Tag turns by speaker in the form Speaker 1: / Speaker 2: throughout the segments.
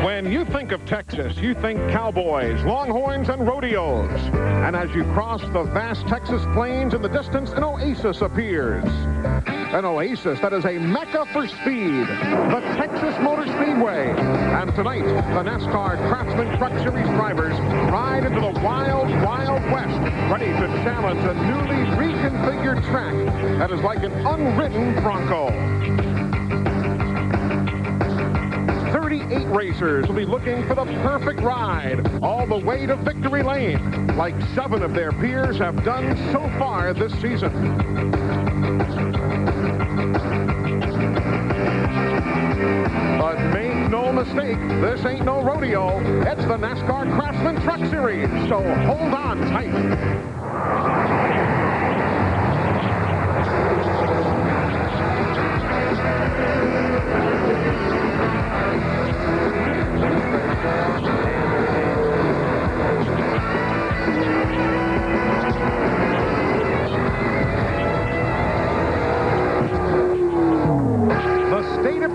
Speaker 1: When you think of Texas, you think cowboys, longhorns, and rodeos. And as you cross the vast Texas plains in the distance, an oasis appears. An oasis that is a mecca for speed, the Texas Motor Speedway. And tonight, the NASCAR Craftsman Truck Series drivers ride into the wild, wild west, ready to challenge a newly reconfigured track that is like an unwritten Bronco. 38 racers will be looking for the perfect ride all the way to victory lane, like 7 of their peers have done so far this season. But make no mistake, this ain't no rodeo. It's the NASCAR Craftsman Truck Series, so hold on tight.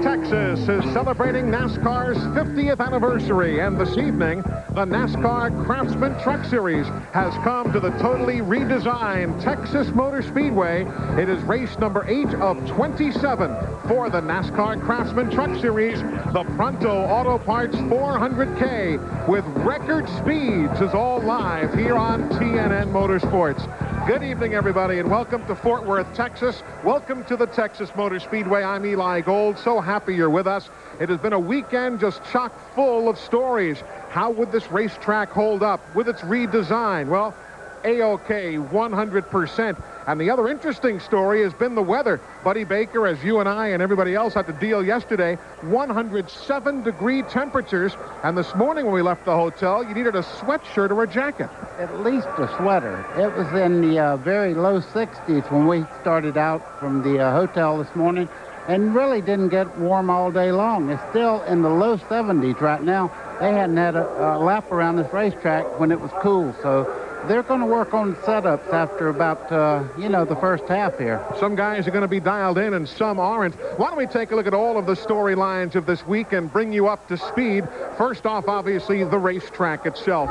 Speaker 1: Texas is celebrating NASCAR's 50th anniversary, and this evening, the NASCAR Craftsman Truck Series has come to the totally redesigned Texas Motor Speedway. It is race number 8 of 27 for the NASCAR Craftsman Truck Series. The Pronto Auto Parts 400K with record speeds is all live here on TNN Motorsports. Good evening, everybody, and welcome to Fort Worth, Texas. Welcome to the Texas Motor Speedway. I'm Eli Gold. So happy you're with us. It has been a weekend just chock full of stories. How would this racetrack hold up with its redesign? Well, A-OK, 100%. And the other interesting story has been the weather. Buddy Baker, as you and I and everybody else had to deal yesterday, 107-degree temperatures. And this morning when we left the hotel, you needed a sweatshirt or a jacket.
Speaker 2: At least a sweater. It was in the very low 60s when we started out from the hotel this morning, and really didn't get warm all day long. It's still in the low 70s right now. They hadn't had a lap around this racetrack when it was cool, so they're going to work on setups after about, the first half here.
Speaker 1: Some guys are going to be dialed in and some aren't. Why don't we take a look at all of the storylines of this week and bring you up to speed. First off, obviously, the racetrack itself.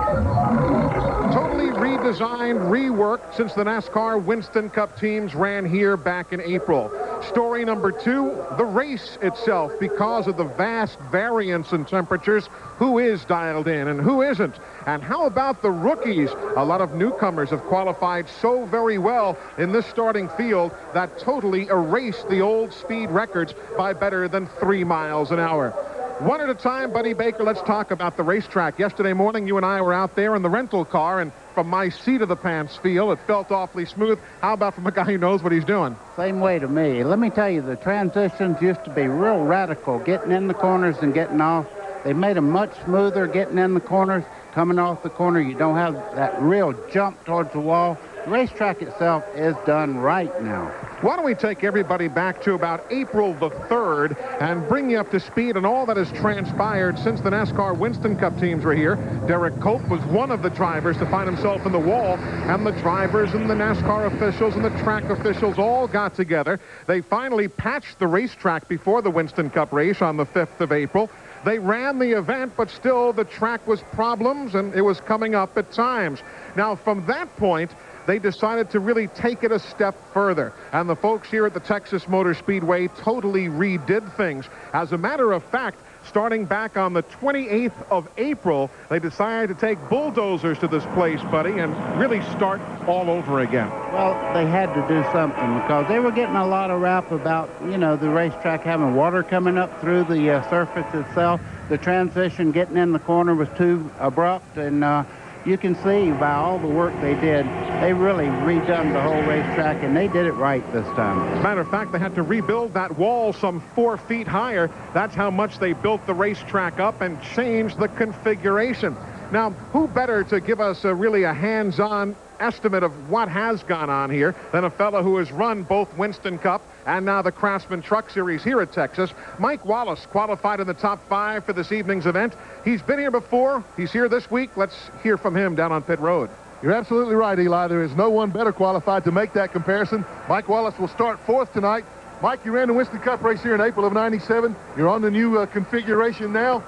Speaker 1: Totally redesigned, reworked since the NASCAR Winston Cup teams ran here back in April. Story number 2, the race itself. Because of the vast variance in temperatures, who is dialed in and who isn't? And how about the rookies? A lot of newcomers have qualified so very well in this starting field that totally erased the old speed records by better than 3 miles an hour. One at a time, Buddy Baker, let's talk about the racetrack. Yesterday morning, you and I were out there in the rental car, and from my seat-of-the-pants feel, it felt awfully smooth. How about from a guy who knows what he's doing?
Speaker 2: Same way to me. Let me tell you, the transitions used to be real radical, getting in the corners and getting off. They made them much smoother getting in the corners. Coming off the corner, you don't have that real jump towards the wall. The racetrack itself is done right now.
Speaker 1: Why don't we take everybody back to about April the 3rd and bring you up to speed on all that has transpired since the NASCAR Winston Cup teams were here. Derek Cope was one of the drivers to find himself in the wall, and the drivers and the NASCAR officials and the track officials all got together. They finally patched the racetrack before the Winston Cup race on the 5th of April. They ran the event, but still the track was problems, and it was coming up at times. Now, from that point, they decided to really take it a step further. And the folks here at the Texas Motor Speedway totally redid things. As a matter of fact, starting back on the 28th of April, they decided to take bulldozers to this place, Buddy, and really start all over again.
Speaker 2: Well, they had to do something because they were getting a lot of rap about, the racetrack having water coming up through the surface itself. The transition getting in the corner was too abrupt, and you can see by all the work they did, they really redone the whole racetrack, and they did it right this time.
Speaker 1: As a matter of fact, they had to rebuild that wall some 4 feet higher. That's how much they built the racetrack up and changed the configuration. Now, who better to give us really a hands-on estimate of what has gone on here than a fellow who has run both Winston Cup and now the Craftsman Truck Series here at Texas. Mike Wallace qualified in the top 5 for this evening's event. He's been here before. He's here this week. Let's hear from him down on pit road.
Speaker 3: You're absolutely right, Eli. There is no one better qualified to make that comparison. Mike Wallace will start 4th tonight. Mike, you ran the Winston Cup race here in April of '97. You're on the new configuration now.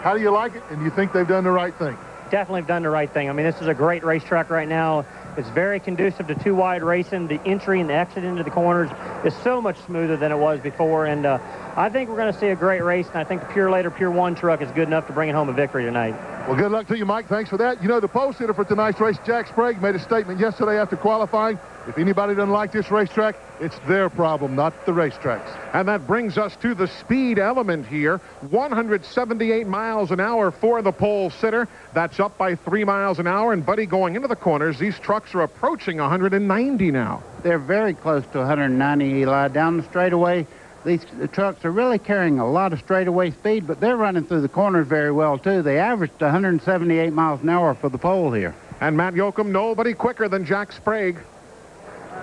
Speaker 3: How do you like it, and do you think they've done the right thing?
Speaker 4: Definitely done the right thing. I mean, this is a great racetrack right now. It's very conducive to two-wide racing. The entry and the exit into the corners is so much smoother than it was before, and I think we're going to see a great race, and I think the Pure Later Pure 1 truck is good enough to bring it home a victory tonight.
Speaker 3: Well, good luck to you, Mike. Thanks for that. You know, the pole sitter for tonight's race, Jack Sprague, made a statement yesterday after qualifying. If anybody doesn't like this racetrack, it's their problem, not the racetrack's.
Speaker 1: And that brings us to the speed element here. 178 miles an hour for the pole sitter. That's up by 3 miles an hour. And, Buddy, going into the corners, these trucks are approaching 190 now.
Speaker 2: They're very close to 190, Eli. Down the straightaway, these trucks are really carrying a lot of straightaway speed, but they're running through the corners very well, too. They averaged 178 miles an hour for the pole here.
Speaker 1: And Matt Yoakum, nobody quicker than Jack Sprague.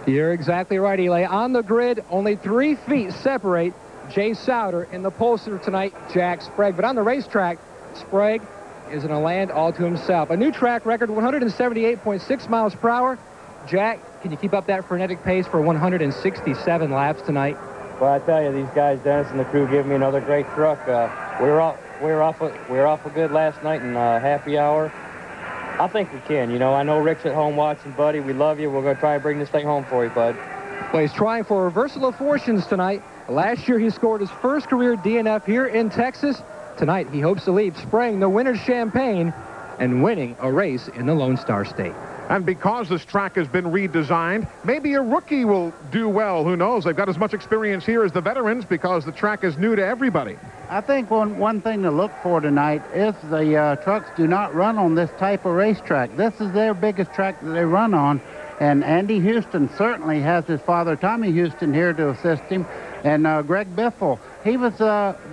Speaker 5: You're exactly right, Eli. On the grid, only 3 feet separate Jay Souter and the pole sitter tonight, Jack Sprague. But on the racetrack, Sprague is in a land all to himself. A new track record, 178.6 miles per hour. Jack, can you keep up that frenetic pace for 167 laps tonight?
Speaker 4: Well, I tell you, these guys, Dennis and the crew, give me another great truck. We were off a good last night in happy hour. I think we can. You know, I know Rick's at home watching, buddy. We love you. We're going to try and bring this thing home for you, bud.
Speaker 5: Well, he's trying for a reversal of fortunes tonight. Last year, he scored his first career DNF here in Texas. Tonight, he hopes to leave spraying the winner's champagne and winning a race in the Lone Star State.
Speaker 1: And because this track has been redesigned, maybe a rookie will do well. Who knows? They've got as much experience here as the veterans because the track is new to everybody.
Speaker 2: I think one thing to look for tonight is the trucks do not run on this type of racetrack. This is their biggest track that they run on, and Andy Houston certainly has his father, Tommy Houston, here to assist him, and Greg Biffle. He was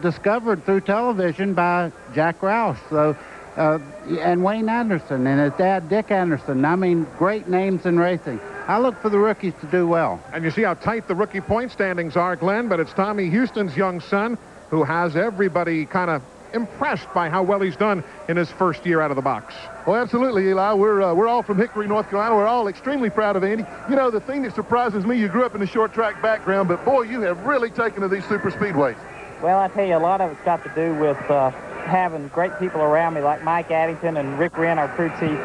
Speaker 2: discovered through television by Jack Roush, so and Wayne Anderson and his dad, Dick Anderson. I mean, great names in racing. I look for the rookies to do well.
Speaker 1: And you see how tight the rookie point standings are, Glenn, but it's Tommy Houston's young son who has everybody kind of impressed by how well he's done in his first year out of the box.
Speaker 3: Well, absolutely, Eli. We're all from Hickory, North Carolina. We're all extremely proud of Andy. You know, the thing that surprises me, you grew up in the short track background, but boy, you have really taken to these super speedways.
Speaker 6: Well, I tell you, a lot of it's got to do with having great people around me like Mike Addington and Rick Wren, our crew chief.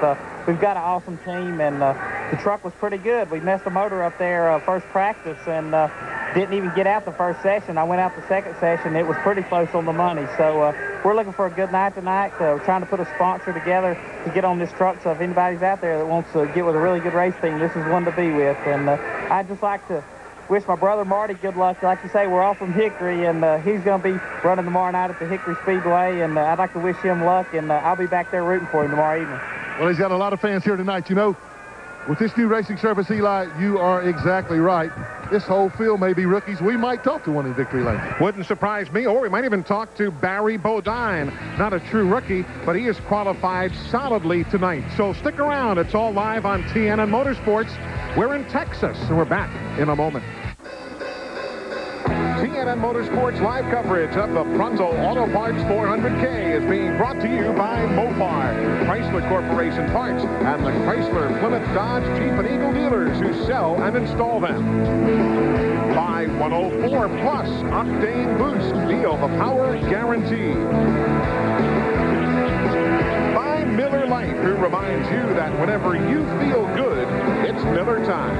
Speaker 6: We've got an awesome team, and the truck was pretty good. We messed the motor up there first practice and didn't even get out the first session. I went out the second session. It was pretty close on the money. So we're looking for a good night tonight. We're trying to put a sponsor together to get on this truck. So if anybody's out there that wants to get with a really good race team, this is one to be with. And I'd just like to wish my brother Marty good luck. Like you say, we're all from Hickory, and he's going to be running tomorrow night at the Hickory Speedway, and I'd like to wish him luck, and I'll be back there rooting for him tomorrow evening.
Speaker 3: Well, he's got a lot of fans here tonight. You know, with this new racing surface, Eli, you are exactly right. This whole field may be rookies. We might talk to one in victory lane.
Speaker 1: Wouldn't surprise me, or we might even talk to Barry Bodine. Not a true rookie, but he is qualified solidly tonight. So stick around. It's all live on TNN Motorsports. We're in Texas, and we're back in a moment. TNN Motorsports live coverage of the Pronto Auto Parts 400K is being brought to you by Mopar, Chrysler Corporation Parts, and the Chrysler, Plymouth, Dodge, Jeep, and Eagle dealers who sell and install them. By 104 Plus Octane Boost, feel the power guarantee. By Miller Lite, who reminds you that whenever you feel good, it's Miller time.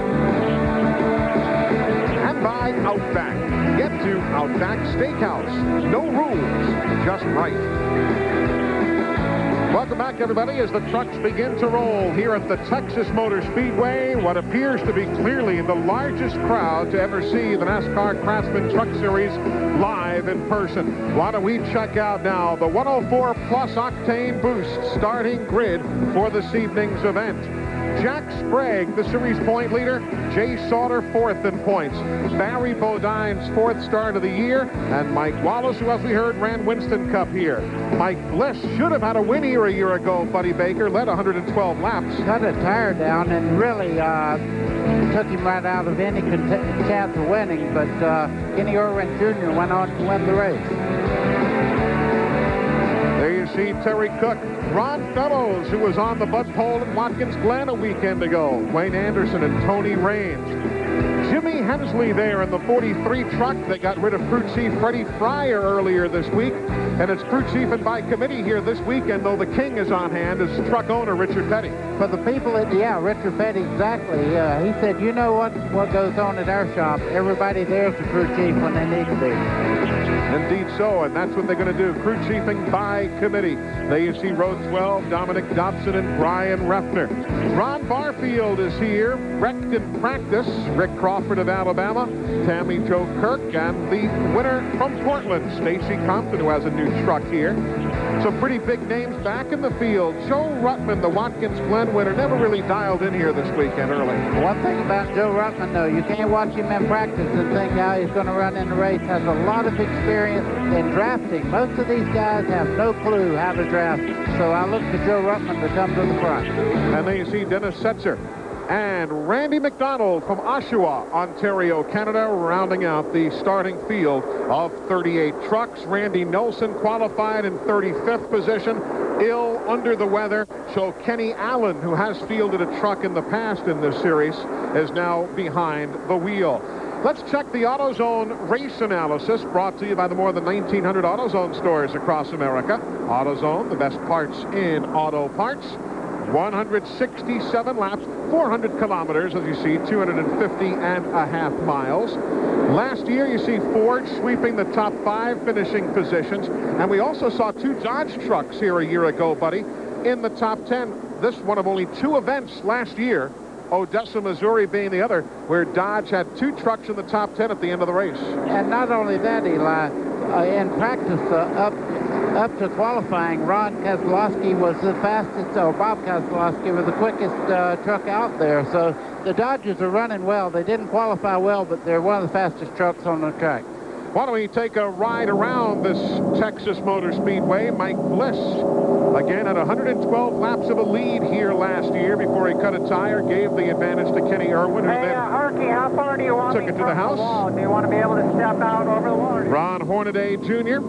Speaker 1: And by Outback. Get to Outback Steakhouse. No rules, just right. Welcome back, everybody, as the trucks begin to roll here at the Texas Motor Speedway. What appears to be clearly the largest crowd to ever see the NASCAR Craftsman Truck Series live in person. Why don't we check out now the 104 Plus Octane Boost starting grid for this evening's event. Jack Sprague, the series point leader. Jay Sauter, fourth in points. Barry Bodine's fourth start of the year. And Mike Wallace, who, as we heard, ran Winston Cup here. Mike Bliss should have had a win here a year ago. Buddy Baker led 112 laps.
Speaker 2: Cut a tire down and really took him right out of any chance of winning. But Kenny Irwin Jr. went on to win the race.
Speaker 1: There you see Terry Cook, Ron Fellows, who was on the Bud Pole at Watkins Glen a weekend ago, Wayne Anderson and Tony Raines. Jimmy Hensley there in the 43 truck that got rid of crew chief Freddie Fryer earlier this week. And it's crew chief and by committee here this weekend, though the king is on hand, is truck owner Richard Petty.
Speaker 2: For the people Richard Petty, exactly. He said, you know what goes on at our shop? Everybody there's the crew chief when they need to be.
Speaker 1: Indeed so, and that's what they're going to do. Crew chiefing by committee. There you see row 12, Dominic Dobson and Brian Refner. Ron Barfield is here, wrecked in practice. Rick Crawford of Alabama, Tammy Jo Kirk, and the winner from Portland, Stacy Compton, who has a new truck here. Some pretty big names back in the field. Joe Ruttman, the Watkins Glen winner, never really dialed in here this weekend early.
Speaker 2: One thing about Joe Ruttman, though, you can't watch him in practice and think how he's going to run in the race. Has a lot of experience in drafting. Most of these guys have no clue how to draft, so I look for Joe Ruttman to come to the front.
Speaker 1: And then you see Dennis Setzer and Randy McDonald from Oshawa, Ontario, Canada, rounding out the starting field of 38 trucks. Randy Nelson qualified in 35th position, ill under the weather. So Kenny Allen, who has fielded a truck in the past in this series, is now behind the wheel. Let's check the AutoZone race analysis, brought to you by the more than 1,900 AutoZone stores across America. AutoZone, the best parts in auto parts. 167 laps, 400 kilometers, as you see, 250.5 miles. Last year, you see Ford sweeping the top 5 finishing positions. And we also saw 2 Dodge trucks here a year ago, buddy, in the top 10. This one of only 2 events last year, Odessa, Missouri being the other, where Dodge had 2 trucks in the top 10 at the end of the race.
Speaker 2: And not only that, Eli, in practice, up to qualifying, Ron Keselowski was the fastest, or Bob Keselowski was the quickest truck out there. So the Dodgers are running well. They didn't qualify well, but they're one of the fastest trucks on the track.
Speaker 1: Why don't we take a ride around this Texas Motor Speedway? Mike Bliss, again, at 112 laps of a lead here last year before he cut a tire, gave the advantage to Kenny Irwin, who then
Speaker 6: Harkey, how far do you want
Speaker 1: took it to the house.
Speaker 6: Do you want to be able to step out over the wall?
Speaker 1: Ron Hornaday Jr.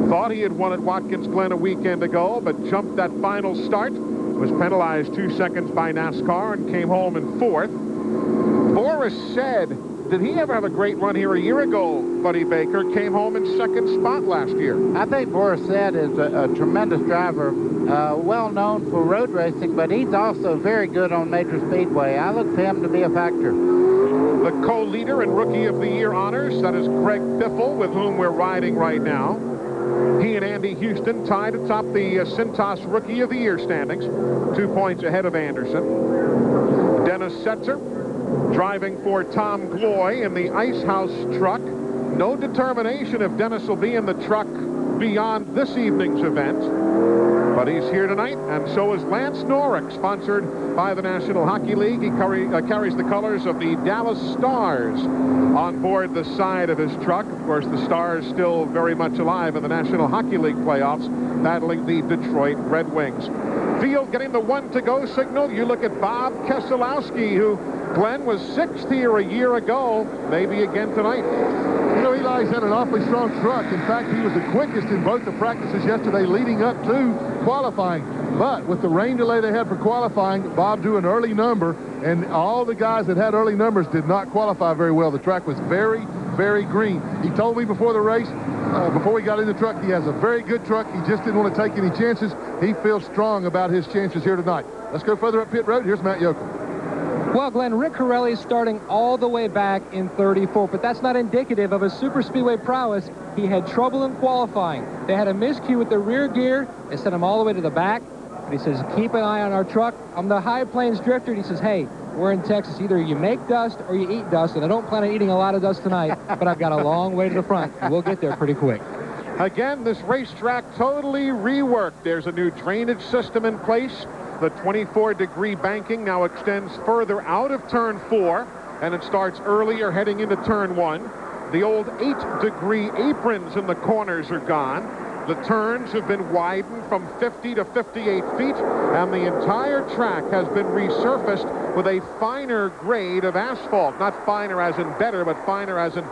Speaker 1: thought he had won at Watkins Glen a weekend ago, but jumped that final start, was penalized 2 seconds by NASCAR, and came home in 4th. Boris said, did he ever have a great run here a year ago? Buddy Baker came home in 2nd spot last year.
Speaker 2: I think Boris said is a tremendous driver, well known for road racing, but he's also very good on major speedway. I look for him to be a factor.
Speaker 1: The co-leader and Rookie of the Year honors, that is Greg Biffle, with whom we're riding right now. He and Andy Houston tied atop the Cintas Rookie of the Year standings, 2 points ahead of Anderson. Dennis Setzer driving for Tom Gloy in the Ice House truck. No determination if Dennis will be in the truck beyond this evening's event. But he's here tonight, and so is Lance Norrick, sponsored by the National Hockey League. He carries the colors of the Dallas Stars on board the side of his truck. Of course, the Stars still very much alive in the National Hockey League playoffs, battling the Detroit Red Wings. Field getting the 1-to-go signal. You look at Bob Keselowski, who Glenn was 6th here a year ago, maybe again tonight.
Speaker 3: You know, Eli's had an awfully strong truck. In fact, he was the quickest in both the practices yesterday leading up to qualifying. But with the rain delay they had for qualifying, Bob drew an early number, and all the guys that had early numbers did not qualify very well. The track was very, very green. He told me before the race, before we got in the truck, he has a very good truck. He just didn't want to take any chances. He feels strong about his chances here tonight. Let's go further up pit road. Here's Matt Yoakum.
Speaker 5: Well, Glenn, Rick Corelli's starting all the way back in 34, but that's not indicative of his super speedway prowess. He had trouble in qualifying. They had a miscue with the rear gear. They sent him all the way to the back. But he says, keep an eye on our truck. I'm the High Plains drifter. And he says, hey, we're in Texas. Either you make dust or you eat dust, and I don't plan on eating a lot of dust tonight, but I've got a long way to the front, and we'll get there pretty quick.
Speaker 1: Again, this racetrack totally reworked. There's a new drainage system in place. The 24-degree banking now extends further out of turn 4, and it starts earlier heading into turn 1. The old 8-degree aprons in the corners are gone. The turns have been widened from 50 to 58 feet, and the entire track has been resurfaced with a finer grade of asphalt. Not finer as in better, but finer as in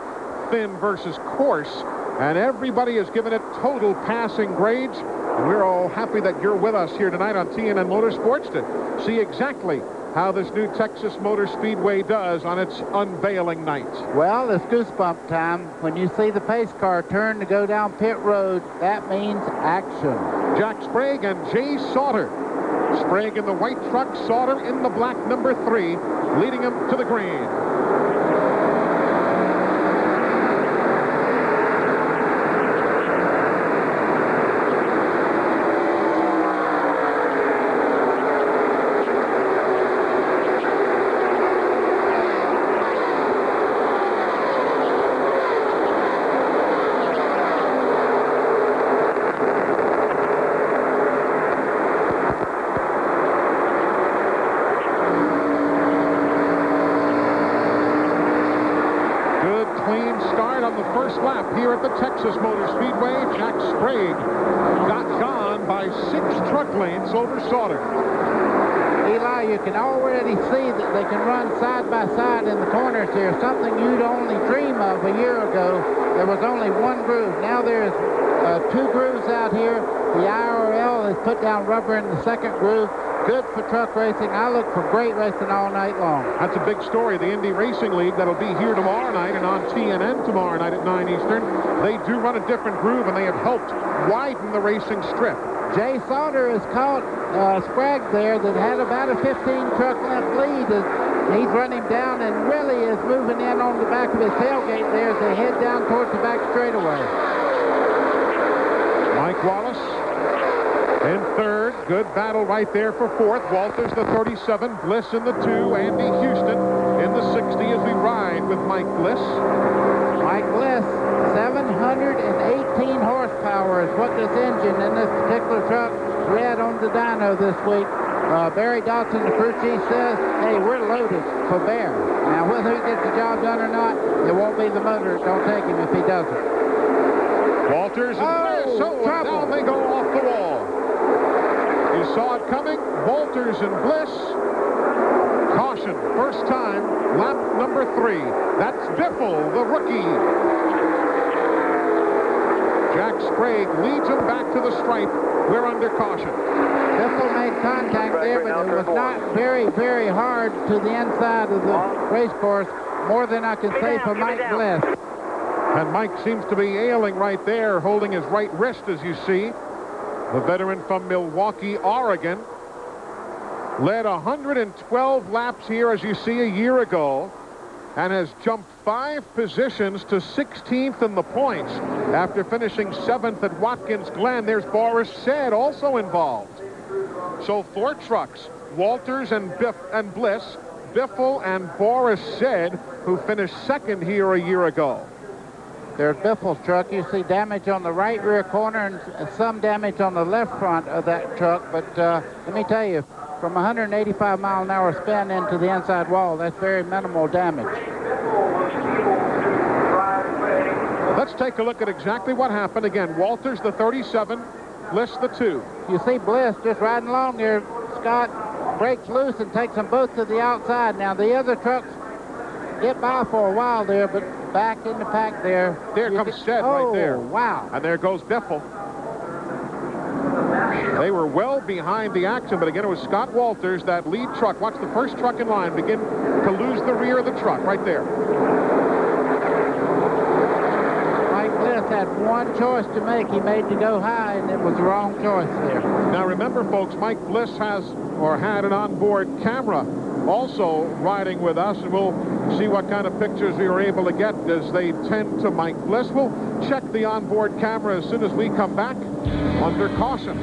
Speaker 1: thin versus coarse. And everybody has given it total passing grades. And we're all happy that you're with us here tonight on TNN Motorsports to see exactly how this new Texas Motor Speedway does on its unveiling night.
Speaker 2: Well, it's goosebump time. When you see the pace car turn to go down pit road, that means action.
Speaker 1: Jack Sprague and Jay Sauter. Sprague in the white truck, Sauter in the black number 3, leading him to the green. Here at the Texas Motor Speedway, Jack Sprague got gone by 6 truck lengths over Sauter.
Speaker 2: Eli, you can already see that they can run side by side in the corners here, something you'd only dream of a year ago. There was only one groove. Now there's 2 grooves out here. The IRL has put down rubber in the second groove. Good for truck racing. I look for great racing all night long.
Speaker 1: That's a big story. The Indy Racing League that'll be here tomorrow night and on TNN tomorrow night at 9 Eastern. They do run a different groove, and they have helped widen the racing strip.
Speaker 2: Jay Sauter has caught Sprague there that had about a 15 truck length lead. He's run him down and really is moving in on the back of his tailgate there as they head down towards the back straightaway.
Speaker 1: Mike Wallace in third. Good battle right there for fourth. Walters the 37, Bliss in the 2, Andy Houston in the 60 as we ride with Mike Bliss.
Speaker 2: Mike Bliss, 718 horsepower is what this engine in this particular truck read on the dyno this week. Barry Dodson, the crew chief, says, hey, we're loaded for bear. Now, whether he gets the job done or not, it won't be the motor. Don't take him if he doesn't.
Speaker 1: Walters and Bliss, and down they go off the wall. You saw it coming. Walters and Bliss. Caution, first time, lap number 3. That's Biffle, the rookie. Jack Sprague leads him back to the stripe. We're under caution.
Speaker 2: Biffle made contact there, but it was not very, very hard to the inside of the race course. More than I can say for Mike Bliss.
Speaker 1: And Mike seems to be ailing right there, holding his right wrist, as you see. The veteran from Milwaukee, Oregon, led 112 laps here, as you see, a year ago, and has jumped 5 positions to 16th in the points after finishing 7th at Watkins Glen. There's Boris Said also involved. So 4 trucks, Walters and Bliss, Biffle and Boris Said, who finished 2nd here a year ago.
Speaker 2: There's Biffle's truck. You see damage on the right rear corner and some damage on the left front of that truck. But let me tell you, from 185 mile an hour spin into the inside wall, that's very minimal damage.
Speaker 1: Let's take a look at exactly what happened. Again, Walters the 37, Bliss the 2.
Speaker 2: You see Bliss just riding along there. Scott breaks loose and takes them both to the outside. Now the other trucks get by for a while there, but back in the pack there.
Speaker 1: There comes Shed right there.
Speaker 2: Wow.
Speaker 1: And there goes Biffle. They were well behind the action, but again, it was Scott Walters, that lead truck. Watch the first truck in line begin to lose the rear of the truck right there.
Speaker 2: Mike Bliss had one choice to make. He made to go high, and it was the wrong choice there.
Speaker 1: Now remember, folks, Mike Bliss had an onboard camera also riding with us, and we'll see what kind of pictures we were able to get as they tend to Mike Bliss. We'll check the onboard camera as soon as we come back under caution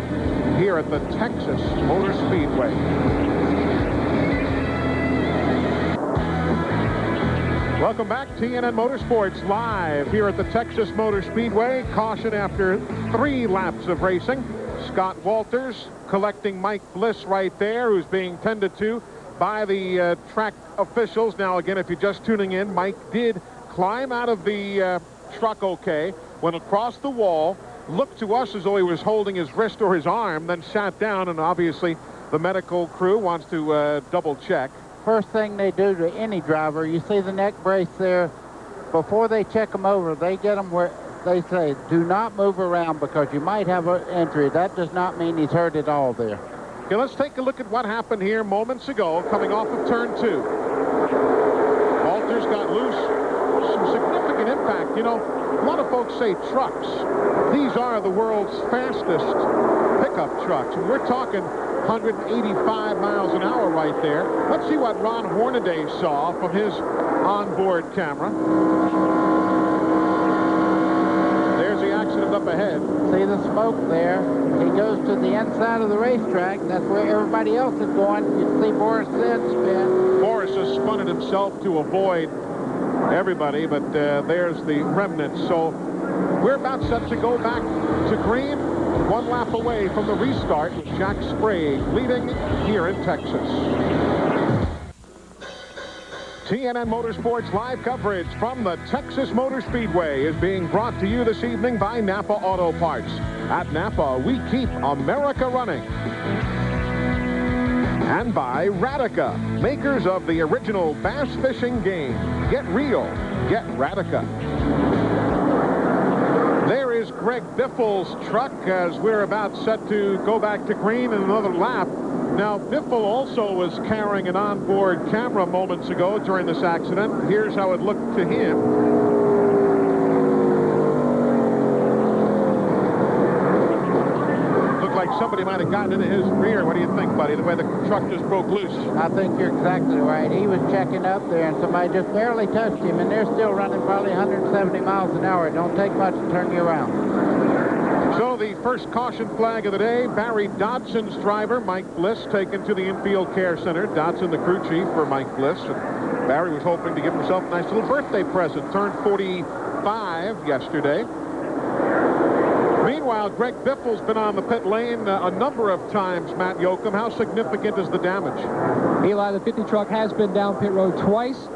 Speaker 1: here at the Texas Motor Speedway. Welcome back, TNN Motorsports live here at the Texas Motor Speedway. Caution after 3 laps of racing. Scott Walters collecting Mike Bliss right there, who's being tended to by the track officials. Now, again, if you're just tuning in, Mike did climb out of the truck okay, went across the wall, looked to us as though he was holding his wrist or his arm, then sat down, and obviously the medical crew wants to double check.
Speaker 2: First thing they do to any driver, you see the neck brace there, before they check them over, they get them where they say, do not move around because you might have an injury. That does not mean he's hurt at all there.
Speaker 1: Okay, let's take a look at what happened here moments ago, coming off of turn 2. Walters got loose. Some significant impact. You know, a lot of folks say trucks. These are the world's fastest pickup trucks, and we're talking 185 miles an hour right there. Let's see what Ron Hornaday saw from his onboard camera. There's the accident up ahead.
Speaker 2: See the smoke there? He goes to the inside of the racetrack. That's where everybody else is going. You can see Boris Said spin.
Speaker 1: Boris has spun it himself to avoid everybody, but there's the remnants. So we're about set to go back to green. 1 lap away from the restart with Jack Sprague leading here in Texas. TNN Motorsports live coverage from the Texas Motor Speedway is being brought to you this evening by Napa Auto Parts. At Napa, we keep America running. And by Radica, makers of the original bass fishing game. Get real, get Radica. There is Greg Biffle's truck as we're about set to go back to green in another lap. Now, Biffle also was carrying an onboard camera moments ago during this accident. Here's how it looked to him. Looked like somebody might have gotten into his rear. What do you think, buddy, the way the truck just broke loose?
Speaker 2: I think you're exactly right. He was checking up there, and somebody just barely touched him, and they're still running probably 170 miles an hour. It don't take much to turn you around.
Speaker 1: So the first caution flag of the day, Barry Dodson's driver, Mike Bliss, taken to the infield care center. Dodson, the crew chief for Mike Bliss. And Barry was hoping to give himself a nice little birthday present. Turned 45 yesterday. Meanwhile, Greg Biffle's been on the pit lane a number of times, Matt Yoakum. How significant is the damage?
Speaker 5: Eli, the 50 truck has been down pit road twice.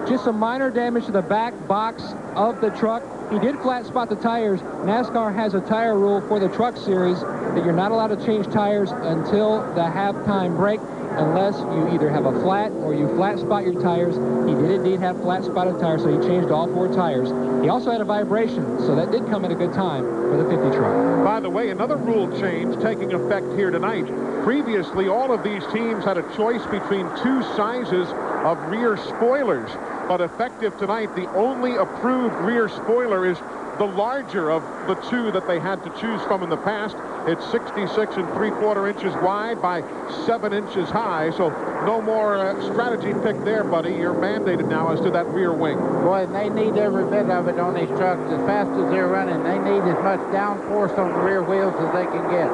Speaker 5: Just some minor damage to the back box of the truck. He did flat spot the tires. NASCAR has a tire rule for the truck series that you're not allowed to change tires until the halftime break unless you either have a flat or you flat spot your tires. He did indeed have flat spotted tires, so he changed all 4 tires. He also had a vibration, so that did come at a good time for the 50 truck.
Speaker 1: By the way, another rule change taking effect here tonight. Previously, all of these teams had a choice between 2 sizes of rear spoilers. But effective tonight, the only approved rear spoiler is the larger of the 2 that they had to choose from in the past. It's 66 3/4 inches wide by 7 inches high. So no more strategy pick there, buddy. You're mandated now as to that rear wing.
Speaker 2: Boy, they need every bit of it on these trucks. As fast as they're running, they need as much downforce on the rear wheels as they can get.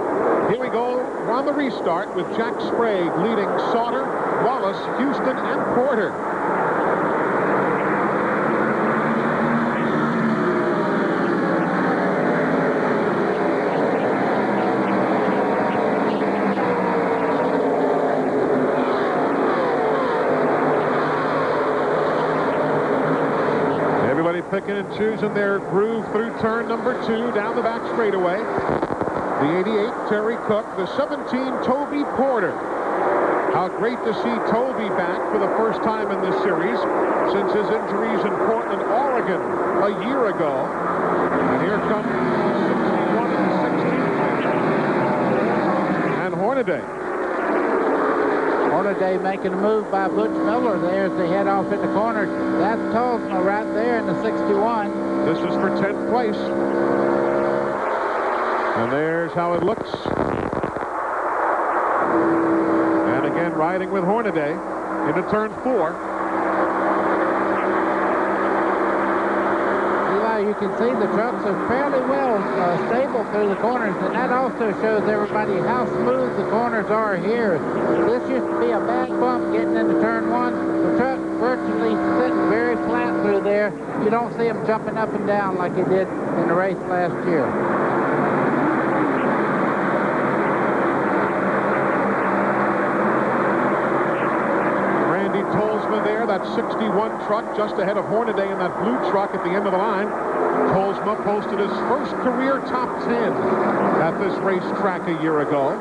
Speaker 1: Here we go on the restart with Jack Sprague leading Sauter, Wallace, Houston, and Porter. Picking and choosing their groove through turn number 2 down the back straightaway. The 88 Terry Cook, the 17 Toby Porter. How great to see Toby back for the first time in this series since his injuries in Portland, Oregon a year ago. And here comes 61 and 16. And Hornaday.
Speaker 2: Hornaday making a move by Butch Miller there as they head off in the corner. That's Tolsma right there in the 61.
Speaker 1: This is for 10th place. And there's how it looks. And again, riding with Hornaday into turn 4.
Speaker 2: Eli, you can see the trucks are fairly well stable through the corners, and that also shows everybody how smooth the corners are here. This used to be a bad bump getting into turn 1. The truck virtually sitting very flat through there. You don't see them jumping up and down like they did in the race last year.
Speaker 1: Randy Tolsma there, that 61 truck just ahead of Hornaday in that blue truck at the end of the line. Tolsma posted his first career top 10 at this racetrack a year ago.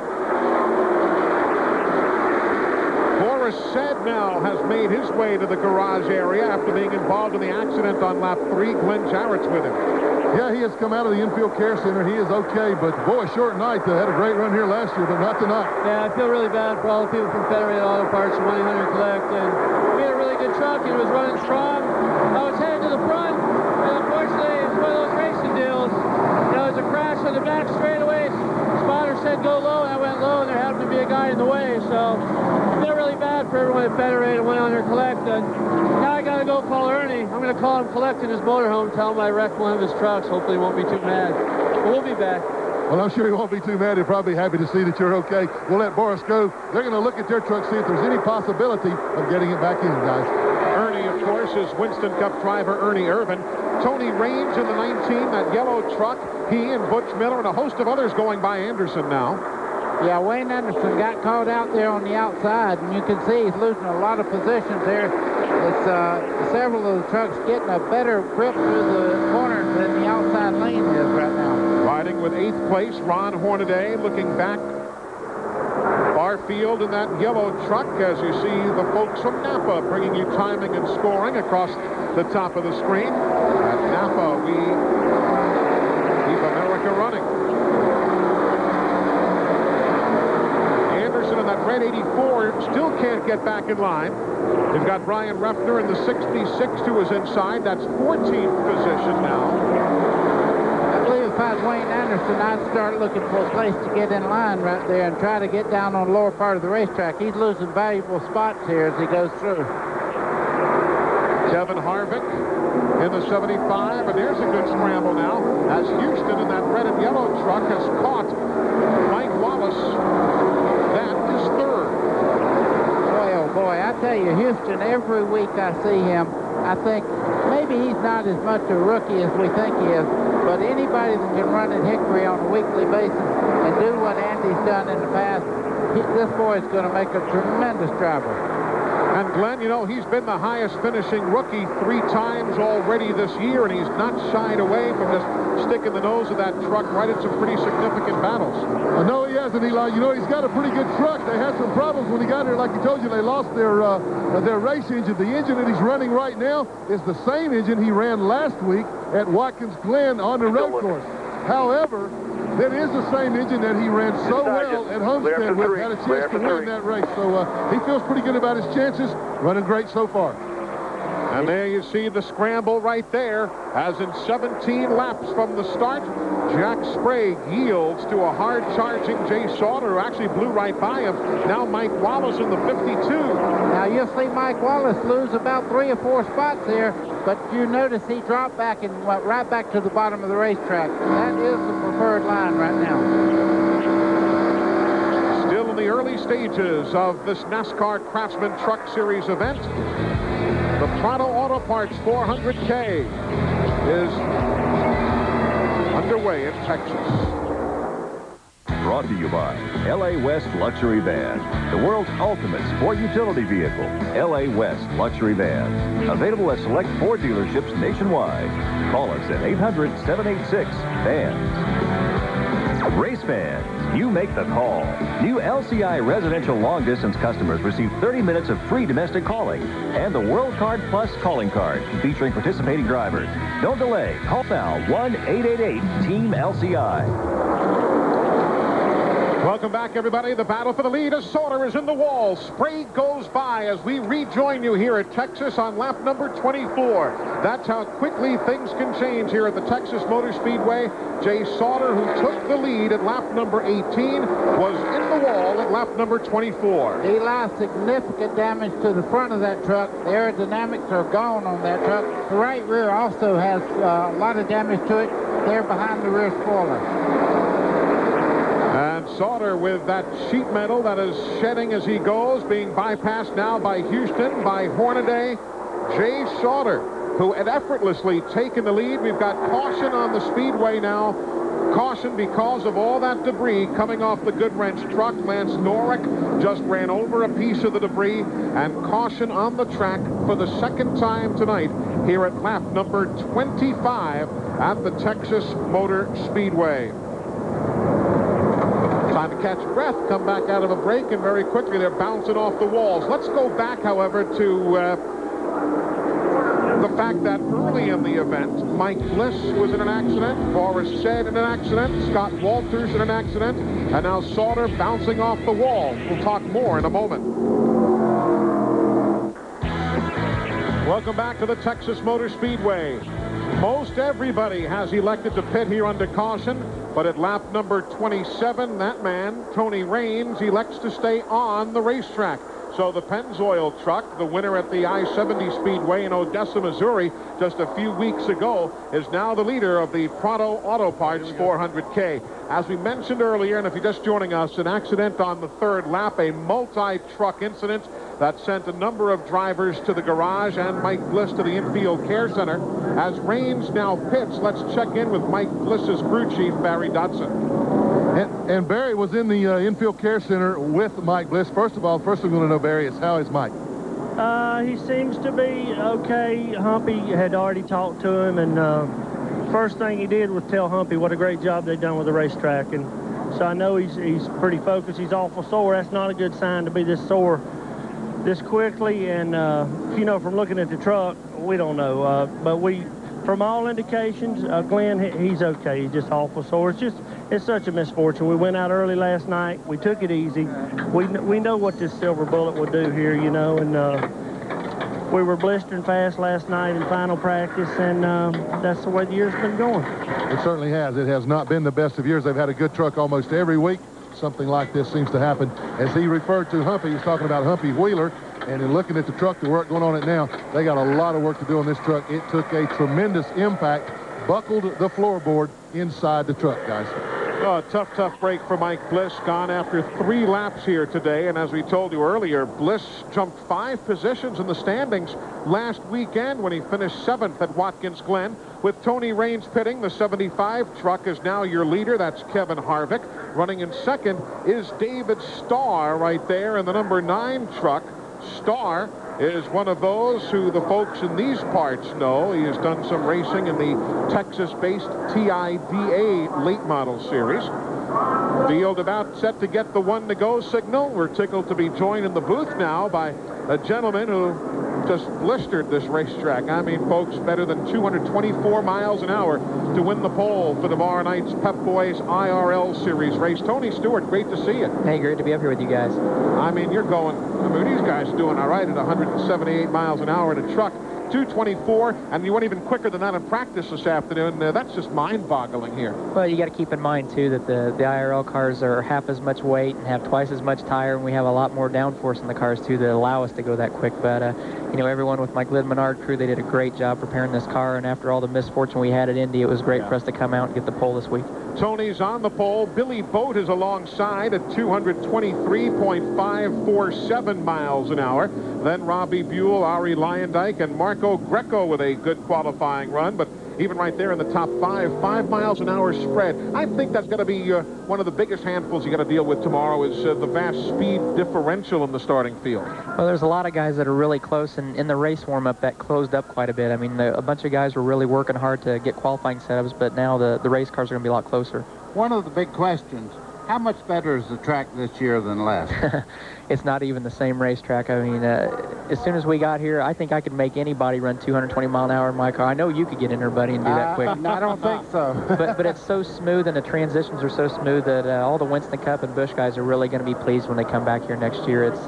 Speaker 1: Boris Said now has made his way to the garage area after being involved in the accident on lap 3. Glenn Jarrett's with him.
Speaker 3: Yeah, he has come out of the infield care center. He is okay, but boy, short night. Had a great run here last year, but not tonight.
Speaker 7: Yeah, I feel really bad for all the people from Federated Auto Parts and 1-800 Collect. And we had a really good truck. It was running strong. I was headed to the front, and unfortunately, it's one of those racing deals. You know, there's a crash on the back straightaway. Spotter said go low, and I went low, and there happened to be a guy in the way. So I feel really bad for everyone at Federated 1-800 Collect. And now I got to go call Ernie. I'm going to call him Collect in his motorhome, tell him I wrecked one of his trucks. Hopefully he won't be too mad. But we'll be back.
Speaker 3: Well, I'm sure he won't be too mad. He'll probably be happy to see that you're okay. We'll let Boris go. They're going to look at their truck, see if there's any possibility of getting it back in, guys.
Speaker 1: Ernie, of course, is Winston Cup driver Ernie Irvin. Tony Raines in the 19, that yellow truck. He and Butch Miller and a host of others going by Anderson now.
Speaker 2: Yeah, Wayne Anderson got caught out there on the outside, and you can see he's losing a lot of positions there. It's several of the trucks getting a better grip through the corners than the outside lane is right now.
Speaker 1: Riding with 8th place, Ron Hornaday, looking back. Far field in that yellow truck as you see the folks from Napa bringing you timing and scoring across the top of the screen. At Napa, we keep America running. Anderson in that red 84 still can't get back in line. We've got Brian Ruffner in the 66 to his inside. That's 14th position now.
Speaker 2: I believe if I was Wayne Anderson, I'd start looking for a place to get in line right there and try to get down on the lower part of the racetrack. He's losing valuable spots here as he goes through.
Speaker 1: Kevin Harvick in the 75, and there's a good scramble now as Houston in that red and yellow truck has caught Mike Wallace. That is 3rd.
Speaker 2: Boy, oh boy, I tell you, Houston, every week I see him, I think maybe he's not as much a rookie as we think he is, but anybody that can run at Hickory on a weekly basis and do what Andy's done in the past, this boy is going to make a tremendous driver.
Speaker 1: And Glenn, you know, he's been the highest finishing rookie 3 times already this year, and he's not shied away from just sticking the nose of that truck right in some pretty significant battles.
Speaker 3: I know he hasn't, Eli. You know, he's got a pretty good truck. They had some problems when he got here. Like he told you, they lost their race engine. The engine that he's running right now is the same engine he ran last week at Watkins Glen on the road course. However, that is the same engine that he ran so well at Homestead with, had a chance to win that race. So he feels pretty good about his chances, running great so far.
Speaker 1: And there you see the scramble right there, as in 17 laps from the start, Jack Sprague yields to a hard-charging Jay Sauter, who actually blew right by him. Now Mike Wallace in the 52.
Speaker 2: Now you'll see Mike Wallace lose about 3 or 4 spots here, but you notice he dropped back and went right back to the bottom of the racetrack. That is the preferred line right now.
Speaker 1: Still in the early stages of this NASCAR Craftsman Truck Series event. The Pronto Auto Parts 400K is underway in Texas.
Speaker 8: Brought to you by LA West Luxury Van, the world's ultimate sport utility vehicle. LA West Luxury Van, available at select Ford dealerships nationwide. Call us at 800-786-FANS. Race fans, you make the call. New LCI residential long-distance customers receive 30 minutes of free domestic calling and the World Card Plus calling card featuring participating drivers. Don't delay. Call now 1-888-TEAM-LCI.
Speaker 1: Welcome back, everybody. The battle for the lead as Sauter is in the wall. Sprague goes by as we rejoin you here at Texas on lap number 24. That's how quickly things can change here at the Texas Motor Speedway. Jay Sauter, who took the lead at lap number 18, was in the wall at lap number 24.
Speaker 2: Eli, significant damage to the front of that truck. The aerodynamics are gone on that truck. The right rear also has a lot of damage to it. There behind the rear spoiler.
Speaker 1: And Sauter with that sheet metal that is shedding as he goes, being bypassed now by Houston, by Hornaday. Jay Sauter, who had effortlessly taken the lead. We've got caution on the speedway now. Caution because of all that debris coming off the Goodwrench truck. Lance Norrick just ran over a piece of the debris. And caution on the track for the second time tonight here at lap number 25 at the Texas Motor Speedway. Time to catch breath, come back out of a break, and very quickly they're bouncing off the walls. Let's go back, however, to the fact that early in the event, Mike Bliss was in an accident, Forrest Shedd in an accident, Scott Walters in an accident, and now Sauter bouncing off the wall. We'll talk more in a moment. Welcome back to the Texas Motor Speedway. Most everybody has elected to pit here under caution, but at lap number 27, that man, Tony Raines, elects to stay on the racetrack. So the Pennzoil truck, the winner at the I-70 Speedway in Odessa, Missouri, just a few weeks ago, is now the leader of the Pronto Auto Parts 400K. As we mentioned earlier, and if you're just joining us, an accident on the third lap, a multi-truck incident that sent a number of drivers to the garage and Mike Bliss to the infield care center. As Raines now pits, let's check in with Mike Bliss's crew chief, Barry Dodson.
Speaker 3: And Barry was in the infield care center with Mike Bliss. First of all, first thing we want to know, Barry, is how is Mike?
Speaker 9: He seems to be okay. Humpy had already talked to him, and first thing he did was tell Humpy what a great job they'd done with the racetrack. And so I know he's pretty focused. He's awful sore. That's not a good sign to be this sore this quickly. And, you know, from looking at the truck, we don't know. But from all indications, Glenn, he's okay. He's just awful sore. It's such a misfortune. We went out early last night. We took it easy. We know what this silver bullet will do here, you know, and we were blistering fast last night in final practice, and that's the way the year's been going.
Speaker 3: It certainly has. It has not been the best of years. They've had a good truck almost every week. Something like this seems to happen. As he referred to Humpy, he's talking about Humpy Wheeler. And in looking at the truck, the work going on it now, they got a lot of work to do on this truck. It took a tremendous impact, buckled the floorboard inside the truck, guys.
Speaker 1: Oh, a tough break for Mike Bliss, gone after 3 laps here today. And as we told you earlier, Bliss jumped 5 positions in the standings last weekend when he finished 7th at Watkins Glen. With Tony Raines pitting, the 75 truck is now your leader. That's Kevin Harvick. Running in second is David Starr right there in the number 9 truck. Starr is one of those who the folks in these parts know. He has done some racing in the Texas-based TIDA late model series. Field about set to get the 1-to-go signal. We're tickled to be joined in the booth now by a gentleman who just blistered this racetrack. I mean, folks, better than 224 miles an hour to win the pole for tomorrow night's Pep Boys IRL Series race. Tony Stewart, great to see you.
Speaker 10: Hey, great to be up here with you guys.
Speaker 1: I mean, you're going, these guys are doing all right at 178 miles an hour in a truck. 224, and you went even quicker than that in practice this afternoon. That's just mind-boggling here.
Speaker 10: Well, you got to keep in mind, too, that the IRL cars are half as much weight and have twice as much tire, and we have a lot more downforce in the cars, too, that allow us to go that quick. But, you know, everyone with my Glid Menard crew, they did a great job preparing this car, and after all the misfortune we had at Indy, it was great for us to come out and get the pole this week.
Speaker 1: Tony's on the pole. Billy Boat is alongside at 223.547 miles an hour. Then Robbie Buell, Ari Lyondike, and Marco Greco with a good qualifying run. But even right there in the top 5 miles an hour spread. I think that's going to be one of the biggest handfuls you got to deal with tomorrow is the vast speed differential in the starting field.
Speaker 10: Well, there's a lot of guys that are really close, and in the race warm-up that closed up quite a bit. I mean, a bunch of guys were really working hard to get qualifying setups, but now the race cars are going to be a lot closer.
Speaker 2: One of the big questions, how much better is the track this year than last?
Speaker 10: It's not even the same racetrack. I mean, as soon as we got here, I think I could make anybody run 220 mile an hour in my car. I know you could get in there, buddy, and do that quick.
Speaker 2: No, I don't think so.
Speaker 10: but it's so smooth, and the transitions are so smooth that all the Winston Cup and Busch guys are really going to be pleased when they come back here next year. It's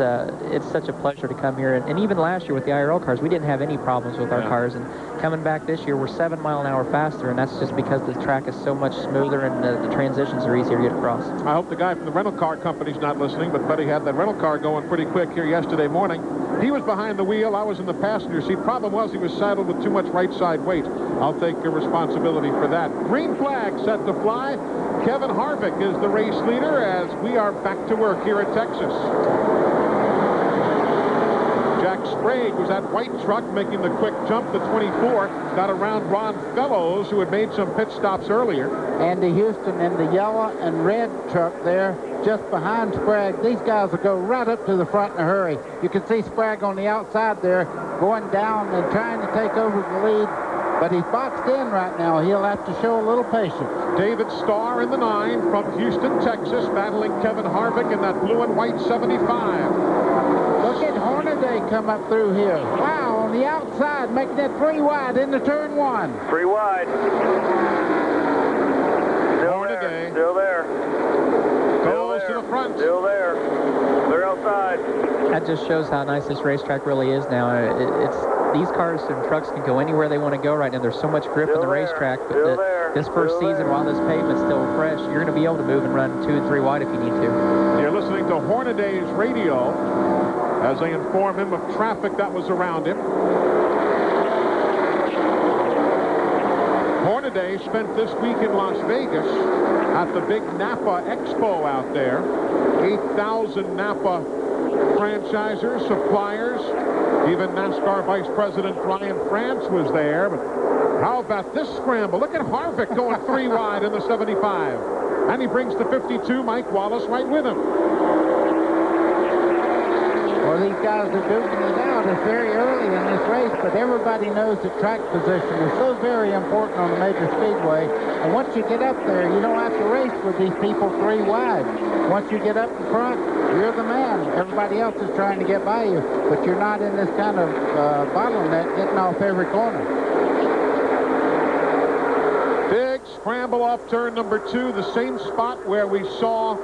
Speaker 10: such a pleasure to come here. And even last year with the IRL cars, we didn't have any problems with our cars. And coming back this year, we're 7 mile an hour faster, and that's just because the track is so much smoother and the transitions are easier to get across.
Speaker 1: I hope the guy from the rental car company's not listening, but Buddy had that rental car going pretty quick here yesterday morning. He was behind the wheel. I was in the passenger seat. Problem was he was saddled with too much right side weight. I'll take responsibility for that. Green flag set to fly. Kevin Harvick is the race leader as we are back to work here at Texas. Jack Sprague was that white truck making the quick jump to 24. Got around Ron Fellows, who had made some pit stops earlier.
Speaker 2: Andy Houston in the yellow and red truck there, just behind Sprague. These guys will go right up to the front in a hurry. You can see Sprague on the outside there, going down and trying to take over the lead. But he's boxed in right now. He'll have to show a little patience.
Speaker 1: David Starr in the 9 from Houston, Texas, battling Kevin Harvick in that blue and white 75.
Speaker 2: Look at Hornaday come up through here. Wow, on the outside, making it 3 wide into turn 1.
Speaker 11: 3 wide.
Speaker 1: Hornaday.
Speaker 11: Still there.
Speaker 1: Goes to the front.
Speaker 11: Still there. They're outside.
Speaker 10: That just shows how nice this racetrack really is now. These cars and trucks can go anywhere they want to go right now. There's so much grip in the racetrack. But this first season, while this pavement's still fresh, you're going to be able to move and run 2 and 3 wide if you need to.
Speaker 1: You're listening to Hornaday's radio as they inform him of traffic that was around him. Hornaday spent this week in Las Vegas at the big Napa Expo out there. 8,000 Napa franchisers, suppliers, even NASCAR Vice President Brian France was there. But how about this scramble? Look at Harvick going 3 wide in the 75. And he brings the 52, Mike Wallace, right with him.
Speaker 2: Well, these guys are duking it out. It's very early in this race, but everybody knows that track position is so very important on a major speedway. And once you get up there, you don't have to race with these people 3 wide. Once you get up in front, you're the man. Everybody else is trying to get by you, but you're not in this kind of bottleneck getting off every corner.
Speaker 1: Big scramble off turn number 2, the same spot where we saw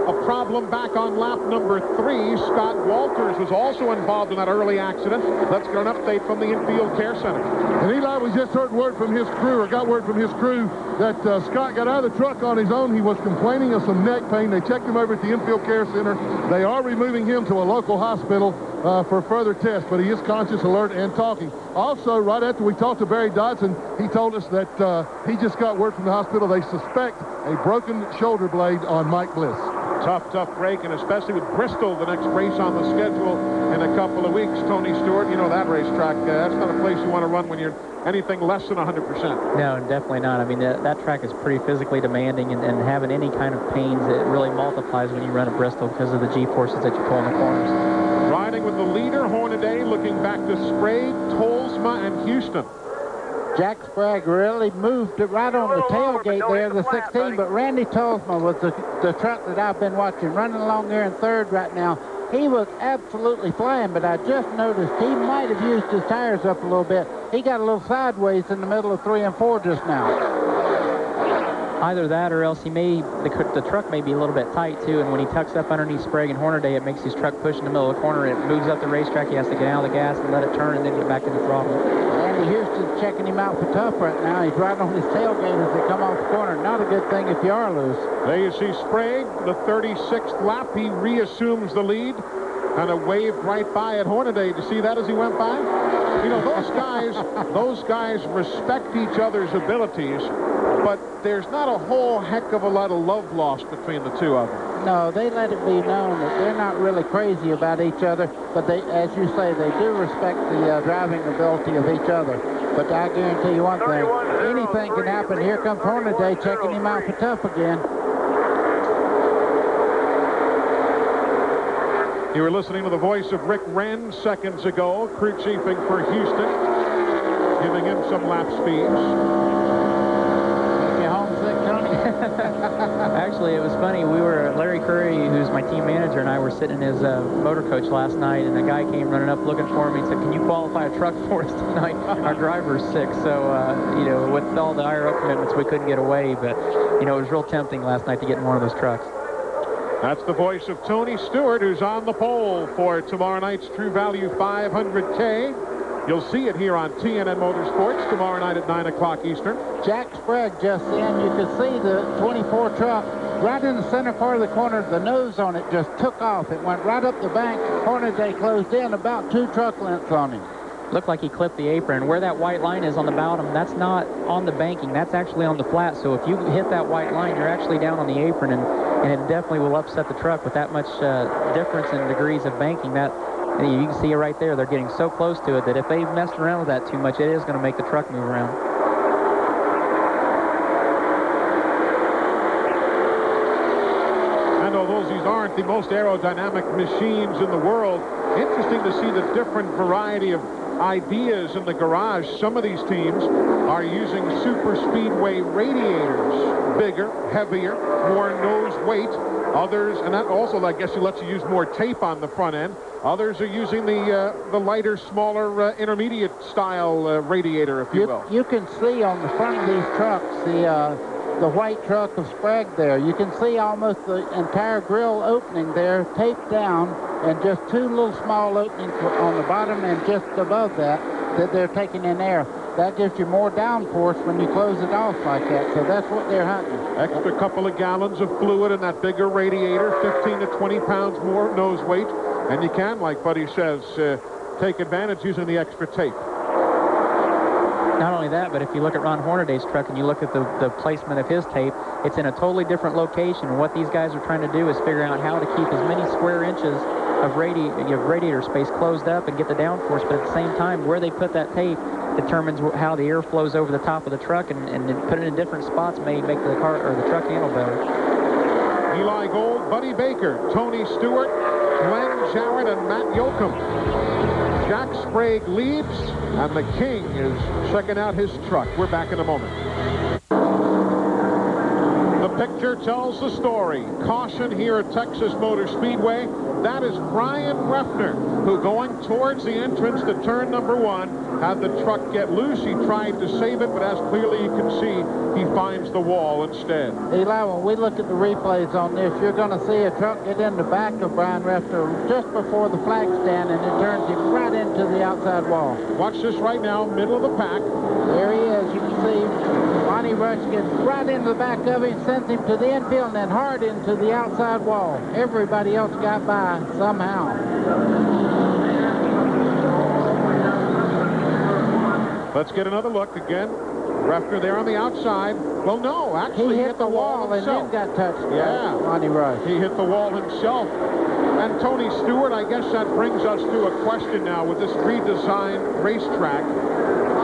Speaker 1: a problem back on lap number 3. Scott Walters was also involved in that early accident. Let's get an update from the Infield Care Center.
Speaker 3: And Eli, we just heard word from his crew, or got word from his crew, that Scott got out of the truck on his own. He was complaining of some neck pain. They checked him over at the Infield Care Center. They are removing him to a local hospital for further tests, but he is conscious, alert, and talking. Also, right after we talked to Barry Dodson, he told us that he just got word from the hospital they suspect a broken shoulder blade on Mike Bliss.
Speaker 1: Tough break, and especially with Bristol, the next race on the schedule in a couple of weeks. Tony Stewart, you know that racetrack, that's not a place you want to run when you're anything less than 100%.
Speaker 10: No, definitely not. I mean, that track is pretty physically demanding, and having any kind of pains, it really multiplies when you run at Bristol because of the G-forces that you pull in the corners.
Speaker 1: Riding with the leader, Hornaday, looking back to Sprague, Tolsma, and Houston.
Speaker 2: Jack Sprague really moved it right on the tailgate there, the 16, but Randy Tolsma was the truck that I've been watching, running along there in 3rd right now. He was absolutely flying, but I just noticed he might have used his tires up a little bit. He got a little sideways in the middle of 3 and 4 just now.
Speaker 10: Either that or else the truck may be a little bit tight too, and when he tucks up underneath Sprague and Hornaday, it makes his truck push in the middle of the corner. It moves up the racetrack. He has to get out of the gas and let it turn and then get back in the throttle.
Speaker 2: Randy Houston's checking him out for tough right now. He's right on his tailgate as they come off the corner. Not a good thing if you are loose.
Speaker 1: There you see Sprague, the 36th lap. He reassumes the lead. Kind of waved right by at Hornaday. Did you see that as he went by? You know, those guys respect each other's abilities, but there's not a whole heck of a lot of love lost between the two of them.
Speaker 2: No, they let it be known that they're not really crazy about each other, but they, as you say, they do respect the driving ability of each other. But I guarantee you one thing, anything can happen. Here comes Hornaday checking him out for tough again.
Speaker 1: You were listening to the voice of Rick Wren seconds ago, crew chiefing for Houston, giving him some lap speeds.
Speaker 2: Make you homesick, Tony?
Speaker 10: Actually, it was funny. Larry Curry, who's my team manager, and I were sitting in his motor coach last night, and a guy came running up looking for me and said, "Can you qualify a truck for us tonight? Our driver's sick." So, you know, with all the IRL commitments, we couldn't get away, but, you know, it was real tempting last night to get in one of those trucks.
Speaker 1: That's the voice of Tony Stewart, who's on the pole for tomorrow night's True Value 500K. You'll see it here on TNN Motorsports tomorrow night at 9 o'clock Eastern.
Speaker 2: Jack Sprague just in. You can see the 24 truck right in the center part of the corner. The nose on it just took off. It went right up the bank. Hornaday closed in about 2 truck lengths on him.
Speaker 10: Looked like he clipped the apron. Where that white line is on the bottom, that's not on the banking. That's actually on the flat. So if you hit that white line, you're actually down on the apron, and it definitely will upset the truck with that much difference in degrees of banking. That you can see it right there. They're getting so close to it that if they've messed around with that too much, it is going to make the truck move around.
Speaker 1: And although these aren't the most aerodynamic machines in the world, interesting to see the different variety of ideas in the garage. Some of these teams are using super speedway radiators, bigger, heavier, more nose weight. Others, and that also, I guess, lets you use more tape on the front end. Others are using the lighter, smaller, intermediate style radiator, if you will.
Speaker 2: You can see on the front of these trucks the white truck of Sprague there. You can see almost the entire grill opening there taped down, and just two little small openings on the bottom and just above that they're taking in air. That gives you more downforce when you close it off like that, so that's what they're hunting.
Speaker 1: Extra couple of gallons of fluid in that bigger radiator, 15 to 20 pounds more nose weight, and you can, like Buddy says, take advantage using the extra tape.
Speaker 10: Not only that, but if you look at Ron Hornaday's truck and you look at the placement of his tape, it's in a totally different location. And what these guys are trying to do is figure out how to keep as many square inches of radiator space closed up and get the downforce, but at the same time, where they put that tape determines how the air flows over the top of the truck, and put it in different spots may make the car or the truck handle better.
Speaker 1: Eli Gold, Buddy Baker, Tony Stewart, Glenn Jarrett, and Matt Yoakum. Jack Sprague leads, and the King is checking out his truck. We're back in a moment. The picture tells the story. Caution here at Texas Motor Speedway. That is Brian Refner, who going towards the entrance to turn number 1, had the truck get loose. He tried to save it, but as clearly you can see, he finds the wall instead.
Speaker 2: Eli, when we look at the replays on this, you're going to see a truck get in the back of Brian Refner just before the flag stand, and it turns him right into the outside wall.
Speaker 1: Watch this right now, middle of the pack.
Speaker 2: There he is. You can see Bonnie Rush gets right into the back of him, sends him to the infield, and then hard into the outside wall. Everybody else got by somehow.
Speaker 1: Let's get another look again. Refner there on the outside. Well, no, actually
Speaker 2: he hit the wall and then got touched.
Speaker 1: Yeah,
Speaker 2: Bonnie Rush.
Speaker 1: He hit the wall himself. And Tony Stewart, I guess that brings us to a question now with this redesigned racetrack.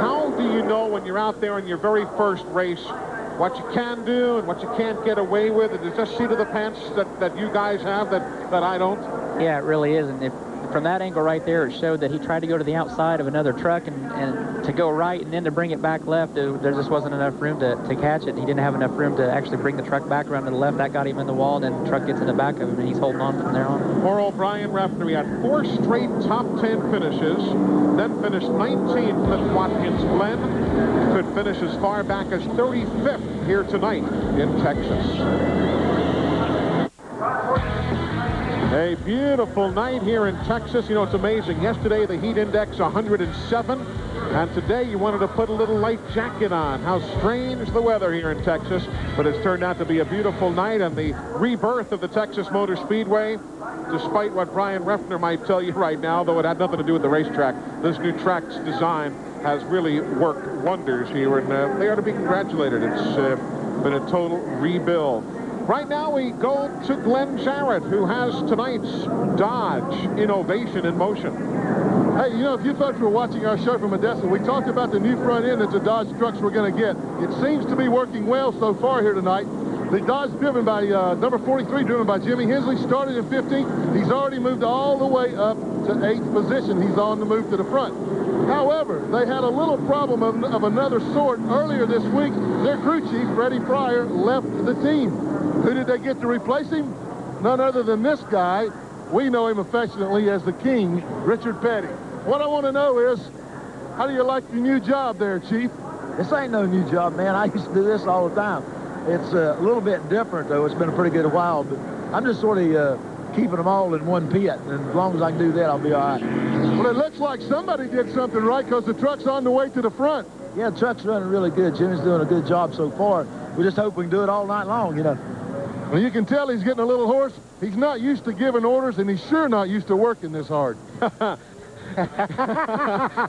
Speaker 1: How do you know when you're out there in your very first race what you can do and what you can't get away with? Is it just seat of the pants that you guys have that I don't?
Speaker 10: Yeah, it really is. And from that angle right there, it showed that he tried to go to the outside of another truck and to go right and then to bring it back left. There just wasn't enough room to catch it. He didn't have enough room to actually bring the truck back around to the left. That got him in the wall, and then the truck gets in the back of him, and he's holding on from there on.
Speaker 1: Poor old Brian Refner. He had 4 straight top 10 finishes, then finished 19th at Watkins Glen. Could finish as far back as 35th here tonight in Texas. A beautiful night here in Texas. You know, it's amazing. Yesterday, the heat index 107. And today, you wanted to put a little light jacket on. How strange the weather here in Texas. But it's turned out to be a beautiful night. And the rebirth of the Texas Motor Speedway, despite what Brian Refner might tell you right now, though it had nothing to do with the racetrack, this new track's design has really worked wonders here. And they are to be congratulated. It's been a total rebuild. Right now we go to Glenn Jarrett, who has tonight's Dodge Innovation in motion.
Speaker 3: Hey, you know, if you folks were watching our show from Odessa, we talked about the new front end that the Dodge trucks were going to get. It seems to be working well so far here tonight. The Dodge driven by number 43, driven by Jimmy Hensley, started in 15th. He's already moved all the way up to 8th position. He's on the move to the front. However, they had a little problem of another sort earlier this week. Their crew chief, Freddie Pryor, left the team. Who did they get to replace him? None other than this guy. We know him affectionately as the King, Richard Petty. What I want to know is, how do you like your new job there, Chief?
Speaker 12: This ain't no new job, man. I used to do this all the time. It's a little bit different, though. It's been a pretty good while, but I'm just sort of keeping them all in one pit, and as long as I can do that, I'll be all right.
Speaker 3: Well, it looks like somebody did something right, because the truck's on the way to the front.
Speaker 12: Yeah, the truck's running really good. Jimmy's doing a good job so far. We just hope we can do it all night long, you know.
Speaker 3: Well, you can tell he's getting a little hoarse. He's not used to giving orders, and he's sure not used to working this hard.
Speaker 1: That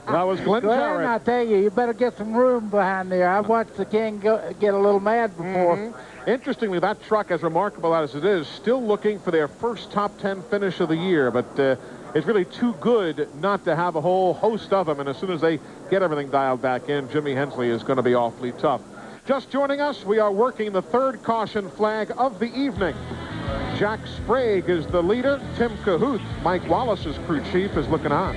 Speaker 1: was Glenn Jarrett.
Speaker 2: I tell you, you better get some room behind there. I've watched the King get a little mad before.
Speaker 1: Interestingly, that truck, as remarkable as it is, still looking for their first top 10 finish of the year, but it's really too good not to have a whole host of them, and as soon as they get everything dialed back in, Jimmy Hensley is going to be awfully tough. Just joining us, we are working the 3rd caution flag of the evening. Jack Sprague is the leader. Tim Cahoot, Mike Wallace's crew chief, is looking on.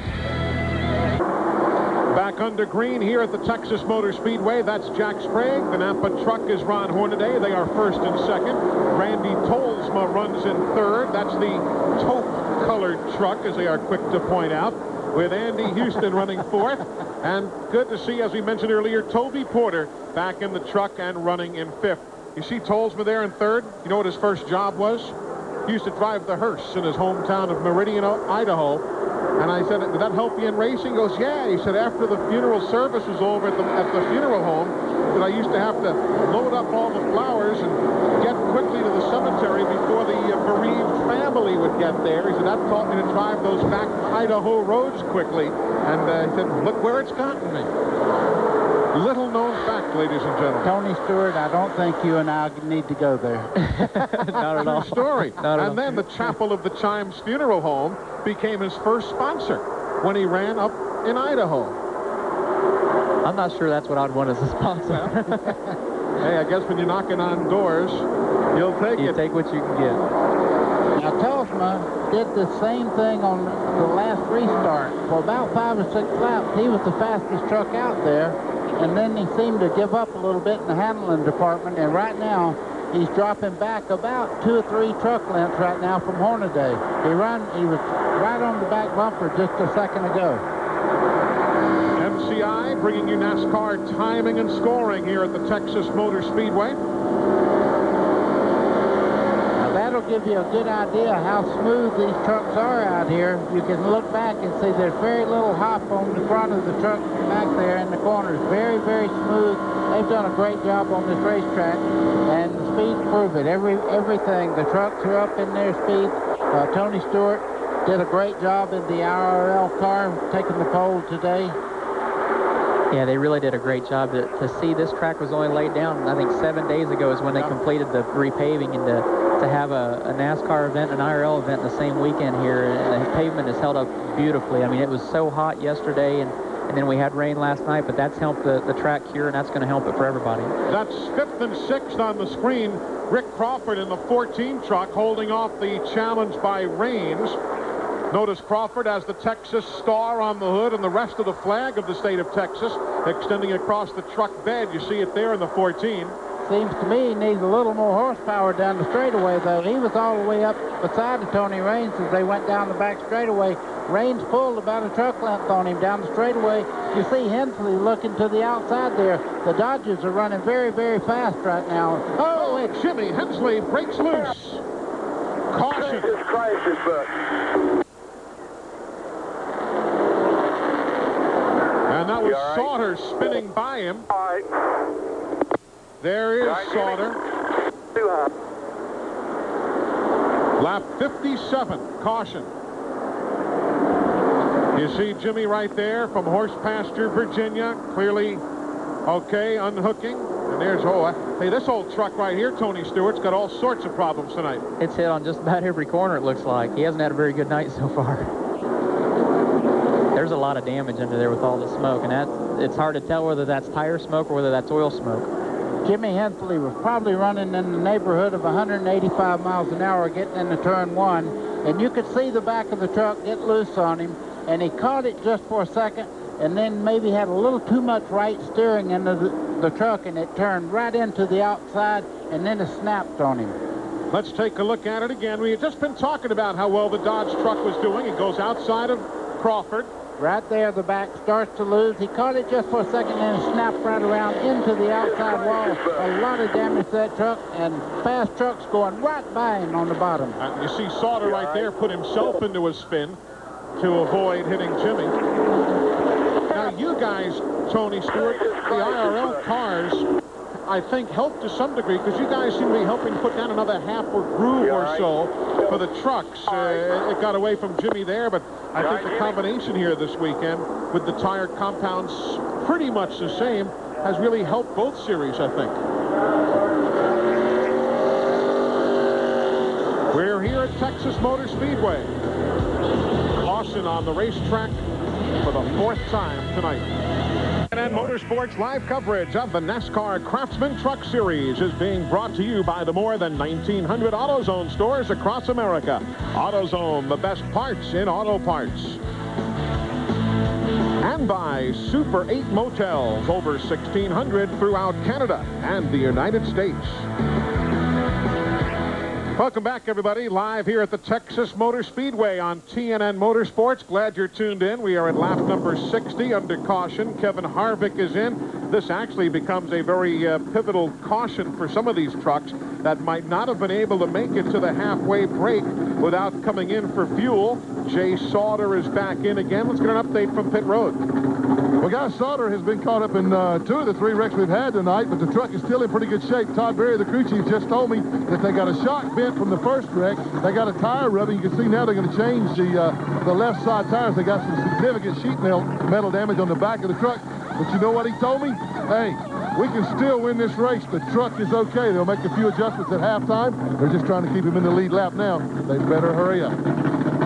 Speaker 1: Back under green here at the Texas Motor Speedway, that's Jack Sprague. The Napa truck is Ron Hornaday. They are first and second. Randy Tolsma runs in third. That's the taupe-colored truck, as they are quick to point out, with Andy Houston running fourth. And good to see, as we mentioned earlier, Toby Porter back in the truck and running in fifth. You see Tolsma there in third. You know what his first job was? He used to drive the hearse in his hometown of Meridian, Idaho. And I said, did that help you in racing? He goes, yeah. He said, after the funeral service was over at the funeral home, that I used to have to load up all the flowers and get quickly to the cemetery before the bereaved family would get there. He said, that taught me to drive those back Idaho roads quickly. And he said, look where it's gotten me. Little known fact, ladies and gentlemen.
Speaker 2: Tony Stewart, I don't think you and I need to go there.
Speaker 10: Not at all.
Speaker 1: True story. And then the Chapel of the Chimes Funeral Home became his first sponsor when he ran up in Idaho.
Speaker 10: I'm not sure that's what I'd want as a sponsor.
Speaker 1: Well, hey, I guess when you're knocking on doors, you'll take it.
Speaker 10: You take what you can get.
Speaker 2: Now, Telsma did the same thing on the last restart. For about 5 or 6 laps, he was the fastest truck out there. And then he seemed to give up a little bit in the handling department, and right now he's dropping back about 2 or 3 truck lengths right now from Hornaday. He was right on the back bumper just a second ago.
Speaker 1: MCI bringing you NASCAR timing and scoring here at the Texas Motor Speedway.
Speaker 2: Now that'll give you a good idea how smooth these trucks are out here. You can look back and see there's very little hop on the front of the truck back there in the corners. Very, very smooth. They've done a great job on this racetrack, and the speeds prove it. Everything. The trucks are up in their speed. Tony Stewart did a great job in the IRL car, taking the pole today.
Speaker 10: Yeah, they really did a great job. To see this track was only laid down, I think 7 days ago is when they completed the repaving, and to have a NASCAR event, an IRL event the same weekend here, and the pavement has held up beautifully. I mean, it was so hot yesterday, and then we had rain last night, but that's helped the track cure, and that's going to help it for everybody. That's
Speaker 1: 5th and 6th on the screen. Rick Crawford in the 14 truck holding off the challenge by Rains. Notice Crawford has the Texas star on the hood and the rest of the flag of the state of Texas extending across the truck bed. You see it there in the 14.
Speaker 2: Seems to me he needs a little more horsepower down the straightaway, though. He was all the way up beside of Tony Raines as they went down the back straightaway. Raines pulled about a truck length on him down the straightaway. You see Hensley looking to the outside there. The Dodgers are running very, very fast right now.
Speaker 1: Oh, and Jimmy Hensley breaks loose. Caution. And that was Sauter spinning by him. There is Sauter. Lap 57, caution. You see Jimmy right there from Horse Pasture, Virginia. Clearly, okay, unhooking. And there's, hey, this old truck right here, Tony Stewart's got all sorts of problems tonight.
Speaker 10: It's hit on just about every corner, it looks like. He hasn't had a very good night so far. There's a lot of damage under there with all the smoke, and it's hard to tell whether that's tire smoke or whether that's oil smoke.
Speaker 2: Jimmy Hensley was probably running in the neighborhood of 185 miles an hour getting into turn 1, and you could see the back of the truck get loose on him, and he caught it just for a second, and then maybe had a little too much right steering into the truck, and it turned right into the outside, and then it snapped on him.
Speaker 1: Let's take a look at it again. We had just been talking about how well the Dodge truck was doing. It goes outside of Crawford.
Speaker 2: Right there, the back starts to lose. He caught it just for a second and snapped right around into the outside wall. A lot of damage to that truck, and fast trucks going right by him on the bottom.
Speaker 1: You see Sauter right there put himself into a spin to avoid hitting Jimmy. Now, you guys, Tony Stewart, the IRL cars, I think, helped to some degree, because you guys seem to be helping put down another half or groove or so for the trucks. It got away from Jimmy there, but I think the combination here this weekend with the tire compounds pretty much the same has really helped both series, I think. We're here at Texas Motor Speedway. Caution on the racetrack for the 4th time tonight. And Motorsports live coverage of the NASCAR Craftsman Truck Series is being brought to you by the more than 1,900 AutoZone stores across America. AutoZone, the best parts in auto parts. and by Super 8 Motels, over 1,600 throughout Canada and the United States. Welcome back, everybody, live here at the Texas Motor Speedway on TNN Motorsports. Glad you're tuned in. We are at lap number 60 under caution. Kevin Harvick is in. This actually becomes a very pivotal caution for some of these trucks that might not have been able to make it to the halfway break without coming in for fuel. Jay Sauter is back in again. Let's get an update from pit road.
Speaker 3: Well, Guy Sauter has been caught up in 2 of the 3 wrecks we've had tonight, but the truck is still in pretty good shape. Todd Berry, the crew chief, just told me that they got a shock bent from the first wreck. They got a tire rubbing. You can see now they're going to change the left side tires. They got some significant sheet metal damage on the back of the truck. But you know what he told me? Hey, we can still win this race. The truck is okay. They'll make a few adjustments at halftime. They're just trying to keep him in the lead lap now. They better hurry up.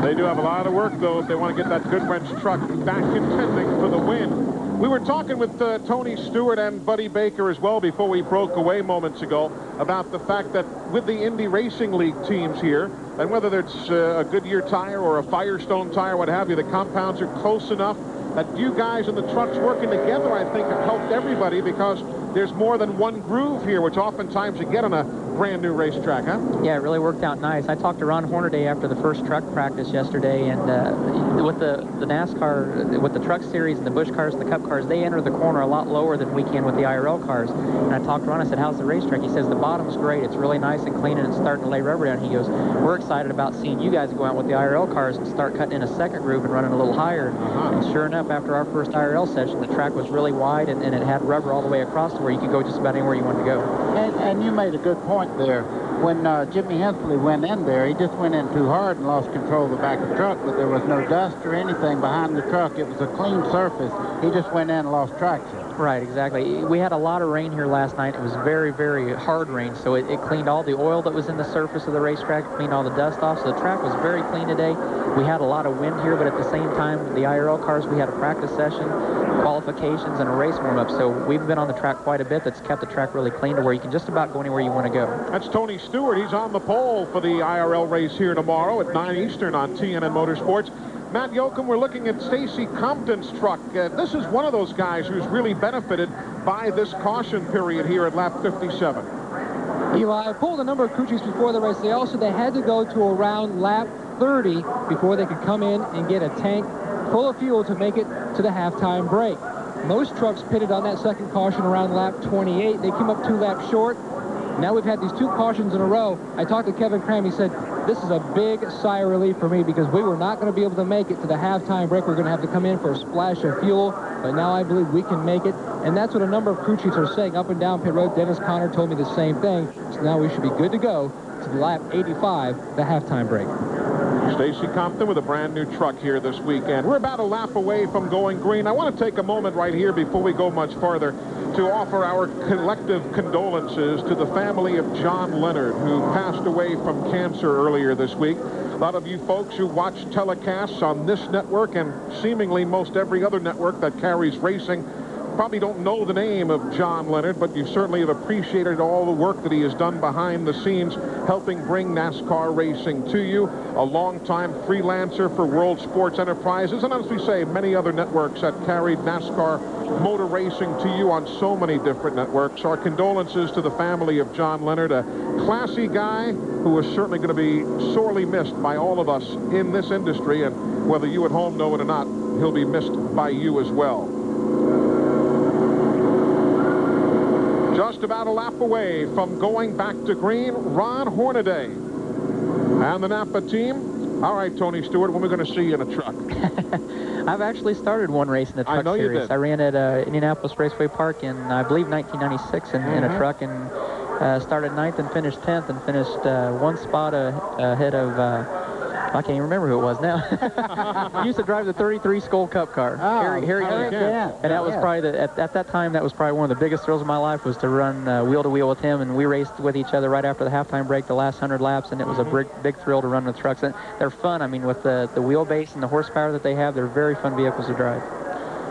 Speaker 1: They do have a lot of work, though, if they want to get that Goodwrench truck back contending for the win. We were talking with Tony Stewart and Buddy Baker as well before we broke away moments ago about the fact that with the Indy Racing League teams here, and whether it's a Goodyear tire or a Firestone tire, what have you, the compounds are close enough that you guys and the trucks working together, I think, have helped everybody because there's more than one groove here, which oftentimes you get on a brand new racetrack, huh?
Speaker 10: Yeah, it really worked out nice. I talked to Ron Hornaday after the first truck practice yesterday, and with the NASCAR, with the truck series and the Busch cars and the Cup cars, they enter the corner a lot lower than we can with the IRL cars. And I talked to Ron, I said, how's the racetrack? He says, the bottom's great. It's really nice and clean, and it's starting to lay rubber down. He goes, we're excited about seeing you guys go out with the IRL cars and start cutting in a second groove and running a little higher. And sure enough, after our first IRL session, the track was really wide, and it had rubber all the way across to where you could go just about anywhere you wanted to go.
Speaker 2: And you made a good point there. When Jimmy Hensley went in there, he just went in too hard and lost control of the back of the truck, but there was no dust or anything behind the truck. It was a clean surface. He just went in and lost traction.
Speaker 10: Right, exactly. We had a lot of rain here last night. It was very, very hard rain, so it cleaned all the oil that was in the surface of the racetrack, cleaned all the dust off, so the track was very clean today. We had a lot of wind here, but at the same time, the IRL cars, we had a practice session, qualifications, and a race warm-up, so we've been on the track quite a bit. That's kept the track really clean to where you can just about go anywhere you want to go.
Speaker 1: That's Tony Stewart. He's on the pole for the IRL race here tomorrow at 9 Eastern on TNN Motorsports. Matt Yoakum, we're looking at Stacy Compton's truck. This is one of those guys who's really benefited by this caution period here at lap 57.
Speaker 5: Eli, I pulled a number of crew chiefs before the race. They had to go to around lap 30 before they could come in and get a tank full of fuel to make it to the halftime break. Most trucks pitted on that second caution around lap 28. They came up 2 laps short. Now we've had these 2 cautions in a row. I talked to Kevin Cram. He said, this is a big sigh of relief for me because we were not going to be able to make it to the halftime break. We're going to have to come in for a splash of fuel, but now I believe we can make it. And that's what a number of crew chiefs are saying up and down pit road. Dennis Conner told me the same thing. So now we should be good to go to lap 85, the halftime break.
Speaker 1: Stacy Compton with a brand new truck here this weekend. We're about a lap away from going green. I want to take a moment right here before we go much farther to offer our collective condolences to the family of John Leonard, who passed away from cancer earlier this week. A lot of you folks who watch telecasts on this network and seemingly most every other network that carries racing probably don't know the name of John Leonard, but you certainly have appreciated all the work that he has done behind the scenes, helping bring NASCAR racing to you. A longtime freelancer for World Sports Enterprises, and as we say, many other networks that carried NASCAR motor racing to you on so many different networks. Our condolences to the family of John Leonard, a classy guy who is certainly going to be sorely missed by all of us in this industry, and whether you at home know it or not, he'll be missed by you as well. Just about a lap away from going back to green, Ron Hornaday and the Napa team. All right, Tony Stewart, when are we going to see you in a truck?
Speaker 10: I've actually started one race in the truck
Speaker 1: series.
Speaker 10: You did. I ran at Indianapolis Raceway Park in, I believe, 1996 in a truck, and started 9th and finished 10th and finished 1 spot ahead of... I can't even remember who it was now. I used to drive the 33 Skull Cup car. Harry
Speaker 2: yeah.
Speaker 10: And that was probably, at that time, that was probably one of the biggest thrills of my life, was to run wheel-to-wheel with him. And we raced with each other right after the halftime break, the last 100 laps, and it was a big thrill to run the trucks. And they're fun. I mean, with the wheelbase and the horsepower that they have, they're very fun vehicles to drive.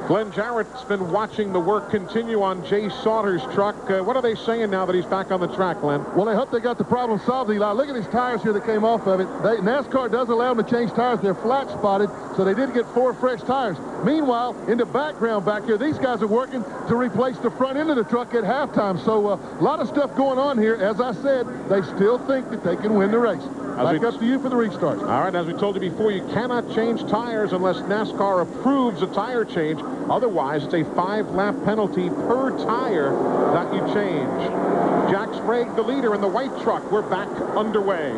Speaker 1: Glenn Jarrett's been watching the work continue on Jay Sauter's truck. What are they saying now that he's back on the track, Glenn?
Speaker 3: Well, I hope they got the problem solved, Eli. Look at his tires here that came off of it. NASCAR does allow them to change tires. They're flat spotted, so they did get 4 fresh tires. Meanwhile, in the background back here, these guys are working to replace the front end of the truck at halftime. So a lot of stuff going on here. As I said, they still think that they can win the race. Back up to you for the restart.
Speaker 1: All right, as we told you before, you cannot change tires unless NASCAR approves a tire change. Otherwise, it's a 5-lap penalty per tire that you change. Jack Sprague, the leader in the white truck. We're back underway.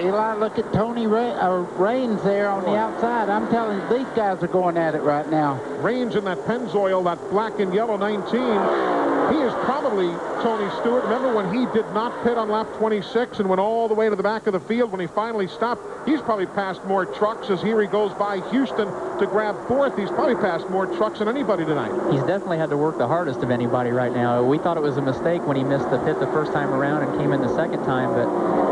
Speaker 2: Eli, look at Tony Raines there on the outside. I'm telling you, these guys are going at it right now.
Speaker 1: Raines in that Pennzoil, that black and yellow 19. He is probably Tony Stewart. Remember when he did not pit on lap 26 and went all the way to the back of the field when he finally stopped? He's probably passed more trucks as here he goes by Houston to grab 4th. He's probably passed more trucks than anybody tonight.
Speaker 10: He's definitely had to work the hardest of anybody right now. We thought it was a mistake when he missed the pit the first time around and came in the second time, but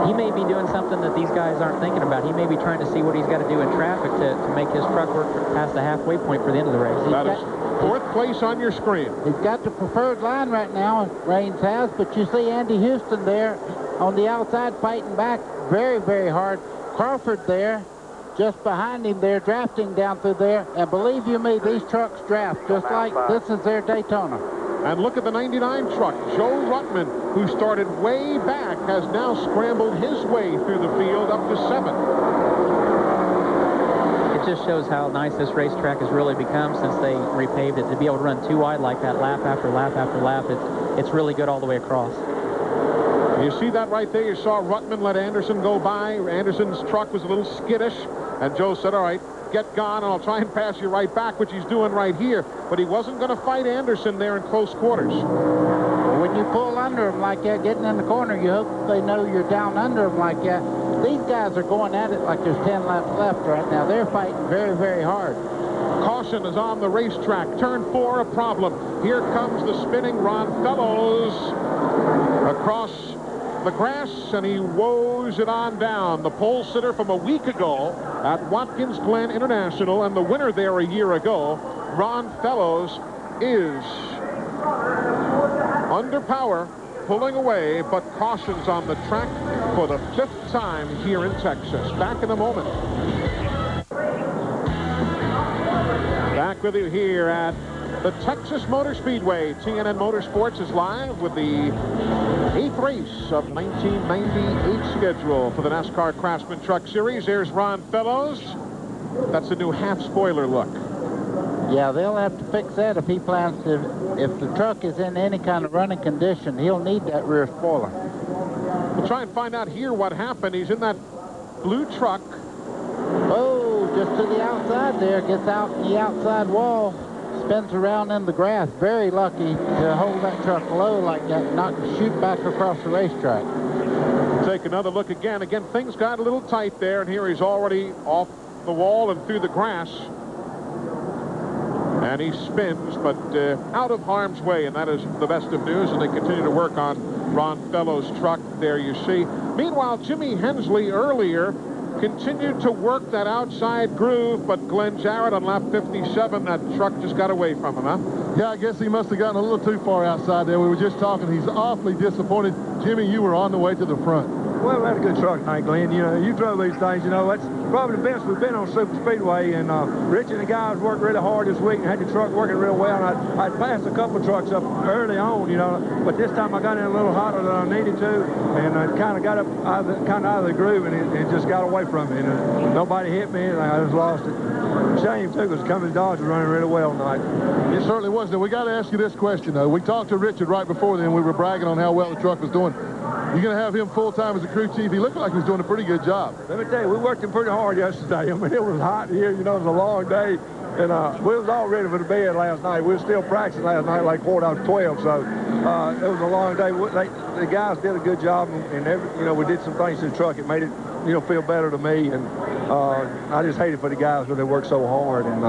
Speaker 10: he may be doing something that these guys aren't thinking about. He may be trying to see what he's got to do in traffic to make his truck work past the halfway point for the end of the race.
Speaker 1: That is 4th place on your screen.
Speaker 2: He's got the preferred line right now, Raines has, but you see Andy Houston there on the outside fighting back very, very hard. Crawford there, just behind him there, drafting down through there. And believe you me, these trucks draft just like this is their Daytona.
Speaker 1: And look at the 99 truck. Joe Ruttman, who started way back, has now scrambled his way through the field up to 7th.
Speaker 10: It just shows how nice this racetrack has really become since they repaved it. To be able to run 2 wide like that lap after lap after lap, it's really good all the way across.
Speaker 1: You see that right there? You saw Ruttman let Anderson go by. Anderson's truck was a little skittish, and Joe said, all right, get gone, and I'll try and pass you right back, which he's doing right here. But he wasn't going to fight Anderson there in close quarters.
Speaker 2: When you pull under them like that, getting in the corner, you hope they know you're down under them like that. These guys are going at it like there's 10 laps left right now. They're fighting very, very hard.
Speaker 1: Caution is on the racetrack. Turn 4, a problem. Here comes the spinning Ron Fellows across the grass, and he woes it on down. The pole sitter from a week ago at Watkins Glen International, and the winner there a year ago, Ron Fellows, is under power, pulling away, but cautions on the track for the 5th time here in Texas. Back in a moment. Back with you here at the Texas Motor Speedway. TNN Motorsports is live with the 8th race of 1998 schedule for the NASCAR Craftsman Truck Series. There's Ron Fellows. That's a new half spoiler look.
Speaker 2: Yeah, they'll have to fix that if he plans to. If the truck is in any kind of running condition, he'll need that rear spoiler.
Speaker 1: We'll try and find out here what happened. He's in that blue truck.
Speaker 2: Oh, just to the outside there. Gets out in the outside wall. Spins around in the grass. Very lucky to hold that truck low like that, not shoot back across the racetrack.
Speaker 1: Take another look again. Again, things got a little tight there, and here he's already off the wall and through the grass. And he spins, but out of harm's way, and that is the best of news, and they continue to work on Ron Fellows' truck there, you see. Meanwhile, Jimmy Hensley earlier continued to work that outside groove, but Glenn Jarrett on lap 57, that truck just got away from him, huh?
Speaker 3: Yeah, I guess he must have gotten a little too far outside there. We were just talking. He's awfully disappointed. Jimmy, you were on the way to the front.
Speaker 13: Well, we had a good truck tonight, Glenn. You know, you drove these things, you know, that's probably the best we've been on Super Speedway. And Rich and the guys worked really hard this week and had the truck working real well. And I'd passed a couple of trucks up early on, you know, but this time I got in a little hotter than I needed to, and I kind of got up out of the groove, and it just got away from me. And nobody hit me, and I just lost it. Shame, too, because Cummins Dodge was running really well tonight.
Speaker 3: It certainly was. Now, we got to ask you this question, though. We talked to Richard right before then. We were bragging on how well the truck was doing. You're going to have him full-time as a crew chief. He looked like he was doing a pretty good job.
Speaker 13: Let me tell you, we worked him pretty hard yesterday. I mean, it was hot here. You know, it was a long day. And we was all ready for the bed last night. We were still practicing last night like 4:12. So it was a long day. The guys did a good job. And you know, we did some things to the truck. It made it, you know, feel better to me. And I just hated for the guys when they worked so hard. And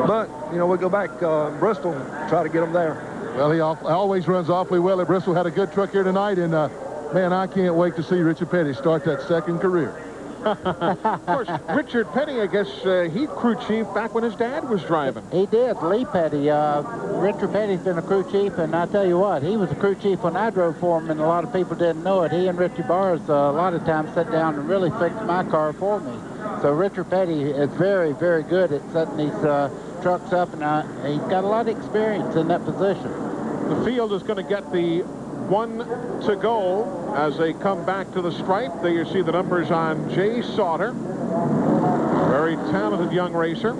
Speaker 13: but, you know, we'll go back Bristol and try to get them there.
Speaker 3: Well, he always runs awfully well at Bristol. Had a good truck here tonight. And man, I can't wait to see Richard Petty start that second career.
Speaker 1: Of course, Richard Petty, I guess he crew chief back when his dad was driving.
Speaker 2: He did, Lee Petty. Richard Petty's been a crew chief, and I tell you what, he was a crew chief when I drove for him, and a lot of people didn't know it. He and Richie Bars a lot of times sat down and really fixed my car for me. So Richard Petty is very, very good at setting these trucks up, and he's got a lot of experience in that position.
Speaker 1: The field is going to get the 1 to go as they come back to the stripe. There you see the numbers on Jay Sauter. Very talented young racer.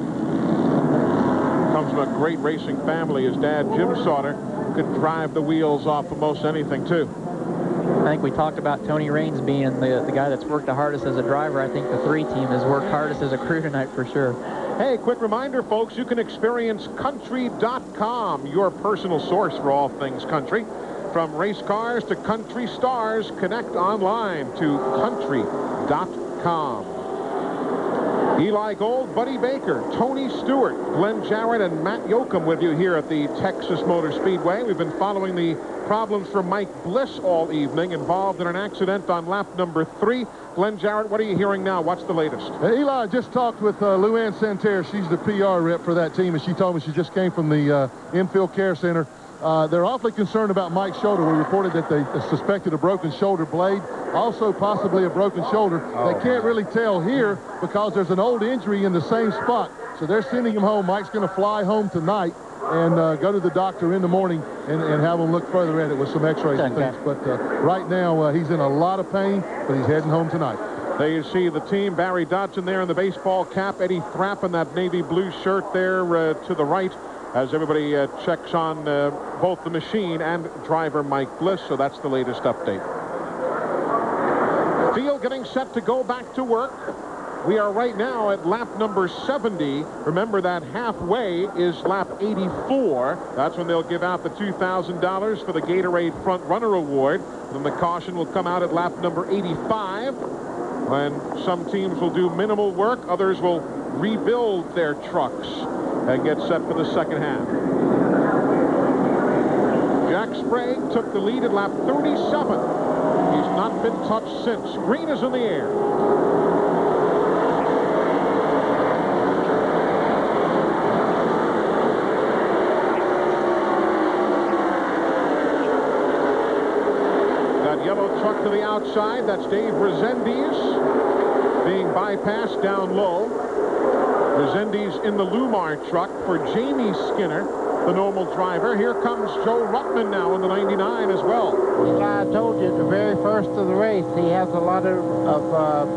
Speaker 1: Comes from a great racing family. His dad, Jim Sauter, could drive the wheels off of most anything, too.
Speaker 10: I think we talked about Tony Raines being the guy that's worked the hardest as a driver. I think the 3 team has worked hardest as a crew tonight for sure.
Speaker 1: Hey, quick reminder, folks, you can experience country.com, your personal source for all things country. From race cars to country stars, connect online to country.com. Eli Gold, Buddy Baker, Tony Stewart, Glenn Jarrett, and Matt Yoakum with you here at the Texas Motor Speedway. We've been following the problems for Mike Bliss all evening, involved in an accident on lap number 3. Glenn Jarrett, what are you hearing now? What's the latest?
Speaker 3: Eli, just talked with Luann Santerre. She's the PR rep for that team, and she told me she just came from the infield care center. They're awfully concerned about Mike's shoulder. We reported that they suspected a broken shoulder blade, also possibly a broken shoulder. They can't really tell here because there's an old injury in the same spot. So they're sending him home. Mike's going to fly home tonight and go to the doctor in the morning and have him look further at it with some x-rays and things. But right now, he's in a lot of pain, but he's heading home tonight.
Speaker 1: There you see the team. Barry Dodson there in the baseball cap. Eddie Thrapp in that navy blue shirt there to the right, as everybody checks on both the machine and driver Mike Bliss. So that's the latest update. Field getting set to go back to work. We are right now at lap number 70. Remember that halfway is lap 84. That's when they'll give out the $2,000 for the Gatorade Front Runner Award. Then the caution will come out at lap number 85. When some teams will do minimal work, others will rebuild their trucks and get set for the second half. Jack Sprague took the lead at lap 37. He's not been touched since. Green is in the air. That yellow truck to the outside, that's Dave Rezendes being bypassed down low. Rezendes in the Lumar truck for Jamie Skinner, the normal driver. Here comes Joe Ruttman now in the 99 as well.
Speaker 2: I told you at the very first of the race, he has a lot of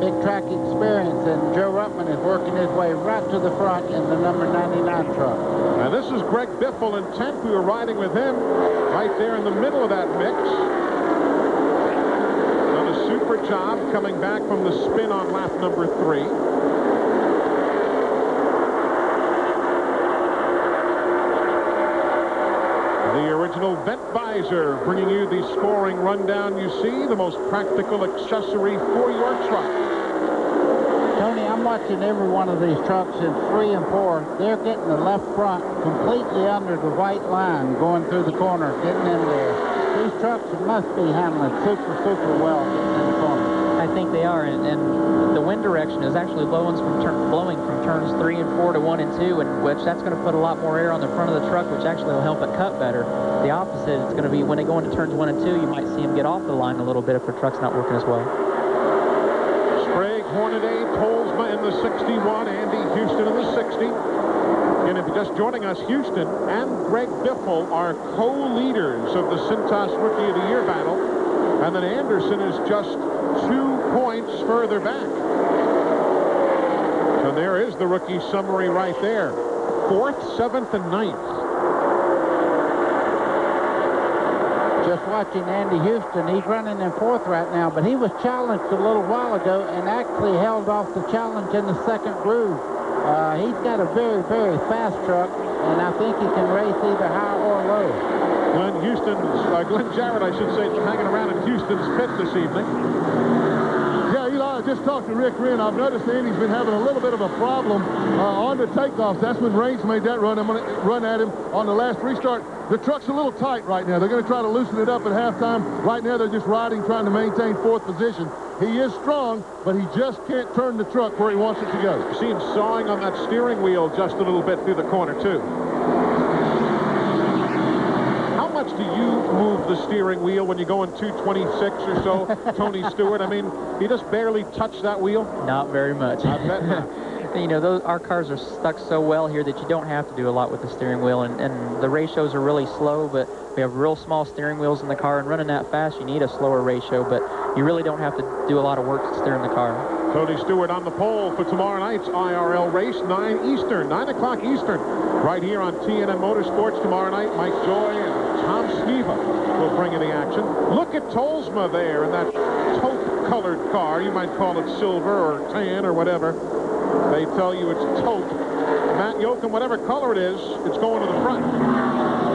Speaker 2: big track experience, and Joe Ruttman is working his way right to the front in the number 99 truck.
Speaker 1: And this is Greg Biffle in 10th. We were riding with him right there in the middle of that mix. Done a super job coming back from the spin on lap number 3. The original vent visor bringing you the scoring rundown. You see, the most practical accessory for your truck.
Speaker 2: Tony, I'm watching every one of these trucks in 3 and 4. They're getting the left front completely under the white line going through the corner, getting in there. These trucks must be handling super well in the corner.
Speaker 10: I think they are, and the wind direction is actually blowing from turns 3 and 4 to 1 and 2, and which that's going to put a lot more air on the front of the truck, which actually will help it cut better. The opposite is going to be when they go into turns 1 and 2, you might see them get off the line a little bit if the truck's not working as well.
Speaker 1: Sprague, Hornaday, Tolsma in the 61, Andy Houston in the 60. And if you're just joining us, Houston and Greg Biffle are co-leaders of the Cintas Rookie of the Year battle, and then Anderson is just 2 points further back. And there is the rookie summary right there. 4th, 7th, and 9th.
Speaker 2: Just watching Andy Houston, he's running in 4th right now, but he was challenged a little while ago and actually held off the challenge in the 2nd groove. He's got a very fast truck, and I think he can race either high or low.
Speaker 1: Glenn Jarrett, I should say, hanging around in Houston's pit this evening.
Speaker 3: Yeah, Eli, I just talked to Rick Wren. I've noticed Andy's been having a little bit of a problem on the takeoffs. That's when Raines made that run. I'm going to run at him on the last restart. The truck's a little tight right now. They're going to try to loosen it up at halftime. Right now, they're just riding, trying to maintain 4th position. He is strong, but he just can't turn the truck where he wants it to go.
Speaker 1: You see him sawing on that steering wheel just a little bit through the corner, too. How much do you move the steering wheel when you go in 226 or so, Tony Stewart? I mean, you just barely touch that wheel?
Speaker 10: Not very much.
Speaker 1: I bet not.
Speaker 10: You know, our cars are stuck so well here that you don't have to do a lot with the steering wheel, and the ratios are really slow, but we have real small steering wheels in the car, and running that fast, you need a slower ratio, but you really don't have to do a lot of work steering the car.
Speaker 1: Tony Stewart on the pole for tomorrow night's IRL race, 9 o'clock Eastern, right here on TNN Motorsports tomorrow night. Mike Joy and Tom Sneva will bring in the action. Look at Tolsma there in that taupe-colored car. You might call it silver or tan or whatever. They tell you it's taupe. Matt Yoakum, whatever color it is, it's going to the front.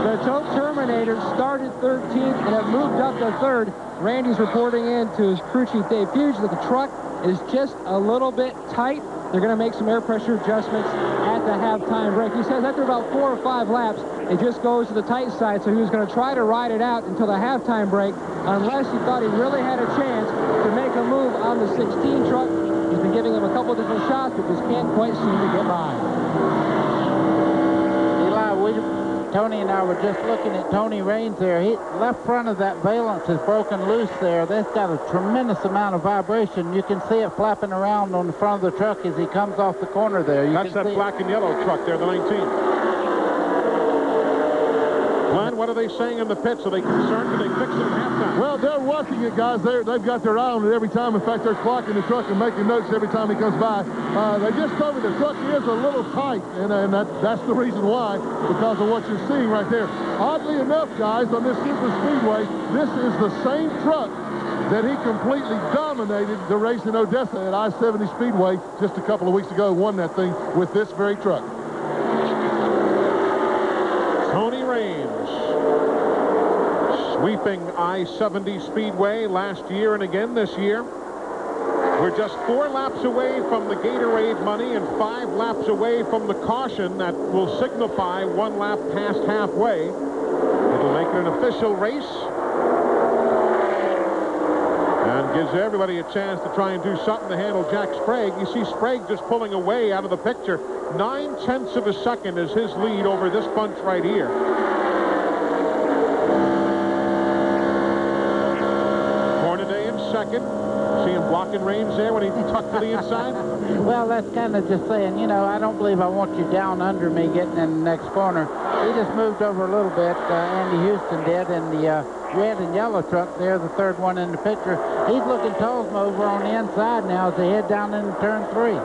Speaker 5: The taupe Terminator started 13th and have moved up to 3rd. Randy's reporting in to his crew chief Dave Fuge that the truck is just a little bit tight. They're going to make some air pressure adjustments at the halftime break. He says after about 4 or 5 laps, it just goes to the tight side, so he was going to try to ride it out until the halftime break, unless he thought he really had a chance to make a move on the 16 truck. He's been giving him a couple different shots, but just can't quite seem to get by.
Speaker 2: Eli, Tony and I were just looking at Tony Raines there. Left front of that valance is broken loose there. That's got a tremendous amount of vibration. You can see it flapping around on the front of the truck as he comes off the corner there.
Speaker 1: That's that black and yellow truck there, the 19. Glenn, what are they saying in the pits? Are they concerned? Can they fix it at halftime?
Speaker 3: Well, they're watching it, guys. They've got their eye on it every time. In fact, they're clocking the truck and making notes every time he comes by. They just told me the truck is a little tight, and that's the reason why, because of what you're seeing right there. Oddly enough, guys, on this super speedway, this is the same truck that he completely dominated the race in Odessa at I-70 Speedway just a couple of weeks ago, won that thing with this very truck.
Speaker 1: Tony Raines sweeping I-70 Speedway last year and again this year. We're just 4 laps away from the Gatorade money and 5 laps away from the caution that will signify 1 lap past halfway. It'll make it an official race and gives everybody a chance to try and do something to handle Jack Sprague. You see Sprague just pulling away out of the picture. 9/10 of a second is his lead over this bunch right here. Hornaday in second. See him blocking Raines there when he tucked to the inside?
Speaker 2: Well, that's kind of just saying, you know, I don't believe I want you down under me getting in the next corner. He just moved over a little bit. Andy Houston did in the red and yellow truck there, the 3rd one in the picture. He's looking Tolsma over on the inside now as they head down into turn 3.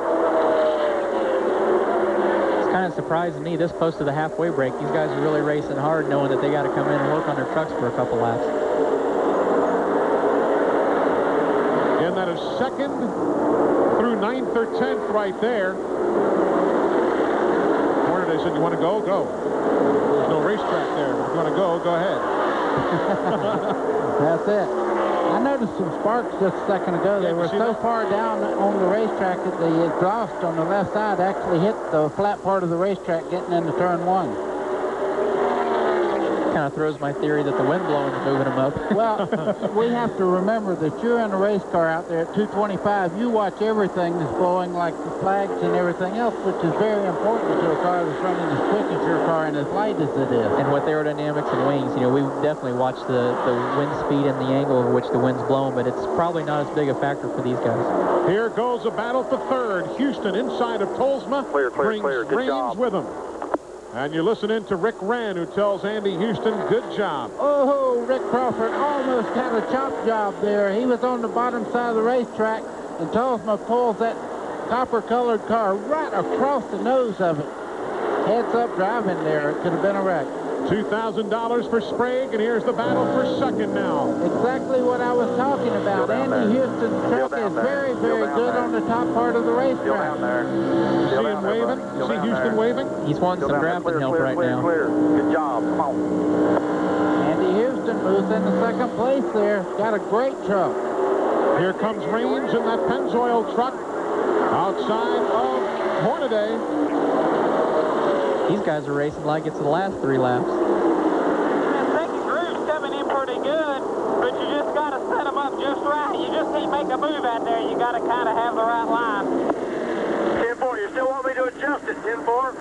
Speaker 10: It's kind of surprising me this close to the halfway break. These guys are really racing hard, knowing that they got to come in and work on their trucks for a couple laps.
Speaker 1: And that is 2nd through 9th or 10th right there. Hornaday said, you want to go? Go. There's no racetrack there. If you want to go ahead.
Speaker 2: That's it. I noticed some sparks just a second ago. They were so far down on the racetrack that the exhaust on the left side actually hit the flat part of the racetrack getting into turn 1.
Speaker 10: Kind of throws my theory that the wind blowing is moving them up.
Speaker 2: Well, we have to remember that you're in a race car out there at 225. You watch everything that's blowing, like the flags and everything else, which is very important to a car that's running as quick as your car and as light as it is.
Speaker 10: And with aerodynamics and wings, you know, we definitely watch the wind speed and the angle over which the wind's blowing, but it's probably not as big a factor for these guys.
Speaker 1: Here goes a battle for 3rd. Houston inside of Tolsma.
Speaker 11: Clear.
Speaker 1: Brings
Speaker 11: Good
Speaker 1: Raines
Speaker 11: job.
Speaker 1: with him. And you're listening to Rick Wren, who tells Andy Houston, good job.
Speaker 2: Oh, Rick Crawford almost had a chop job there. He was on the bottom side of the racetrack, and Tolsma pulls that copper-colored car right across the nose of it. Heads up driving there. It could have been a wreck.
Speaker 1: $2,000 for Sprague, and here's the battle for 2nd now.
Speaker 2: Exactly what I was talking about. Andy Houston's truck is very, very good on the top part of the racetrack.
Speaker 1: See him waving? See Houston waving?
Speaker 10: He's wanting some grappling help right now.
Speaker 11: Good job. Come on.
Speaker 2: Andy Houston moves into 2nd place there. Got a great truck.
Speaker 1: Here comes Raines in that Pennzoil truck outside of Hornaday.
Speaker 10: These guys are racing like it's the last 3 laps.
Speaker 6: Second groove's coming in pretty good, but you just got to set them up just right. You just can't make a move smooth out there. You got to kind of have the right line.
Speaker 11: 10-4, you still want me to adjust it, 10-4?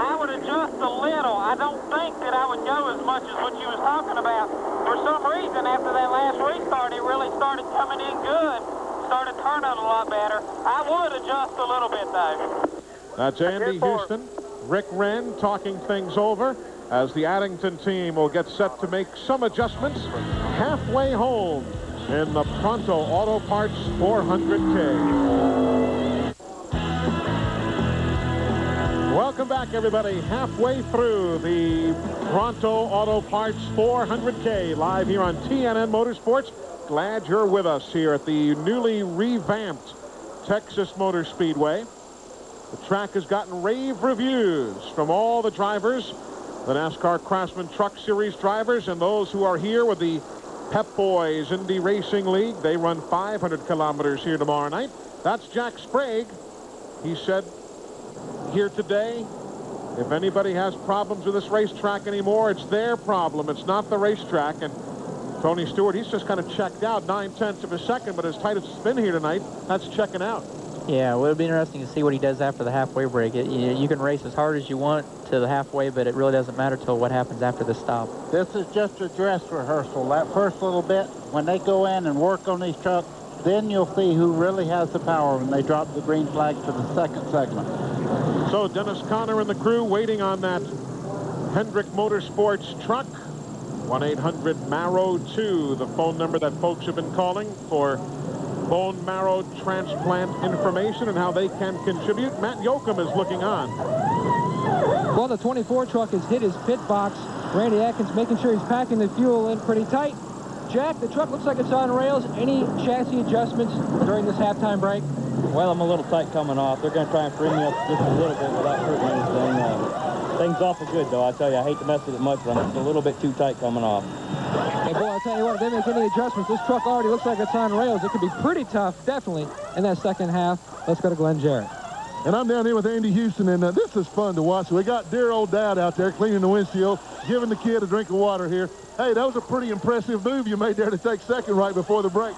Speaker 6: I would adjust a little. I don't think that I would go as much as what you was talking about. For some reason, after that last restart, it really started coming in good. Started turning a lot better. I would adjust a little bit, though.
Speaker 1: That's Andy Houston, Rick Wren talking things over as the Addington team will get set to make some adjustments halfway home in the Pronto Auto Parts 400K. Welcome back, everybody. Halfway through the Pronto Auto Parts 400K, live here on TNN Motorsports. Glad you're with us here at the newly revamped Texas Motor Speedway. The track has gotten rave reviews from all the drivers, the NASCAR Craftsman Truck Series drivers, and those who are here with the Pep Boys Indy Racing League. They run 500 kilometers here tomorrow night. That's Jack Sprague. He said here today, if anybody has problems with this racetrack anymore, it's their problem. It's not the racetrack. And Tony Stewart, he's just kind of checked out 9/10 of a second, but as tight as it's been here tonight, that's checking out.
Speaker 10: Yeah, well, it'll be interesting to see what he does after the halfway break. You can race as hard as you want to the halfway, but it really doesn't matter till what happens after the stop.
Speaker 2: This is just a dress rehearsal. That first little bit, when they go in and work on these trucks, then you'll see who really has the power when they drop the green flag for the second segment.
Speaker 1: So Dennis Conner and the crew waiting on that Hendrick Motorsports truck. 1-800-MARROW-2, the phone number that folks have been calling for bone marrow transplant information and how they can contribute. Matt Yoakum is looking on.
Speaker 5: Well, the 24 truck has hit his pit box. Randy Atkins making sure he's packing the fuel in pretty tight. Jack, the truck looks like it's on rails. Any chassis adjustments during this halftime break?
Speaker 14: Well, I'm a little tight coming off. They're going to try and free me up just a little bit without hurting anything. Things awful good, though. I tell you, I hate to mess with it much, but I'm just a little bit too tight coming off.
Speaker 5: Hey, boy, I'll tell you what, if they make any adjustments, this truck already looks like it's on rails. It could be pretty tough, definitely, in that second half. Let's go to Glenn Jarrett.
Speaker 3: And I'm down here with Andy Houston, and this is fun to watch. We got dear old Dad out there cleaning the windshield, giving the kid a drink of water here. Hey, that was a pretty impressive move you made there to take second right before the break.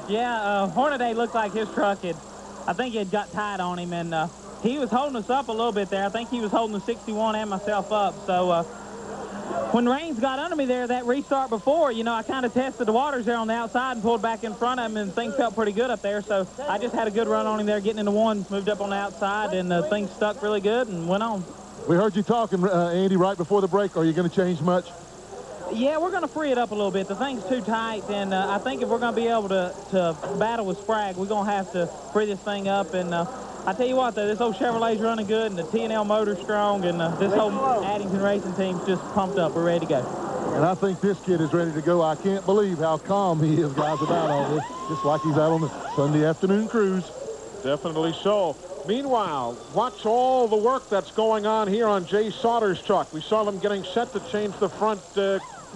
Speaker 6: Yeah, Hornaday looked like his truck I think it got tight on him, and he was holding us up a little bit there. I think he was holding the 61 and myself up. So when Raines got under me there, that restart before, you know, I kind of tested the waters there on the outside and pulled back in front of him, and things felt pretty good up there. So I just had a good run on him there, getting into one, moved up on the outside, and things stuck really good and went on.
Speaker 3: We heard you talking, Andy, right before the break. Are you going to change much?
Speaker 6: Yeah, we're going to free it up a little bit. The thing's too tight, and I think if we're going to be able to battle with Sprague, we're going to have to free this thing up. And I tell you what, though, this old Chevrolet's running good, and the T&L motor's strong, and this whole Addington Racing team's just pumped up. We're ready to go.
Speaker 3: And I think this kid is ready to go. I can't believe how calm he is, guys, about all this. Just like he's out on the Sunday afternoon cruise.
Speaker 1: Definitely so. Meanwhile, watch all the work that's going on here on Jay Sauter's truck. We saw them getting set to change the front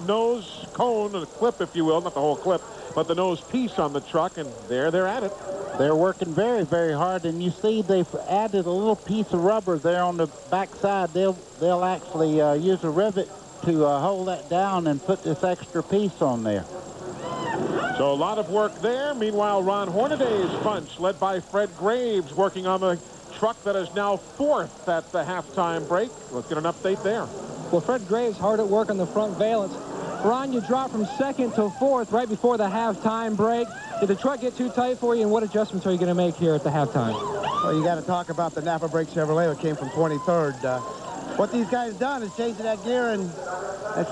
Speaker 1: nose cone, the clip, if you will, not the whole clip, but the nose piece on the truck, and there they're at it.
Speaker 2: They're working very, very hard, and you see they've added a little piece of rubber there on the back side. They'll actually use a rivet to hold that down and put this extra piece on there.
Speaker 1: So a lot of work there. Meanwhile, Ron Hornaday's bunch, led by Fred Graves, working on the truck that is now fourth at the halftime break. Let's get an update there.
Speaker 5: Well, Fred Graves hard at work on the front valence. Ron, you dropped from second to fourth right before the halftime break. Did the truck get too tight for you, and what adjustments are you going to make here at the halftime?
Speaker 15: Well, you got to talk about the Napa Brake Chevrolet that came from 23rd. What these guys done is changing that gear, and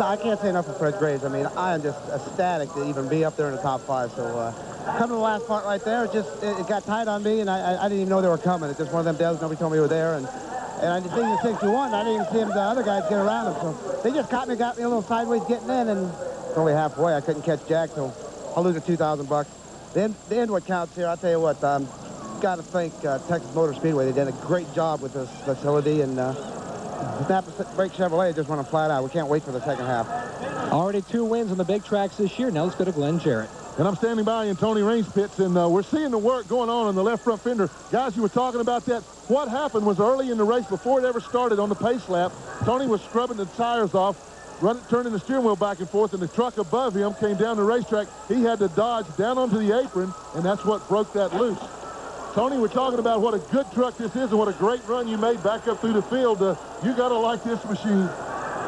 Speaker 15: I can't say enough for Fred Graves. I mean, I am just ecstatic to even be up there in the top five. So coming to the last part right there, it got tight on me, and I didn't even know they were coming. It's just one of them deals. Nobody told me they were there, and I just seen the 61. I didn't even see the other guys get around them. So they just got me a little sideways getting in, and it's only halfway. I couldn't catch Jack, so I'll lose the $2,000. The end what counts here. I'll tell you what. Got to thank Texas Motor Speedway. They did a great job with this facility, and Napa Brake Chevrolet just went on flat out. We can't wait for the second half.
Speaker 5: Already 2 wins on the big tracks this year. Now let's go to Glenn Jarrett.
Speaker 3: And I'm standing by in Tony Raines' pits, and we're seeing the work going on the left front fender. Guys, you were talking about that. What happened was early in the race, before it ever started on the pace lap, Tony was scrubbing the tires off. turning the steering wheel back and forth, and the truck above him came down the racetrack. He had to dodge down onto the apron, and that's what broke that loose. Tony, we're talking about what a good truck this is and what a great run you made back up through the field. You got to like this machine.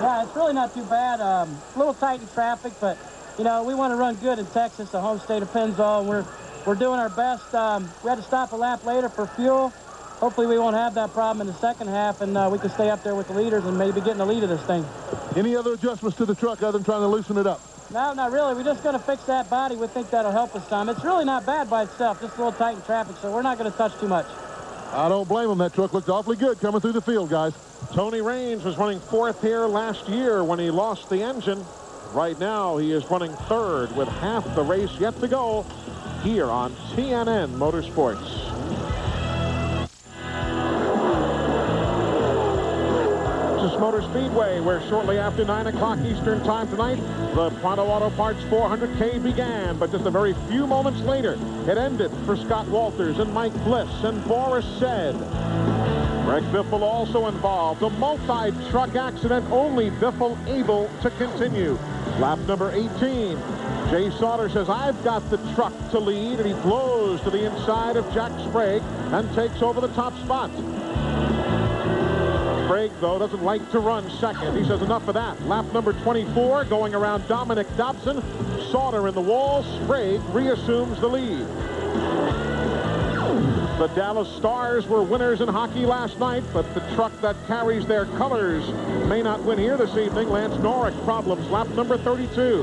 Speaker 16: Yeah, it's really not too bad. A little tight in traffic, but, you know, we want to run good in Texas, the home state of Pennzoil. We're doing our best. We had to stop a lap later for fuel. Hopefully we won't have that problem in the second half, and we can stay up there with the leaders and maybe get in the lead of this thing.
Speaker 3: Any other adjustments to the truck other than trying to loosen it up?
Speaker 16: No, not really. We're just going to fix that body. We think that'll help us some. It's really not bad by itself, just a little tight in traffic, so we're not going to touch too much.
Speaker 3: I don't blame him. That truck looked awfully good coming through the field, guys.
Speaker 1: Tony Raines was running 4th here last year when he lost the engine. Right now, he is running 3rd with half the race yet to go here on TNN Motorsports. Motor Speedway, where shortly after 9 o'clock Eastern time tonight, the Pronto Auto Parts 400K began, but just a very few moments later, it ended for Scott Walters and Mike Bliss and Boris Said. Greg Biffle also involved. A multi-truck accident, only Biffle able to continue. Lap number 18. Jay Sauter says, I've got the truck to lead, and he blows to the inside of Jack Sprague and takes over the top spot. Sprague, though, doesn't like to run second. He says enough of that. Lap number 24, going around Dominic Dobson. Sauter in the wall. Sprague reassumes the lead. The Dallas Stars were winners in hockey last night, but the truck that carries their colors may not win here this evening. Lance Norrick problems. Lap number 32.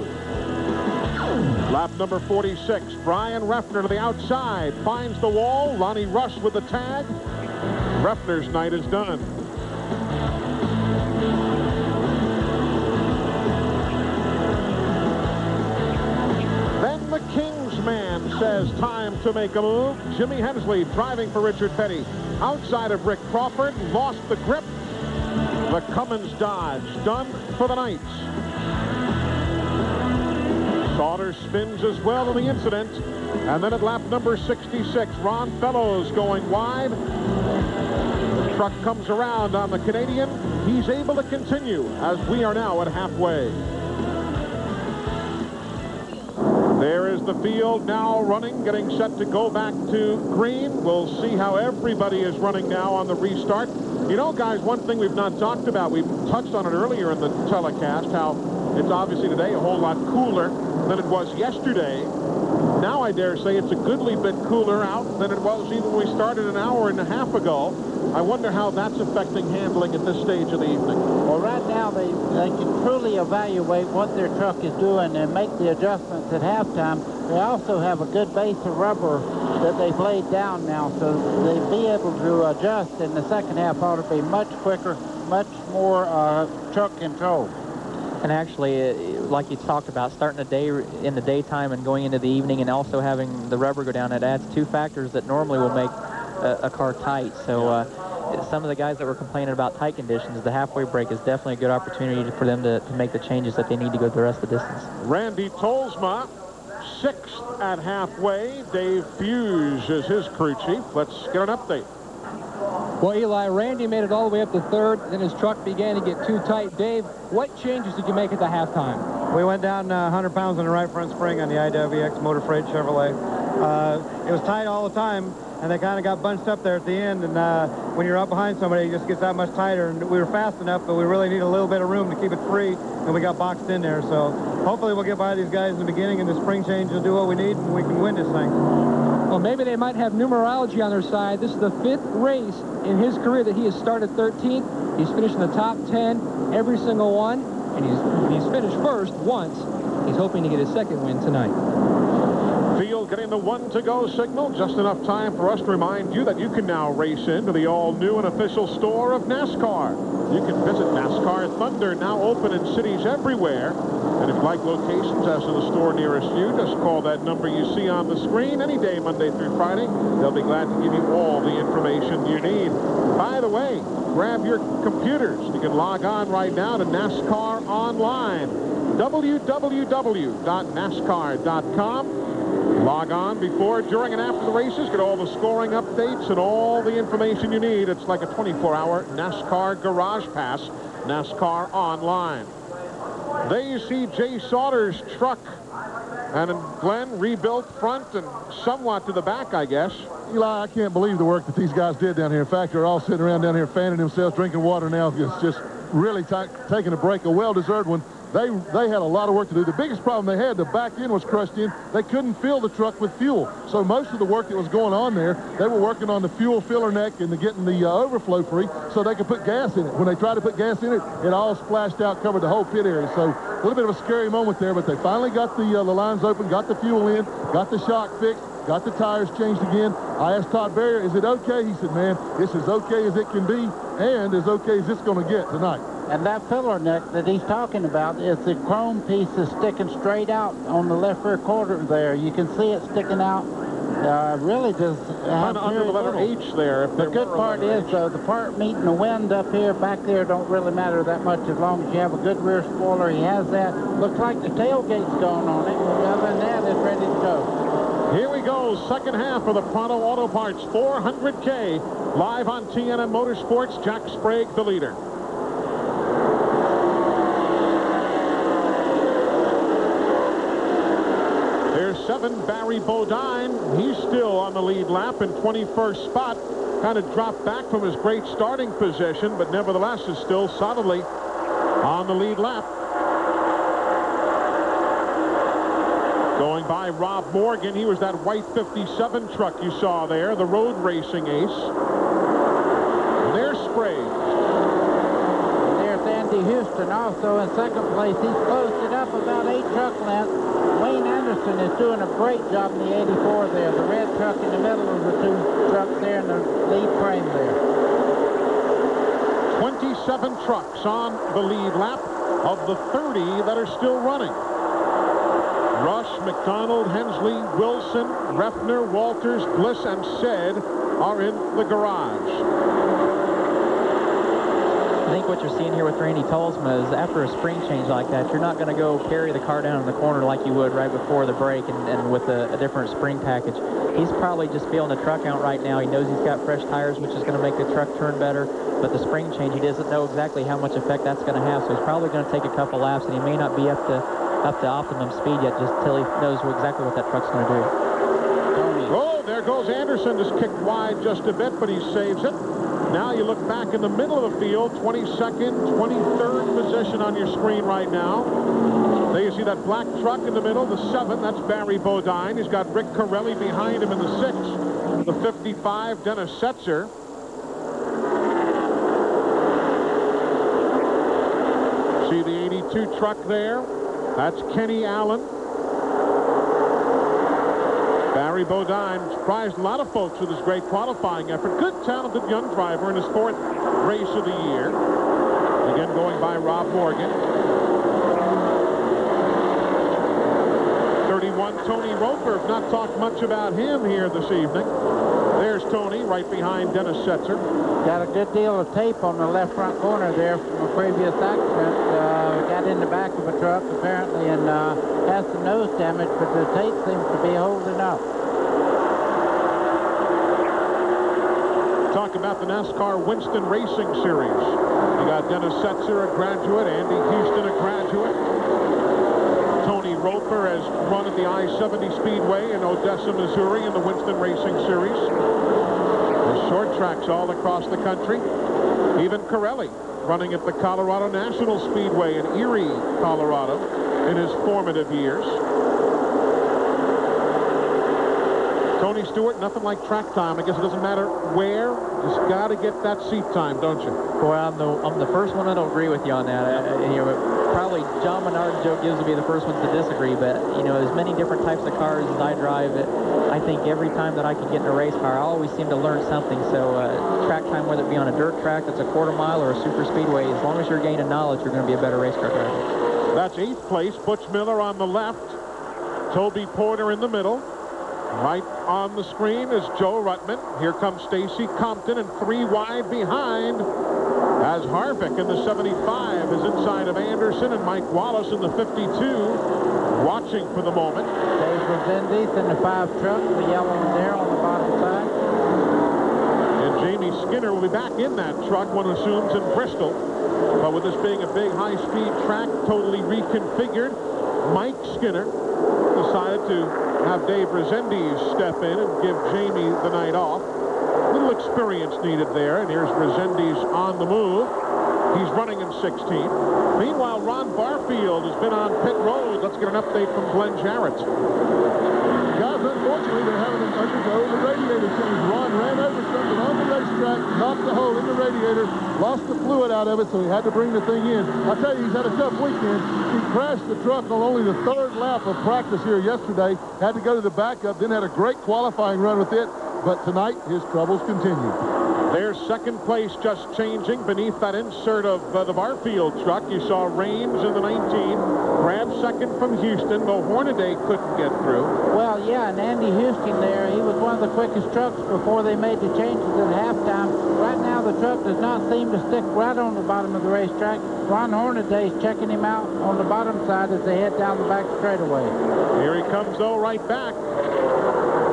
Speaker 1: Lap number 46. Brian Reffner to the outside. Finds the wall. Ronnie Rush with the tag. Reffner's night is done. Then the King's man says time to make a move. Jimmy Hensley driving for Richard Petty. Outside of Rick Crawford, lost the grip. The Cummins Dodge done for the night. Sauter spins as well in the incident. And then at lap number 66, Ron Fellows going wide. The truck comes around on the Canadian. He's able to continue as we are now at halfway. There is the field now running, getting set to go back to green. We'll see how everybody is running now on the restart. You know, guys, one thing we've not talked about, we touched on it earlier in the telecast, how it's obviously today a whole lot cooler than it was yesterday. Now I dare say it's a goodly bit cooler out than it was even when we started an hour and a half ago. I wonder how that's affecting handling at this stage of the evening.
Speaker 2: Well, right now they can truly evaluate what their truck is doing and make the adjustments at halftime. They also have a good base of rubber that they've laid down now, so they'll be able to adjust in the second half. Ought to be much quicker, much more truck control.
Speaker 10: And actually, like you talked about, starting a day in the daytime and going into the evening and also having the rubber go down, it adds two factors that normally will make a car tight. So some of the guys that were complaining about tight conditions, the halfway break is definitely a good opportunity for them to make the changes that they need to go the rest of the distance.
Speaker 1: Randy Tolsma, 6th at halfway. Dave Fuse is his crew chief. Let's get an update.
Speaker 5: Well, Eli, Randy made it all the way up to 3rd, then his truck began to get too tight. Dave, what changes did you make at the halftime?
Speaker 17: We went down 100 pounds on the right front spring on the IWX Motor Freight Chevrolet. It was tight all the time, and they kind of got bunched up there at the end, and when you're up behind somebody, it just gets that much tighter, and we were fast enough, but we really need a little bit of room to keep it free, and we got boxed in there. So hopefully we'll get by these guys in the beginning, and the spring change will do what we need, and we can win this thing.
Speaker 5: Well, maybe they might have numerology on their side. This is the 5th race in his career that he has started 13th. He's finished in the top 10 every single one, and he's finished first once. He's hoping to get his second win tonight.
Speaker 1: Field getting the 1-to-go signal. Just enough time for us to remind you that you can now race into the all-new and official store of NASCAR. You can visit NASCAR Thunder, now open in cities everywhere. And if you'd like locations as to the store nearest you, just call that number you see on the screen any day, Monday through Friday. They'll be glad to give you all the information you need. By the way, grab your computers. You can log on right now to NASCAR Online. www.nascar.com. Log on before, during, and after the races. Get all the scoring updates and all the information you need. It's like a 24-hour NASCAR Garage Pass. NASCAR Online. There you see Jay Sauter's truck. And Glenn rebuilt front and somewhat to the back, I guess.
Speaker 3: Eli, I can't believe the work that these guys did down here. In fact, they're all sitting around down here fanning themselves, drinking water now. It's just really taking a break, a well-deserved one. They had a lot of work to do. The biggest problem they had, the back end was crushed in. They couldn't fill the truck with fuel. So most of the work that was going on there, they were working on the fuel filler neck and getting the overflow free so they could put gas in it. When they tried to put gas in it, it all splashed out, covered the whole pit area. So a little bit of a scary moment there, but they finally got the lines open, got the fuel in, got the shock fixed, got the tires changed again. I asked Todd Barrier, is it okay? He said, man, it's as okay as it can be and as okay as it's going to get tonight.
Speaker 2: And that filler neck that he's talking about is the chrome piece is sticking straight out on the left rear quarter there. You can see it sticking out. Really just
Speaker 1: kind of under the letter H there.
Speaker 2: The good part is, though, the part meeting the wind up here, back there, don't really matter that much as long as you have a good rear spoiler. He has that. Looks like the tailgate's going on it. Other than that, it's ready to go.
Speaker 1: Here we go, second half of the Pronto Auto Parts 400K. Live on TNN Motorsports, Jack Sprague, the leader. There's 7, Barry Bodine. He's still on the lead lap in 21st spot. Kind of dropped back from his great starting position, but nevertheless is still solidly on the lead lap. Going by Rob Morgan, he was that white 57 truck you saw there, the road racing ace. And there's Sprague.
Speaker 2: And there's Andy Houston also in second place. He's closed it up about 8 truck lengths. Wayne Anderson is doing a great job in the 84 there. The red truck in the middle of the 2 trucks there and the lead frame there.
Speaker 1: 27 trucks on the lead lap of the 30 that are still running. Rush, McDonald, Hensley, Wilson, Refner, Walters, Bliss, and Said are in the garage.
Speaker 10: I think what you're seeing here with Randy Tolsma is after a spring change like that, you're not going to go carry the car down in the corner like you would right before the break and with a different spring package. He's probably just feeling the truck out right now. He knows he's got fresh tires, which is going to make the truck turn better, but the spring change, he doesn't know exactly how much effect that's going to have, so he's probably going to take a couple laps, and he may not be up to optimum speed yet, just till he knows exactly what that truck's going to do.
Speaker 1: Oh, there goes Anderson, just kicked wide just a bit, but he saves it. Now you look back in the middle of the field, 22nd, 23rd position on your screen right now. There you see that black truck in the middle, the 7, that's Barry Bodine. He's got Rick Corelli behind him in the 6. The 55, Dennis Setzer. See the 82 truck there? That's Kenny Allen. Barry Bodine surprised a lot of folks with his great qualifying effort. Good, talented young driver in his 4th race of the year. Again, going by Rob Morgan. 31, Tony Roper. Have not talked much about him here this evening. There's Tony right behind Dennis Setzer.
Speaker 2: Got a good deal of tape on the left front corner there from a previous accident. Got in the back of a truck apparently and has some nose damage, but the tape seems to be holding up.
Speaker 1: Talk about the NASCAR Winston Racing Series. You got Dennis Setzer, a graduate, Andy Houston, a graduate. Tony Roper has run at the I-70 Speedway in Odessa, Missouri in the Winston Racing Series. There's short tracks all across the country. Even Corelli running at the Colorado National Speedway in Erie, Colorado in his formative years. Tony Stewart, nothing like track time. I guess it doesn't matter where. Just got to get that seat time, don't you?
Speaker 10: Boy, I'm the first one that'll agree with you on that. Probably John Menard and Joe Gibbs will be the first ones to disagree, but, as many different types of cars as I drive, I think every time that I can get in a race car, I always seem to learn something. So track time, whether it be on a dirt track that's a quarter mile or a super speedway, as long as you're gaining knowledge, you're going to be a better race car driver.
Speaker 1: That's 8th place. Butch Miller on the left. Toby Porter in the middle. Right on the screen is Joe Ruttman. Here comes Stacy Compton, and 3 wide behind as Harvick in the 75 is inside of Anderson, and Mike Wallace in the 52 watching for the moment.
Speaker 2: Dave Rezendes in the 5 truck, the yellow one there on the bottom side.
Speaker 1: In And Jamie Skinner will be back in that truck, one assumes, in Bristol. But with this being a big high-speed track, totally reconfigured, Mike Skinner decided to have Dave Rezendes step in and give Jamie the night off. Little experience needed there, and here's Rezendes on the move. He's running in 16th. Meanwhile, Ron Barfield has been on pit road. Let's get an update from Glenn Jarrett.
Speaker 3: Guys, unfortunately, they're having to undergo the radiator change. Ron ran over something on the racetrack, knocked the hole in the radiator, lost the fluid out of it, so he had to bring the thing in. I tell you, he's had a tough weekend. He crashed the truck on only the 3rd lap of practice here yesterday. Had to go to the backup, then had a great qualifying run with it. But tonight, his troubles continue.
Speaker 1: There's second place just changing beneath that insert of the Barfield truck. You saw Raines in the 19, grabbed second from Houston, though Hornaday couldn't get through.
Speaker 2: Well, yeah, and Andy Houston there, he was one of the quickest trucks before they made the changes at halftime. Right now, the truck does not seem to stick right on the bottom of the racetrack. Ron Hornaday's checking him out on the bottom side as they head down the back straightaway.
Speaker 1: Here he comes, though, right back.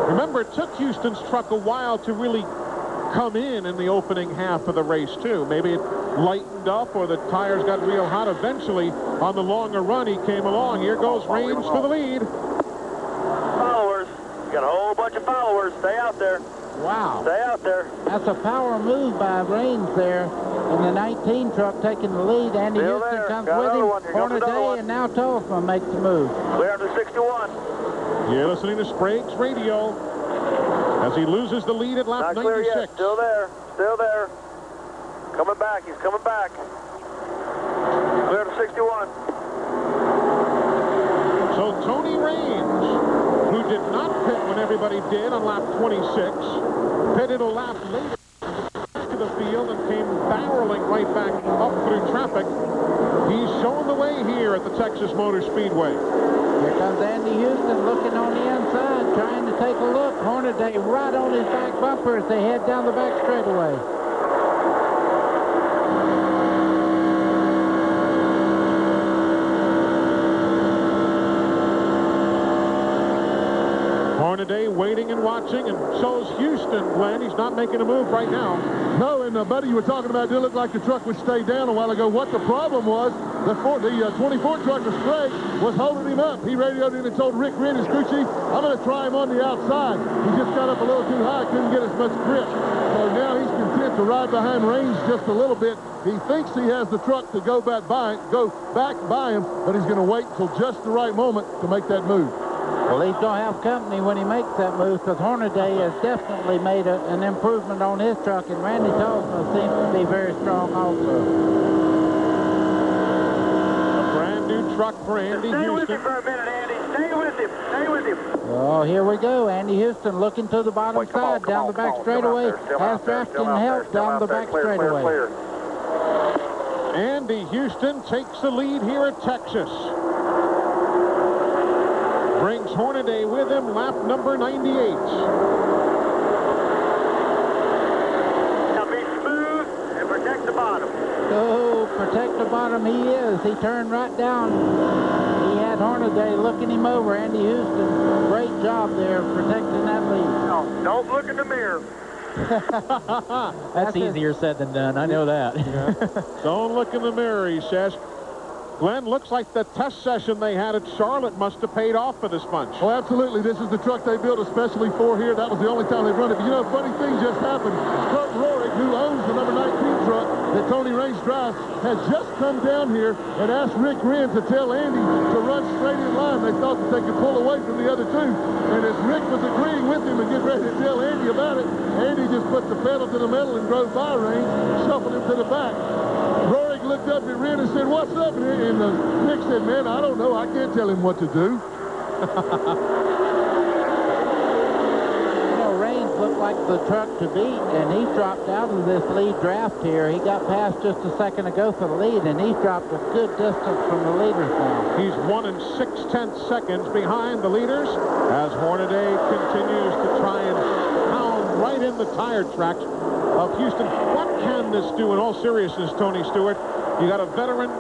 Speaker 1: Remember, it took Houston's truck a while to really come in the opening half of the race, too. Maybe it lightened up or the tires got real hot. Eventually, on the longer run, he came along. Here goes Raines for the lead.
Speaker 11: Followers. You got a whole bunch of followers. Stay out there.
Speaker 2: Wow.
Speaker 11: Stay out there.
Speaker 2: That's a power move by Raines there. In the 19 truck taking the lead. Andy
Speaker 11: Still
Speaker 2: Houston
Speaker 11: there.
Speaker 2: comes
Speaker 11: Got
Speaker 2: with
Speaker 11: another
Speaker 2: him.
Speaker 11: one. Here comes another
Speaker 2: Hornaday,
Speaker 11: one.
Speaker 2: and now Tolfman makes the move.
Speaker 11: Clear after 61.
Speaker 1: You're listening to Sprague's radio as he loses the lead at lap
Speaker 11: Not clear
Speaker 1: 96.
Speaker 11: yet. Still there. Still there. Coming back. He's coming back. Clear to 61.
Speaker 1: So Tony Raines, who did not pit when everybody did on lap 26, pitted a lap later to the field and came barreling right back up through traffic. He's showing the way here at the Texas Motor Speedway.
Speaker 2: Here comes Andy Houston looking on the inside, trying to take a look. Hornaday right on his back bumper as they head down the back straightaway.
Speaker 1: Hornaday waiting and watching, and so's Houston, Glenn. He's not making a move right now.
Speaker 3: No, and buddy, you were talking about it did look like the truck would stay down a while ago. What the problem was, the 24 truck of Sprague was holding him up. He radioed in and told Rick Wren, his crew chief, I'm going to try him on the outside. He just got up a little too high, couldn't get as much grip. So now he's content to ride behind Raines just a little bit. He thinks he has the truck to go back by him, but he's going to wait until just the right moment to make that move.
Speaker 2: Well, he's going to have company when he makes that move, because Hornaday has definitely made an improvement on his truck, and Randy Tolfman seems to be very strong also.
Speaker 1: A brand new truck for Andy
Speaker 11: Stay
Speaker 1: Houston.
Speaker 11: with him for a minute, Andy. Stay with him. Stay with him.
Speaker 2: Oh, here we go. Andy Houston looking to the bottom side, down the back straightaway. Has drafting help down the back straightaway.
Speaker 1: Andy Houston takes the lead here at Texas. Brings Hornaday with him, lap number 98.
Speaker 11: Now be smooth and protect the bottom.
Speaker 2: Oh, protect the bottom he is. He turned right down. He had Hornaday looking him over. Andy Houston, great job there protecting that lead.
Speaker 11: No, don't look in the mirror.
Speaker 10: That's easier said than done. I know that.
Speaker 1: Yeah. Don't look in the mirror, he says. Glenn, looks like the test session they had at Charlotte must have paid off for this bunch.
Speaker 3: Oh, absolutely. This is the truck they built especially for here. That was the only time they've run it. But you know, a funny thing just happened. Kurt Rohrig, who owns the number 19 truck that Tony Raines drives, has just come down here and asked Rick Wren to tell Andy to run straight in line. They thought that they could pull away from the other two. And as Rick was agreeing with him and getting ready to tell Andy about it, Andy just put the pedal to the metal and drove by Raines, shuffled him to the back. Rohrig looked up at Wren and said, "What's up?" And Rick said, "Man, I don't know. I can't tell him what to do."
Speaker 2: You know, Raines looked like the truck to beat, and he's dropped out of this lead draft here. He got past just a second ago for the lead, and he's dropped a good distance from the leaders now.
Speaker 1: He's 1 6/10 seconds behind the leaders as Hornaday continues to try and pound right in the tire tracks of Houston. What can this do in all seriousness, Tony Stewart? You got a veteran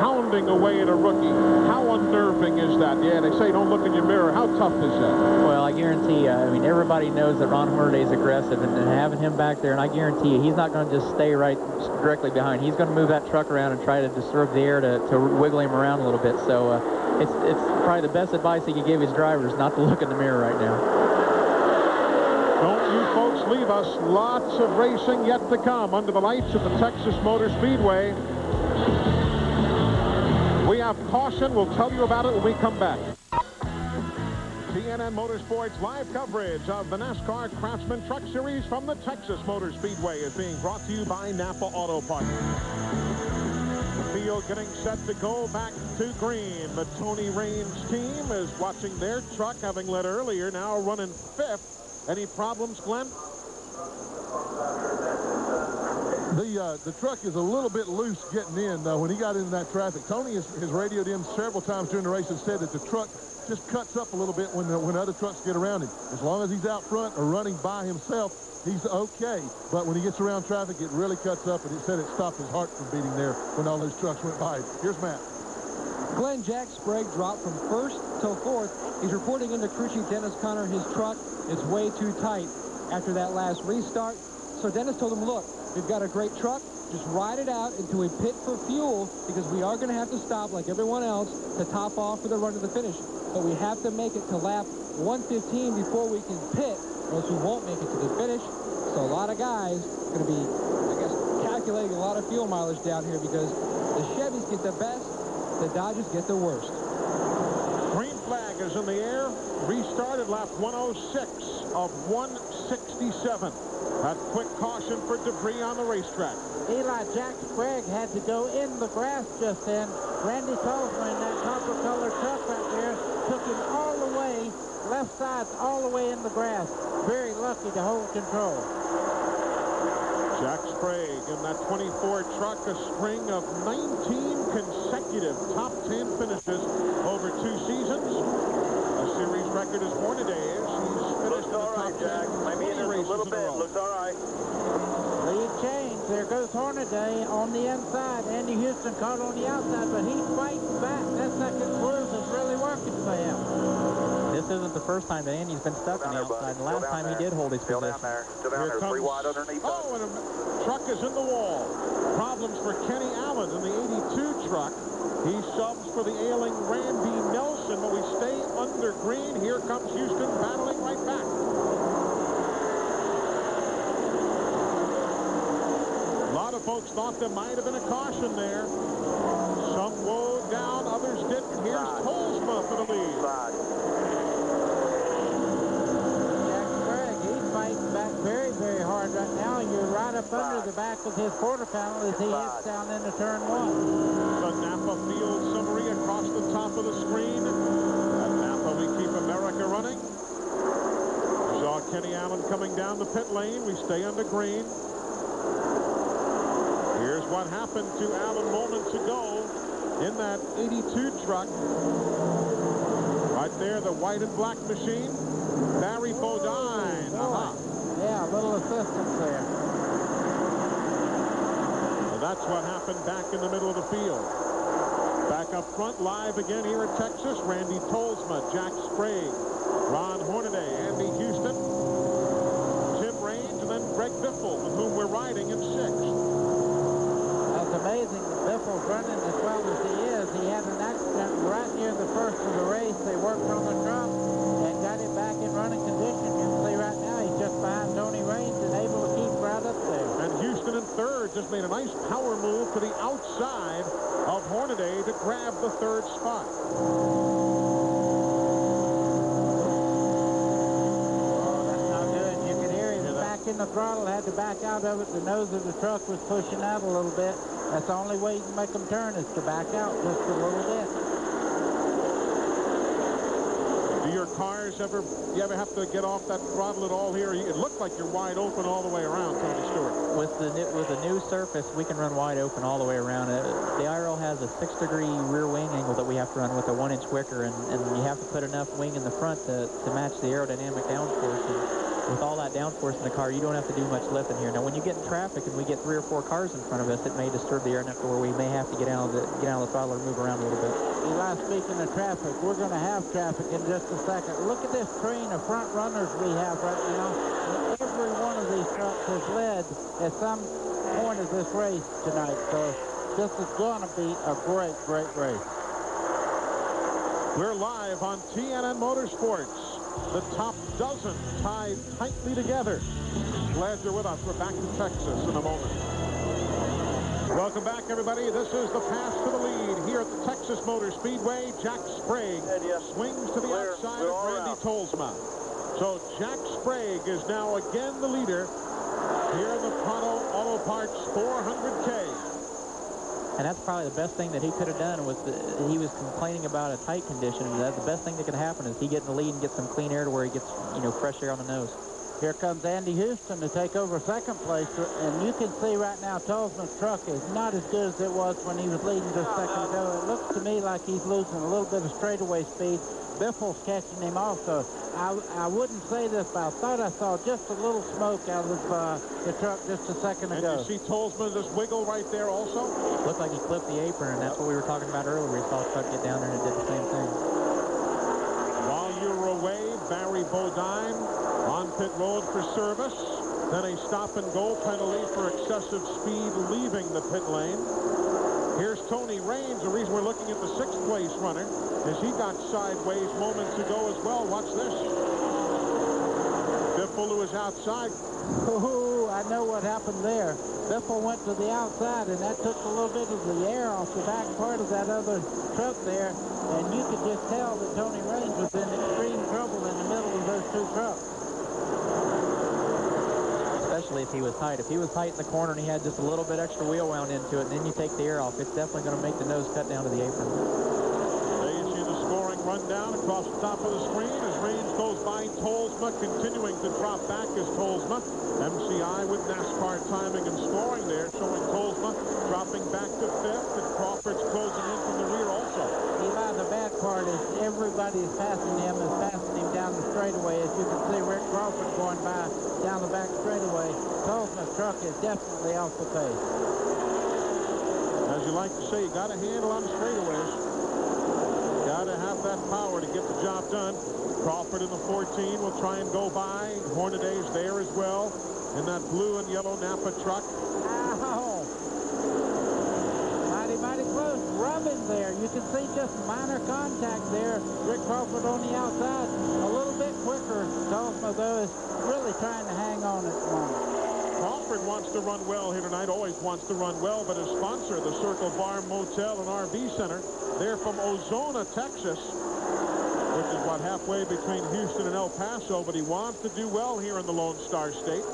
Speaker 1: pounding away at a rookie. How unnerving is that? Yeah, they say don't look in your mirror. How tough is that?
Speaker 10: Well, I guarantee you, I mean, everybody knows that Ron Hornaday is aggressive, and having him back there, and I guarantee you, he's not going to just stay right directly behind. He's going to move that truck around and try to disturb the air to wiggle him around a little bit. So it's probably the best advice he could give his drivers, not to look in the mirror right now.
Speaker 1: Don't you folks leave us. Lots of racing yet to come under the lights of the Texas Motor Speedway. We have caution. We'll tell you about it when we come back. CNN Motorsports live coverage of the NASCAR Craftsman Truck Series from the Texas Motor Speedway is being brought to you by Napa Auto Parts. The field getting set to go back to green. The Tony Raines team is watching their truck, having led earlier, now running 5th. Any problems, Glenn?
Speaker 3: The truck is a little bit loose getting in. When he got into that traffic, Tony has radioed in several times during the race and said that the truck just cuts up a little bit when other trucks get around him. As long as he's out front or running by himself, he's okay. But when he gets around traffic, it really cuts up, and it said it stopped his heart from beating there when all those trucks went by. Here's Matt.
Speaker 5: Glenn, Jack Sprague dropped from 1st till 4th. He's reporting into crew chief Dennis Conner his truck is way too tight after that last restart. So Dennis told him, look, we've got a great truck. Just ride it out until we pit for fuel, because we are going to have to stop like everyone else to top off for the run to the finish. But we have to make it to lap 115 before we can pit, or else we won't make it to the finish. So a lot of guys are going to be, I guess, calculating a lot of fuel mileage down here, because the Chevys get the best, the Dodges get the worst.
Speaker 1: Green flag is in the air. Restarted lap 106 of 167. A quick caution for debris on the racetrack.
Speaker 2: Eli, Jack Sprague had to go in the grass just then. Randy Tolzman in that copper-colored truck right there took him all the way, left side all the way in the grass. Very lucky to hold control.
Speaker 1: Jack Sprague in that 24 truck, a string of 19 consecutive top 10 finishes over 2 seasons. A series record is Hornaday's. He's finished in the top 10 20 races in a row.
Speaker 11: Looks all right.
Speaker 2: Lead change. There goes Hornaday on the inside. Andy Houston caught on the outside, but he's fighting back. That second cruise is really working for him.
Speaker 10: This isn't the first time that Andy's been stuck on the outside. The last time he did hold his position.
Speaker 11: Still down there. 3 wide underneath.
Speaker 1: Oh, and a truck is in the wall. Problems for Kenny Allen in the 82 truck. He subs for the ailing Randy Nelson, but we stay under green. Here comes Houston battling right back. A lot of folks thought there might have been a caution there. Some wowed down, others didn't. Here's Tolzma for the lead.
Speaker 2: Jack Sprague, he's fighting back very, very hard right now. You're right up under the back of his quarter panel as he hits down into turn 1.
Speaker 1: The Napa field summary across the top of the screen. At Napa, we keep America running. We saw Kenny Allen coming down the pit lane. We stay under green. Here's what happened to Allen moments ago in that 82 truck. Right there, the white and black machine. Barry Bodine.
Speaker 2: Yeah, a little assistance there.
Speaker 1: Well, that's what happened back in the middle of the field. Back up front, live again here at Texas. Randy Tolzma, Jack Sprague, Ron Hornaday, Andy Houston, Tim Raines, and then Greg Biffle, with whom we're riding in 6th.
Speaker 2: That's amazing that Biffle's running as well as he is. He had an accident right near the first of the race. They worked on the truck and got it back in running condition. You can see right now he's just behind Tony Raines and able to keep right up there.
Speaker 1: And Houston in 3rd just made a nice power move to the outside of Hornaday to grab the 3rd spot.
Speaker 2: Oh, that's not good. You could hear him back in the throttle, had to back out of it. The nose of the truck was pushing out a little bit. That's the only way you can make them turn is to back out just a little bit.
Speaker 1: Do your cars ever have to get off that throttle at all here? It looked like you're wide open all the way around, Tony Stewart.
Speaker 10: With the new surface, we can run wide open all the way around. The IRL has a 6-degree rear wing angle that we have to run with a 1-inch wicker, and you have to put enough wing in the front to match the aerodynamic downforce. And with all that downforce in the car, you don't have to do much lifting here. Now, when you get in traffic and we get 3 or 4 cars in front of us, it may disturb the air enough to where we may have to get out of the throttle or move around a little bit.
Speaker 2: Eli, speaking of traffic, we're going to have traffic in just a second. Look at this train of front runners we have right now. And every one of these trucks has led at some point of this race tonight. So this is going to be a great, great race.
Speaker 1: We're live on TNN Motorsports. The top dozen tied tightly together. Glad you're with us. We're back to Texas in a moment. Welcome back, everybody. This is the pass to the lead here at the Texas Motor Speedway. Jack Sprague swings to the outside of Randy Tolsma. So Jack Sprague is now again the leader here in the Pronto Auto Parts 400K.
Speaker 10: And that's probably the best thing that he could have done was he was complaining about a tight condition. And that's the best thing that could happen is he get in the lead and get some clean air to where he gets, fresh air on the nose.
Speaker 2: Here comes Andy Houston to take over second place. And you can see right now Tolsma's truck is not as good as it was when he was leading just a second ago. It looks to me like he's losing a little bit of straightaway speed. Biffle's catching him also. I wouldn't say this, but I thought I saw just a little smoke out of the truck just a second ago.
Speaker 1: And you see Tolsma just wiggle right there also?
Speaker 10: Looked like he clipped the apron, and that's what we were talking about earlier. We saw the truck get down there and it did the same thing.
Speaker 1: While you were away, Barry Bodine on pit road for service. Then a stop-and-go penalty for excessive speed leaving the pit lane. Here's Tony Raines. The reason we're looking at the 6th place runner is he got sideways moments ago as well. Watch this. Biffle, who is outside.
Speaker 2: Oh, I know what happened there. Biffle went to the outside, and that took a little bit of the air off the back part of that other truck there. And you could just tell that Tony Raines was in extreme trouble in the middle of those two trucks.
Speaker 10: Especially if he was tight. If he was tight in the corner and he had just a little bit extra wheel wound into it, and then you take the air off, it's definitely going to make the nose cut down to the apron.
Speaker 1: There you see the scoring rundown across the top of the screen as Raines goes by Tolsma, continuing to drop back as Tolsma. MCI with NASCAR timing and scoring there, showing Tolsma dropping back to 5th, and Crawford's closing in from the rear also.
Speaker 2: Eli, the bad part is everybody is passing him down the straightaway. As you can see, Rick Crawford going by down the back straightaway. Tolsma's truck is definitely off the pace.
Speaker 1: As you like to say, you got a handle on the straightaways. Got to have that power to get the job done. Crawford in the 14 will try and go by. Hornaday's there as well in that blue and yellow Napa truck.
Speaker 2: Ow! Mighty close. Rubbing there. You can see just minor contact there. Rick Crawford on the outside. A little bit quicker. Tolsma, though, is really trying to hang on at the moment.
Speaker 1: Crawford wants to run well here tonight, always wants to run well, but his sponsor, the Circle Bar Motel and RV Center, they're from Ozona, Texas, which is what, halfway between Houston and El Paso, but he wants to do well here in the Lone Star State.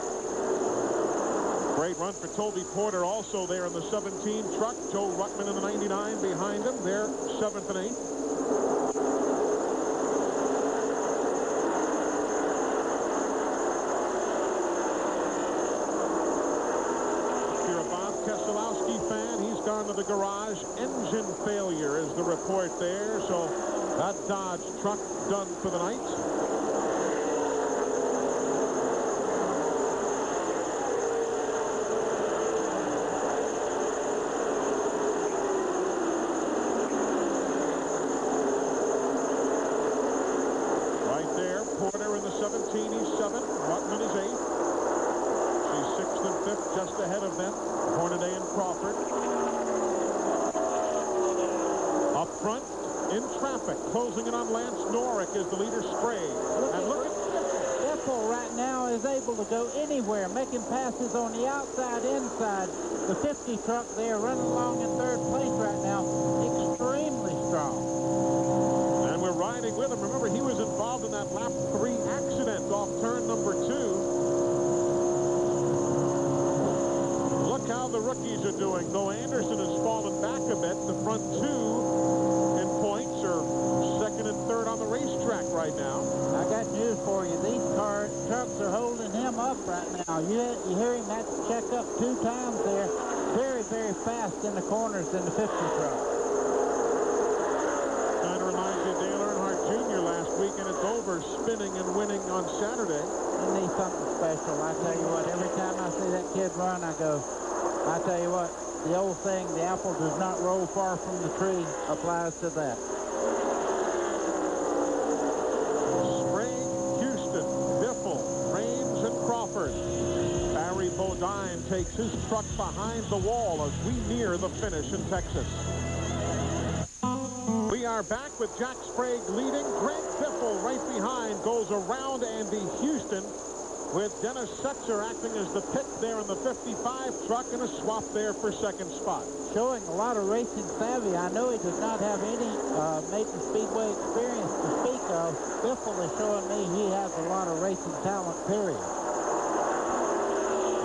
Speaker 1: Great run for Toby Porter also there in the 17 truck. Joe Ruttman in the 99 behind him. They're 7th and 8th. If you're a Bob Keselowski fan, he's gone to the garage. Engine failure is the report there. So that Dodge truck done for the night. He's 7th. Ruttman is 8th. She's 6th and 5th, just ahead of them. Hornaday and Crawford. Up front, in traffic, closing in on Lance Norrick is the leader, Sprague. And look at
Speaker 2: Biffle right now is able to go anywhere, making passes on the outside, inside. The 50 truck there running along in 3rd place right now. Extremely strong.
Speaker 1: We're riding with him. Remember, he was involved in that lap 3 accident off turn number 2. Look how the rookies are doing. Though Anderson has fallen back a bit, the front 2 in points are 2nd and 3rd on the racetrack right now.
Speaker 2: I got news for you. These trucks are holding him up right now. You hear him have to check up 2 times there. Very, very fast in the corners in the 50 truck.
Speaker 1: Kind of reminds you of Dale Earnhardt Jr. last week, and it's over spinning and winning on Saturday.
Speaker 2: And he's some special. I tell you what, every time I see that kid run, I go, I tell you what, the old saying, the apple does not roll far from the tree, applies to that.
Speaker 1: Sprague, Houston, Biffle, Rames, and Crawford. Barry Bodine takes his truck behind the wall as we near the finish in Texas. We are back with Jack Sprague leading. Greg Biffle right behind goes around Andy Houston with Dennis Setzer acting as the pick there in the 55 truck and a swap there for second spot.
Speaker 2: Showing a lot of racing savvy. I know he does not have any Maiden Speedway experience to speak of. Biffle is showing me he has a lot of racing talent, period.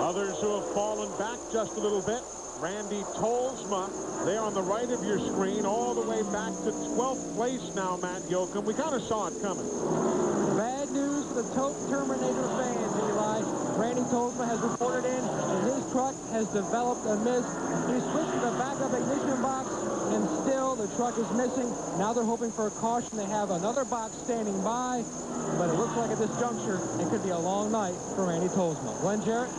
Speaker 1: Others who have fallen back just a little bit. Randy Tolsma there on the right of your screen, all the way back to 12th place now, Matt Yoakum. We kind of saw it coming.
Speaker 5: Bad news for the Tote Terminator fans, Eli. Randy Tolsma has reported in, and his truck has developed a miss. He switched to the backup ignition box, and still the truck is missing. Now they're hoping for a caution. They have another box standing by, but it looks like at this juncture, it could be a long night for Randy Tolsma. Glenn Jarrett?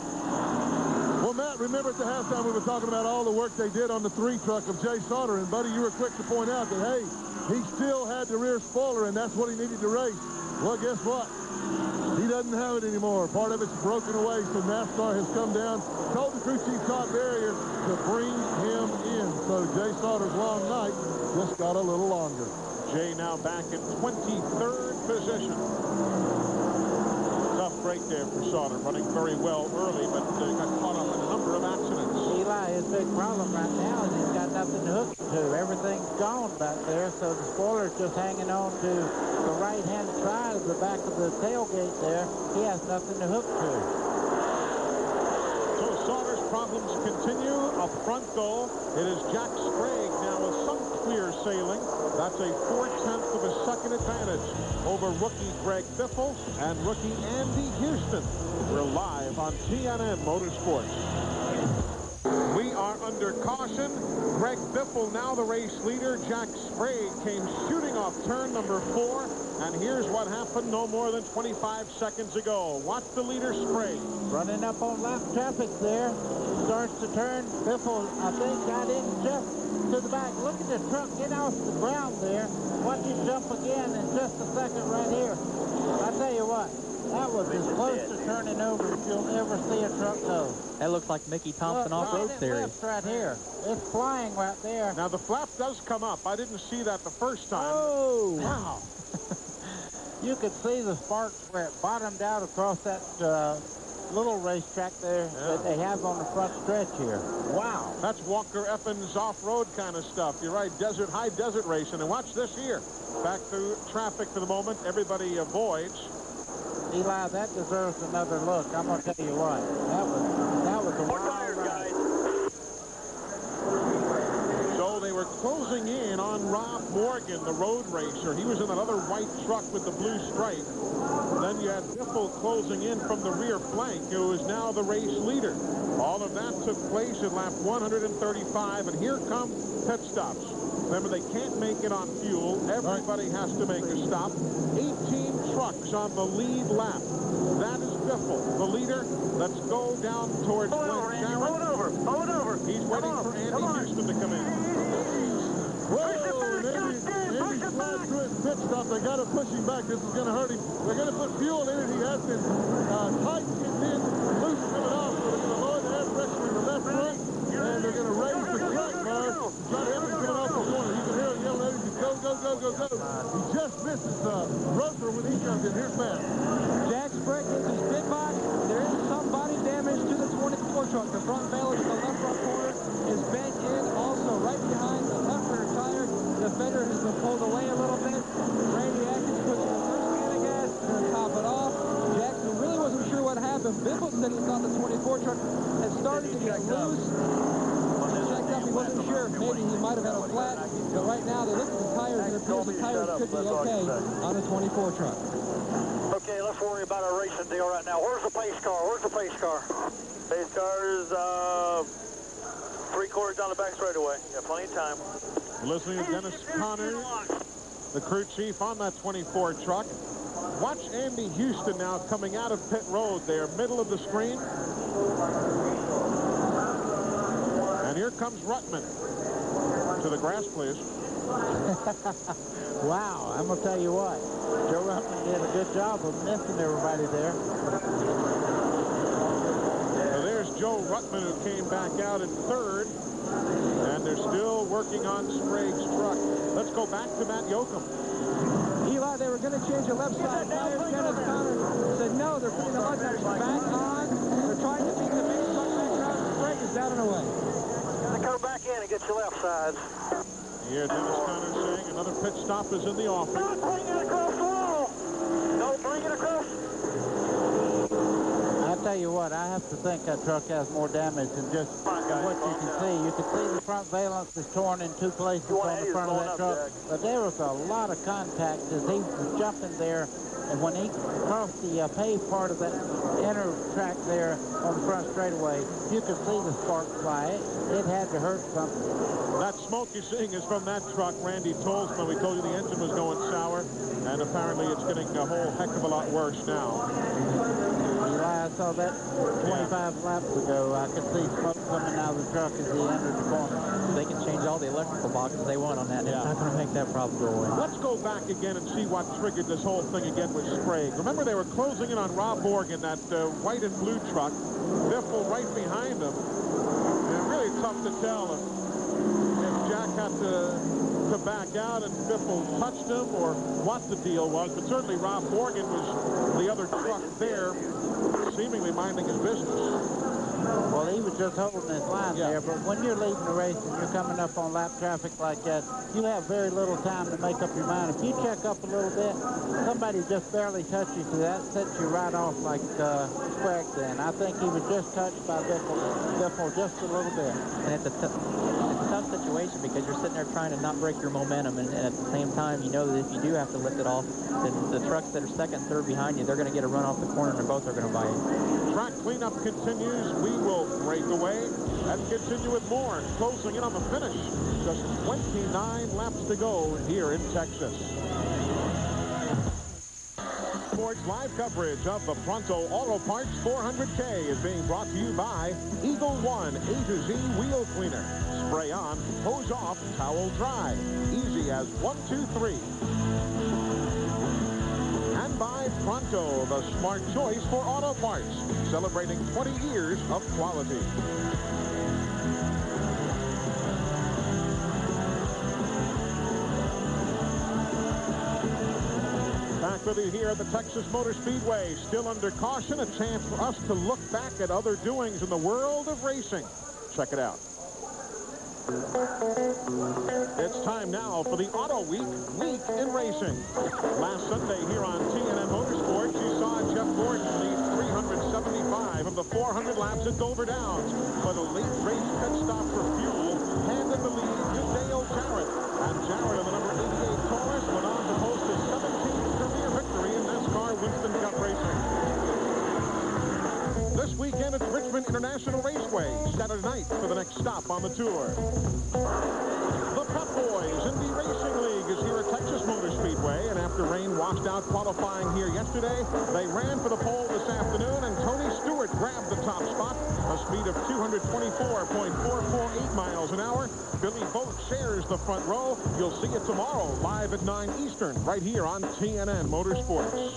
Speaker 3: Well, Matt, remember at the halftime we were talking about all the work they did on the 3 truck of Jay Sauter, and Buddy, you were quick to point out that, hey, he still had the rear spoiler, and that's what he needed to race. Well, guess what? He doesn't have it anymore. Part of it's broken away, so NASCAR has come down, told the crew chief Todd Barrier to bring him in. So Jay Sauter's long night just got a little longer.
Speaker 1: Jay now back in 23rd position. Tough break there for Sauter, running very well early, but got caught up in a number of accidents.
Speaker 2: Eli, his big problem right now is he's got nothing to hook to. Everything's gone back there, so the spoiler's just hanging on to the right-hand side of the back of the tailgate there. He has nothing to hook to.
Speaker 1: So Sauter's problems continue. Up front, though, it is Jack Sprague now with some clear sailing. That's a 4/10 of a second advantage over rookie Greg Biffle and rookie Andy Houston. We're live on TNN Motorsports. We are under caution. Greg Biffle now the race leader. Jack Sprague came shooting off turn number 4. And here's what happened no more than 25 seconds ago. Watch the leader Sprague.
Speaker 2: Running up on lap traffic there. Starts to turn. Biffle, I think, got in just to the back. Look at the truck get off the ground there. Watch it jump again in just a second right here. I tell you what, that was as close to turning over as you'll ever see a truck go.
Speaker 10: That looks like Mickey Thompson Off-Road Series.
Speaker 2: Right here. It's flying right there.
Speaker 1: Now the flap does come up. I didn't see that the first time.
Speaker 2: Oh, wow. You could see the sparks where it bottomed out across that little racetrack there that they have on the front stretch here. Wow.
Speaker 1: That's Walker Effins off-road kind of stuff. You're right, high desert racing. And watch this here. Back through traffic for the moment. Everybody avoids.
Speaker 2: Eli, that deserves another look. I'm going to tell you what. That was a wild ride.
Speaker 1: So they were closing in on Rob Morgan, the road racer. He was in that other white truck with the blue stripe. Then you had Biffle closing in from the rear flank, who is now the race leader. All of that took place at lap 135, and here come pit stops. Remember, they can't make it on fuel. Everybody has to make a stop. 18 trucks on the lead lap. That is Biffle, the leader. Let's go down towards Glenn Jarrett.
Speaker 11: Hold it over.
Speaker 1: He's waiting for Andy Houston to come in.
Speaker 3: Whoa, Andy's flying through his pit stop. They got to push him back. This is going to hurt him. They're going to put fuel in it. He has been tight and then loose coming off. So they're going to lower the air pressure in the left front, and they're going to raise the truck bar. Try to help him coming off the corner. You can hear him yelling at him. Go, go, go, go, go. He just misses Pronto when he comes in. Here's Matt.
Speaker 5: Jack Sprague gets his pit box. There is some body damage to the 24 truck. The front valance in the left front corner is bent in. Also, right behind the left rear tire, the fender has been pulled away a little bit. Randy Atkins puts in the first can of gas to top it off. Jackson really wasn't sure what happened. Biffle said he thought the 24 truck had started to get loose. Checked up, he wasn't sure. Maybe he might have had a flat. But right now, they look at the tires, and it appears the tires could be okay on the 24 truck.
Speaker 11: Okay, let's worry about our racing deal right now. Where's the pace car? Where's the pace car? Pace car is 3/4 down the back straightaway. Got plenty of time.
Speaker 1: Listening to Dennis Connors, the crew chief on that 24 truck. Watch Andy Houston now coming out of pit road there, middle of the screen. And here comes Ruttman. To the grass, please.
Speaker 2: Wow, I'm going to tell you what. Joe Ruttman did a good job of missing everybody there.
Speaker 1: So there's Joe Ruttman, who came back out in third. And they're still working on Sprague's truck. Let's go back to Matt Yoakum.
Speaker 5: Eli, they were going to change the left side tires. Dennis Conner said no, they're putting the mud tires back on. They're trying to beat the big truck back around. Sprague is down and away.
Speaker 11: Gotta go back in and get your left sides.
Speaker 1: Here, Dennis Conner saying another pit stop is in the offing.
Speaker 11: Don't bring it across the wall. Don't bring it across.
Speaker 2: I tell you what, I have to think that truck has more damage than just what you can see. You can see the front valence is torn in 2 places on the front of that truck. But there was a lot of contact as he was jumping there. And when he crossed the paved part of that inner track there on the front straightaway, you could see the sparks fly. It had to hurt something.
Speaker 1: That smoke you're seeing is from that truck, Randy Tolzman. We told you the engine was going sour, and apparently it's getting a whole heck of a lot worse now.
Speaker 2: Eli, I saw that 25 laps ago. I could see smoke coming out of the truck as he entered the corner.
Speaker 10: They can change all the electrical boxes they want on that. Yeah. It's not going to make that problem go away.
Speaker 1: Let's go back again and see what triggered this whole thing again with Sprague. Remember, they were closing in on Rob Morgan, that white and blue truck. Biffle right behind him. And really tough to tell if Jack had to back out and Biffle touched him or what the deal was. But certainly Rob Morgan was the other truck there, seemingly minding his business.
Speaker 2: Well, he was just holding his line there, but when you're leading the race and you're coming up on lap traffic like that, you have very little time to make up your mind. If you check up a little bit, somebody just barely touched you, so that sets you right off like Sprague then. I think he was just touched by Biffle just a little bit.
Speaker 10: And it's a tough situation because you're sitting there trying to not break your momentum, and at the same time, you know that if you do have to lift it off, then the trucks that are second and third behind you, they're going to get a run off the corner, and both are going to buy you.
Speaker 1: Track cleanup continues. We will break away and continue with more. Closing in on the finish. Just 29 laps to go here in Texas. Sports live coverage of the Pronto Auto Parts 400K is being brought to you by Eagle One A to Z Wheel Cleaner. Spray on, hose off, towel dry. Easy as 1, 2, 3. And by Pronto, the smart choice for auto parts, celebrating 20 years of quality. Back with you here at the Texas Motor Speedway, still under caution, a chance for us to look back at other doings in the world of racing. Check it out. It's time now for the Auto Week in Racing. Last Sunday here on TNN Motorsports, you saw Jeff Gordon lead 375 of the 400 laps at Dover Downs. But a late race pit stop for fuel handed the lead to Dale Jarrett. And Jarrett, of the number 88 Taurus, went on to post his 17th career victory in NASCAR Winston Cup racing. This weekend at Richmond International Raceway, Saturday night for the next stop on the tour. The Pep Boys Indy Racing League is here at Texas Motor Speedway, and after rain washed out qualifying here yesterday, they ran for the pole this afternoon, and Tony Stewart grabbed the top spot, a speed of 224.448 miles an hour. Billy Boat shares the front row. You'll see it tomorrow, live at 9 Eastern, right here on TNN Motorsports.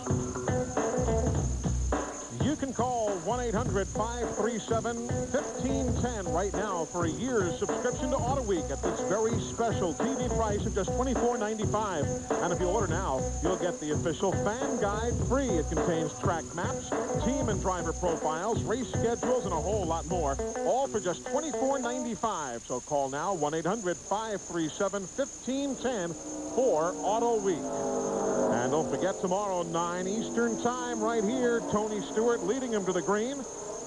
Speaker 1: You can call 1-800-537-1510 right now for a year's subscription to Auto Week at this very special TV price of just $24.95. And if you order now, you'll get the official fan guide free. It contains track maps, team and driver profiles, race schedules, and a whole lot more, all for just $24.95. So call now, 1-800-537-1510 for Auto Week. And don't forget, tomorrow, 9 Eastern time, right here, Tony Stewart leading him to the green.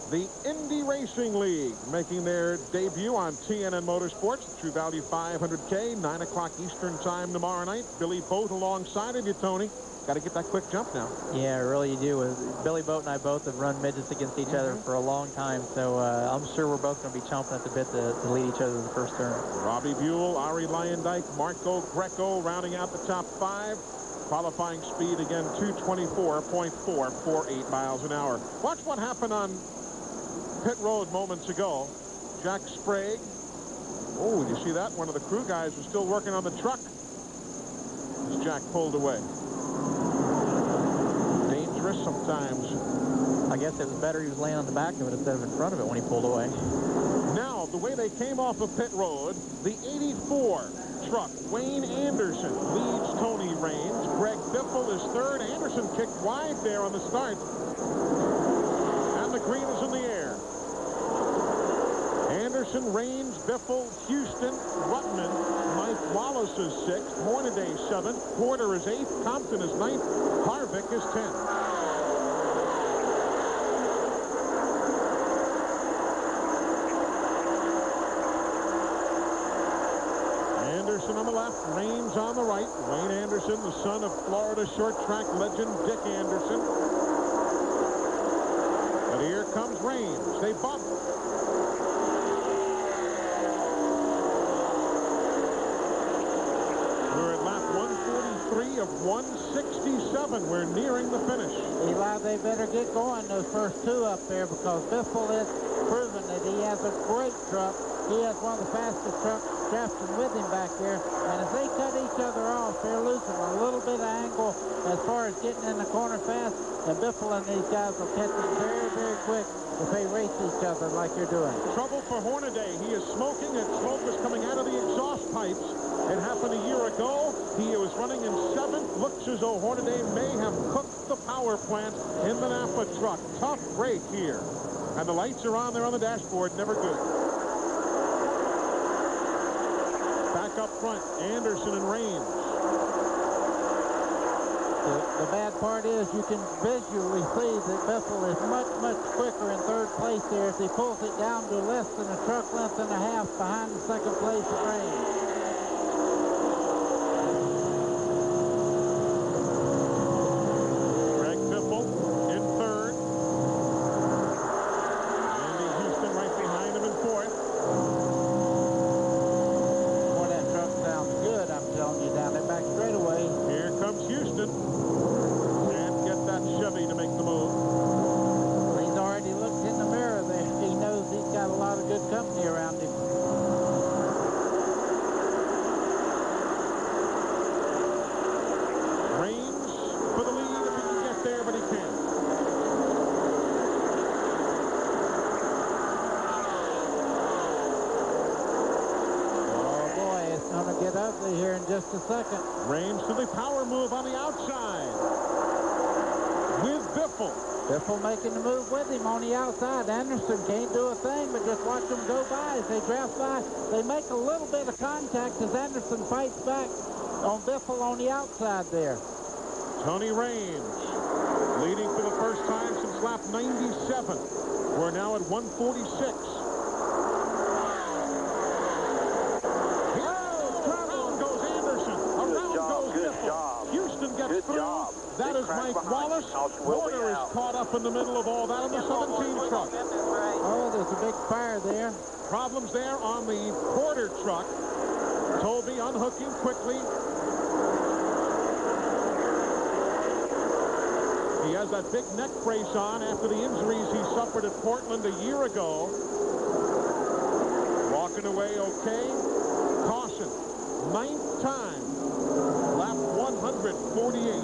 Speaker 1: The Indy Racing League making their debut on TNN Motorsports. True Value 500K, 9 o'clock Eastern time tomorrow night. Billy Boat alongside of you, Tony. Got to get that quick jump now.
Speaker 10: Yeah, really you do. Billy Boat and I both have run midgets against each other for a long time, so I'm sure we're both going to be chomping at the bit to lead each other to the first turn.
Speaker 1: Robbie Buell, Ari Lyondike, Marco Greco rounding out the top 5. Qualifying speed, again, 224.448 miles an hour. Watch what happened on pit road moments ago. Jack Sprague. Oh, did you see that? One of the crew guys was still working on the truck as Jack pulled away. Dangerous sometimes.
Speaker 10: I guess it was better he was laying on the back of it instead of in front of it when he pulled away.
Speaker 1: Now, the way they came off of pit road, the 84 truck, Wayne Anderson, leads Tony Raines. Greg Biffle is third. Anderson kicked wide there on the start. And the green is in the air. Anderson, Raines, Biffle, Houston, Rutman, Mike Wallace is sixth. Hornaday seventh. Porter is eighth. Compton is ninth. Harvick is 10th. Anderson on the left, Raines on the right. Wayne Anderson, the son of Florida short track legend Dick Anderson. But here comes Raines. They bump. We're at lap 143 of 167. We're nearing the finish.
Speaker 2: Eli, they better get going, those first two up there, because Biffle has proven that he has a great truck. He has one of the fastest trucks drafting with him back there. And if they cut each other off, they're losing a little bit of angle as far as getting in the corner fast. And Biffle and these guys will catch it very, very quick if they race each other like you're doing.
Speaker 1: Trouble for Hornaday. He is smoking, and smoke is coming out of the exhaust pipes. It happened a year ago. He was running in seventh. Looks as though Hornaday may have cooked the power plant in the Napa truck. Tough break here. And the lights are on there on the dashboard. Never good. Back up front, Anderson and Raines.
Speaker 2: The bad part is you can visually see that Biffle is much, much quicker in third place there as he pulls it down to less than a truck length and a half behind the second place of Raines.
Speaker 1: Greg Biffle in third. Andy Houston right behind him in fourth.
Speaker 2: Boy, that truck sounds good, I'm telling you, down there back straightaway.
Speaker 1: Here comes Houston. Can't get that Chevy to make the move.
Speaker 2: He's already looked in the mirror there. He knows he's got a lot of good company around him.
Speaker 1: Raines for the lead if he can get there, but he can't.
Speaker 2: Oh boy, it's going to get ugly here in just a second.
Speaker 1: Raines to the power move on the outside with Biffle.
Speaker 2: Biffle making the move with him on the outside. Anderson can't do a thing, but just watch them go by as they draft by. They make a little bit of contact as Anderson fights back on Biffle on the outside there.
Speaker 1: Tony Raines leading for the first time since lap 97. We're now at 146. Around goes Anderson. Around goes Biffle. Houston gets through. That is Mike Wallace. Porter is caught up in the middle of all that on the 17 truck.
Speaker 2: Oh, there's a big fire there.
Speaker 1: Problems there on the Porter truck. Tolby unhooking quickly. He has that big neck brace on after the injuries he suffered at Portland a year ago. Walking away okay. Caution. 9th time. Lap 148.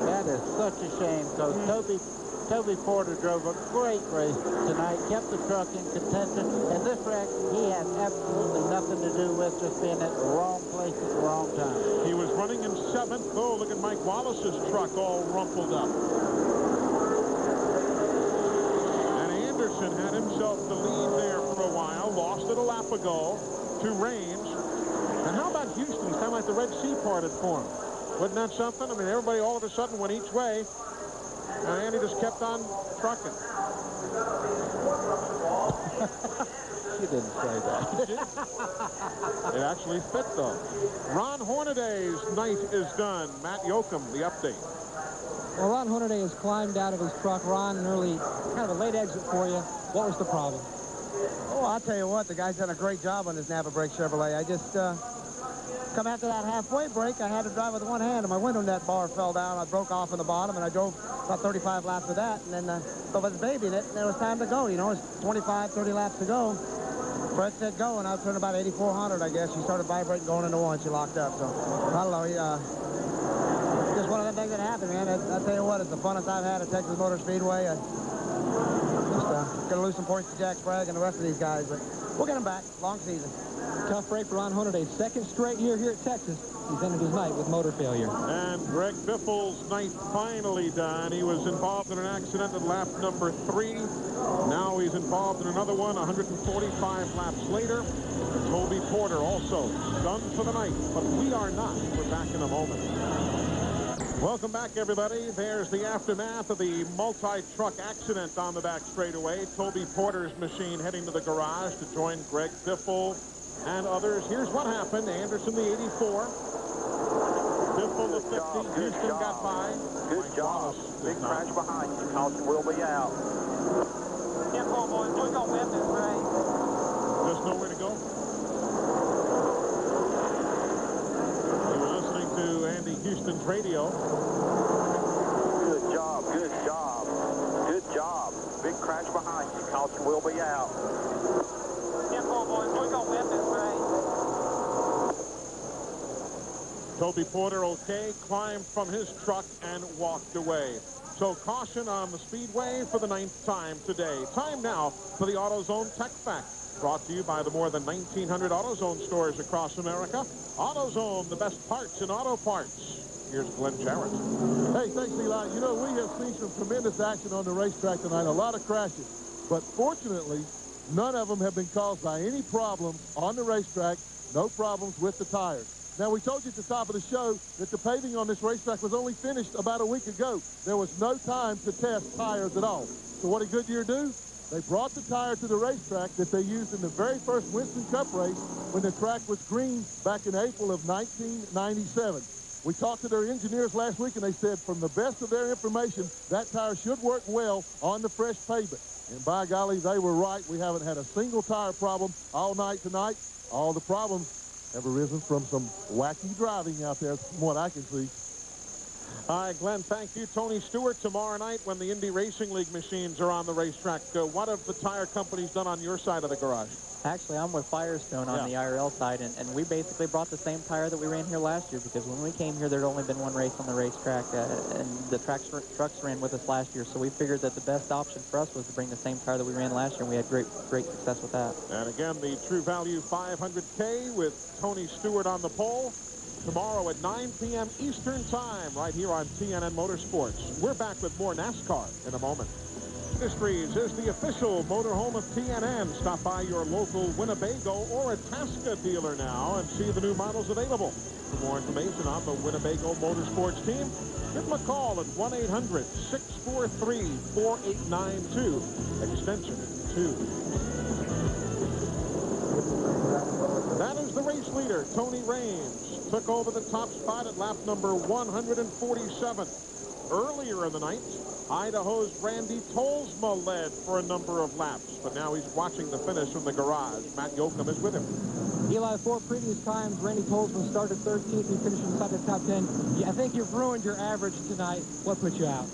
Speaker 2: That is such a shame because Toby Porter drove a great race tonight, kept the truck in contention, and this wreck he had absolutely nothing to do with, just being at the wrong place at the wrong time.
Speaker 1: He was running in 7th. Oh, look at Mike Wallace's truck all rumpled up. And Anderson had himself the lead there for a while, lost it a lap ago to Raines. And how about Houston? It's kind of like the Red Sea parted for him. Wasn't that something? I mean, everybody all of a sudden went each way, and Andy just kept on trucking.
Speaker 2: You didn't say that.
Speaker 1: It actually fit, though. Ron Hornaday's night is done. Matt Yoakum, the update.
Speaker 5: Well, Ron Hornaday has climbed out of his truck. Ron, an early, kind of a late exit for you. What was the problem?
Speaker 15: Oh, I'll tell you what, the guy's done a great job on his Napa Brake Chevrolet. I just, come after that halfway break, I had to drive with one hand, and my window net bar fell down. I broke off in the bottom, and I drove about 35 laps with that, and then so with the baby in it, and it was time to go. You know, it's 25, 30 laps to go. Fred said go, and I was turning about 8,400, I guess. She started vibrating, going into one. She locked up, so I don't know. Just one of the things that happened, man. I tell you what, it's the funnest I've had at Texas Motor Speedway. Just gonna lose some points to Jack Sprague and the rest of these guys, but we'll get them back. Long season.
Speaker 5: Tough break for Ron Hunter, a second straight year here at Texas. He's ended his night with motor failure.
Speaker 1: And Greg Biffle's night finally done. He was involved in an accident at lap number 3. Now he's involved in another one 145 laps later. Toby Porter also done for the night, but we are not. We're back in a moment. Welcome back, everybody. There's the aftermath of the multi-truck accident on the back straightaway. Toby Porter's machine heading to the garage to join Greg Biffle and others. Here's what happened. Anderson, the 84. Biffle, the 50. Houston got by.
Speaker 11: Good job. Big crash behind you. Caution will be out.
Speaker 6: Yeah, boys, we're going to win this race.
Speaker 1: There's nowhere to go. You were listening to Andy Houston's radio.
Speaker 11: Good job, good job, good job. Big crash behind you. Caution will be out.
Speaker 6: Yeah, boys, we're going to win this race.
Speaker 1: Toby Porter okay, climbed from his truck and walked away. So caution on the speedway for the 9th time today. Time now for the AutoZone Tech Fact. Brought to you by the more than 1,900 AutoZone stores across America. AutoZone, the best parts in auto parts. Here's Glenn Jarrett.
Speaker 3: Hey, thanks, Eli. You know, we have seen some tremendous action on the racetrack tonight, a lot of crashes. But fortunately, none of them have been caused by any problems on the racetrack, no problems with the tires. Now, we told you at the top of the show that the paving on this racetrack was only finished about a week ago. There was no time to test tires at all. So what did Goodyear do? They brought the tire to the racetrack that they used in the very first Winston Cup race when the track was green back in April of 1997. We talked to their engineers last week, and they said from the best of their information, that tire should work well on the fresh pavement. And by golly, they were right. We haven't had a single tire problem all night tonight. All the problems have arisen from some wacky driving out there, from what I can see.
Speaker 1: All right, Glenn, thank you. Tony Stewart, tomorrow night when the Indy Racing League machines are on the racetrack, what have the tire companies done on your side of the garage?
Speaker 10: Actually, I'm with Firestone on the IRL side, and we basically brought the same tire that we ran here last year, because when we came here, there'd only been one race on the racetrack, and the trucks ran with us last year, so we figured that the best option for us was to bring the same tire that we ran last year, and we had great success with that.
Speaker 1: And again, the True Value 500K with Tony Stewart on the pole. Tomorrow at 9 p.m. Eastern Time, right here on TNN Motorsports. We're back with more NASCAR in a moment. Industries is the official motorhome of TNN. Stop by your local Winnebago or Itasca dealer now and see the new models available. For more information on the Winnebago Motorsports team, give them a call at 1-800-643-4892, extension 2. That is the race leader, Tony Raines. Took over the top spot at lap number 147. Earlier in the night, Idaho's Randy Tolsma led for a number of laps, but now he's watching the finish from the garage. Matt Yoakum is with him.
Speaker 5: Eli, 4 previous times, Randy Tolsma started 13th. He finished inside the top 10. I think you've ruined your average tonight. What put you out?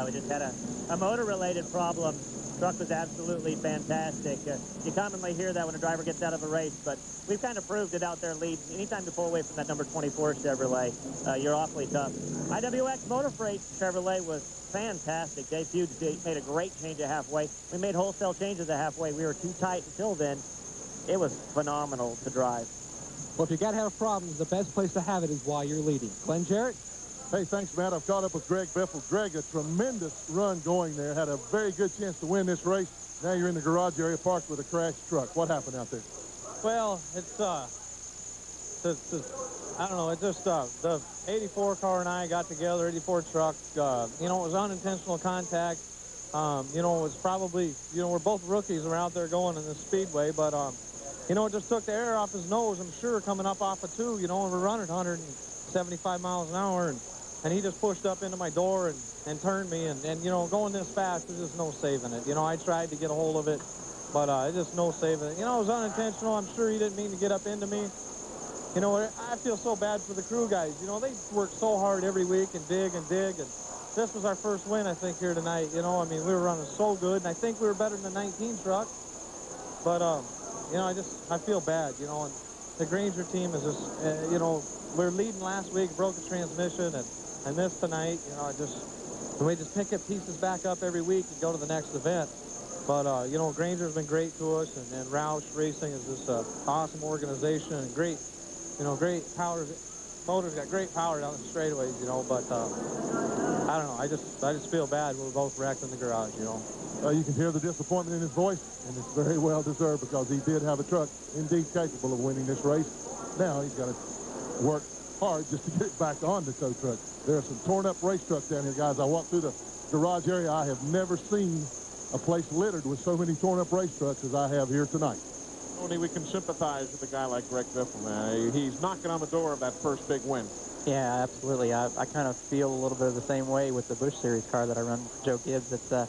Speaker 4: We just had a motor-related problem. Truck was absolutely fantastic. You commonly hear that when a driver gets out of a race, but we've kind of proved it out there leading. Anytime you pull away from that number 24 Chevrolet, you're awfully tough. IWX Motor Freight Chevrolet was fantastic. Dave Hughes made a great change at halfway. We made wholesale changes at halfway. We were too tight until then. It was phenomenal to drive.
Speaker 5: Well, if you got to have problems, the best place to have it is while you're leading. Glenn Jarrett?
Speaker 3: Hey, thanks, Matt. I've caught up with Greg Biffle. Greg, a tremendous run going there. Had a very good chance to win this race. Now you're in the garage area parked with a crashed truck. What happened out there?
Speaker 17: Well, it's I don't know. It's just the 84 car and I got together, 84 truck. You know, it was unintentional contact. You know, it was probably, you know, we're both rookies. We're out there going in the speedway, but you know, it just took the air off his nose, I'm sure, coming up off of 2, you know, and we're running 175 miles an hour, and he just pushed up into my door and turned me, and you know, going this fast, there's just no saving it. You know, I tried to get a hold of it, but it's just no saving it. You know, it was unintentional. I'm sure he didn't mean to get up into me. You know, I feel so bad for the crew guys. You know, they work so hard every week and dig, and this was our first win, I think, here tonight. You know, I mean, we were running so good, and I think we were better than the 19 truck. But, you know, I feel bad, you know, and the Granger team is just, you know, we're leading last week, broke a transmission, and this tonight, you know, we just pick up pieces back up every week and go to the next event. But, you know, Granger's been great to us, and Roush Racing is this awesome organization and great, you know, great power. Motors got great power down the straightaways, you know, but I don't know. I just feel bad. We were both wrecked in the garage, you know.
Speaker 3: You can hear the disappointment in his voice, and it's very well deserved because he did have a truck indeed capable of winning this race. Now he's got to work hard just to get it back on the tow truck. There are some torn up race trucks down here, guys. I walked through the garage area. I have never seen a place littered with so many torn up race trucks as I have here tonight.
Speaker 18: Only we can sympathize with a guy like Greg Biffle, man. He's knocking on the door of that first big win.
Speaker 10: Yeah, absolutely. I kind of feel a little bit of the same way with the Busch Series car that I run for Joe Gibbs. It's a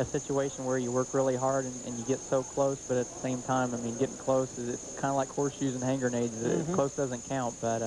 Speaker 10: situation where you work really hard and you get so close, but at the same time, I mean, getting close, it's kind of like horseshoes and hand grenades. Close doesn't count, but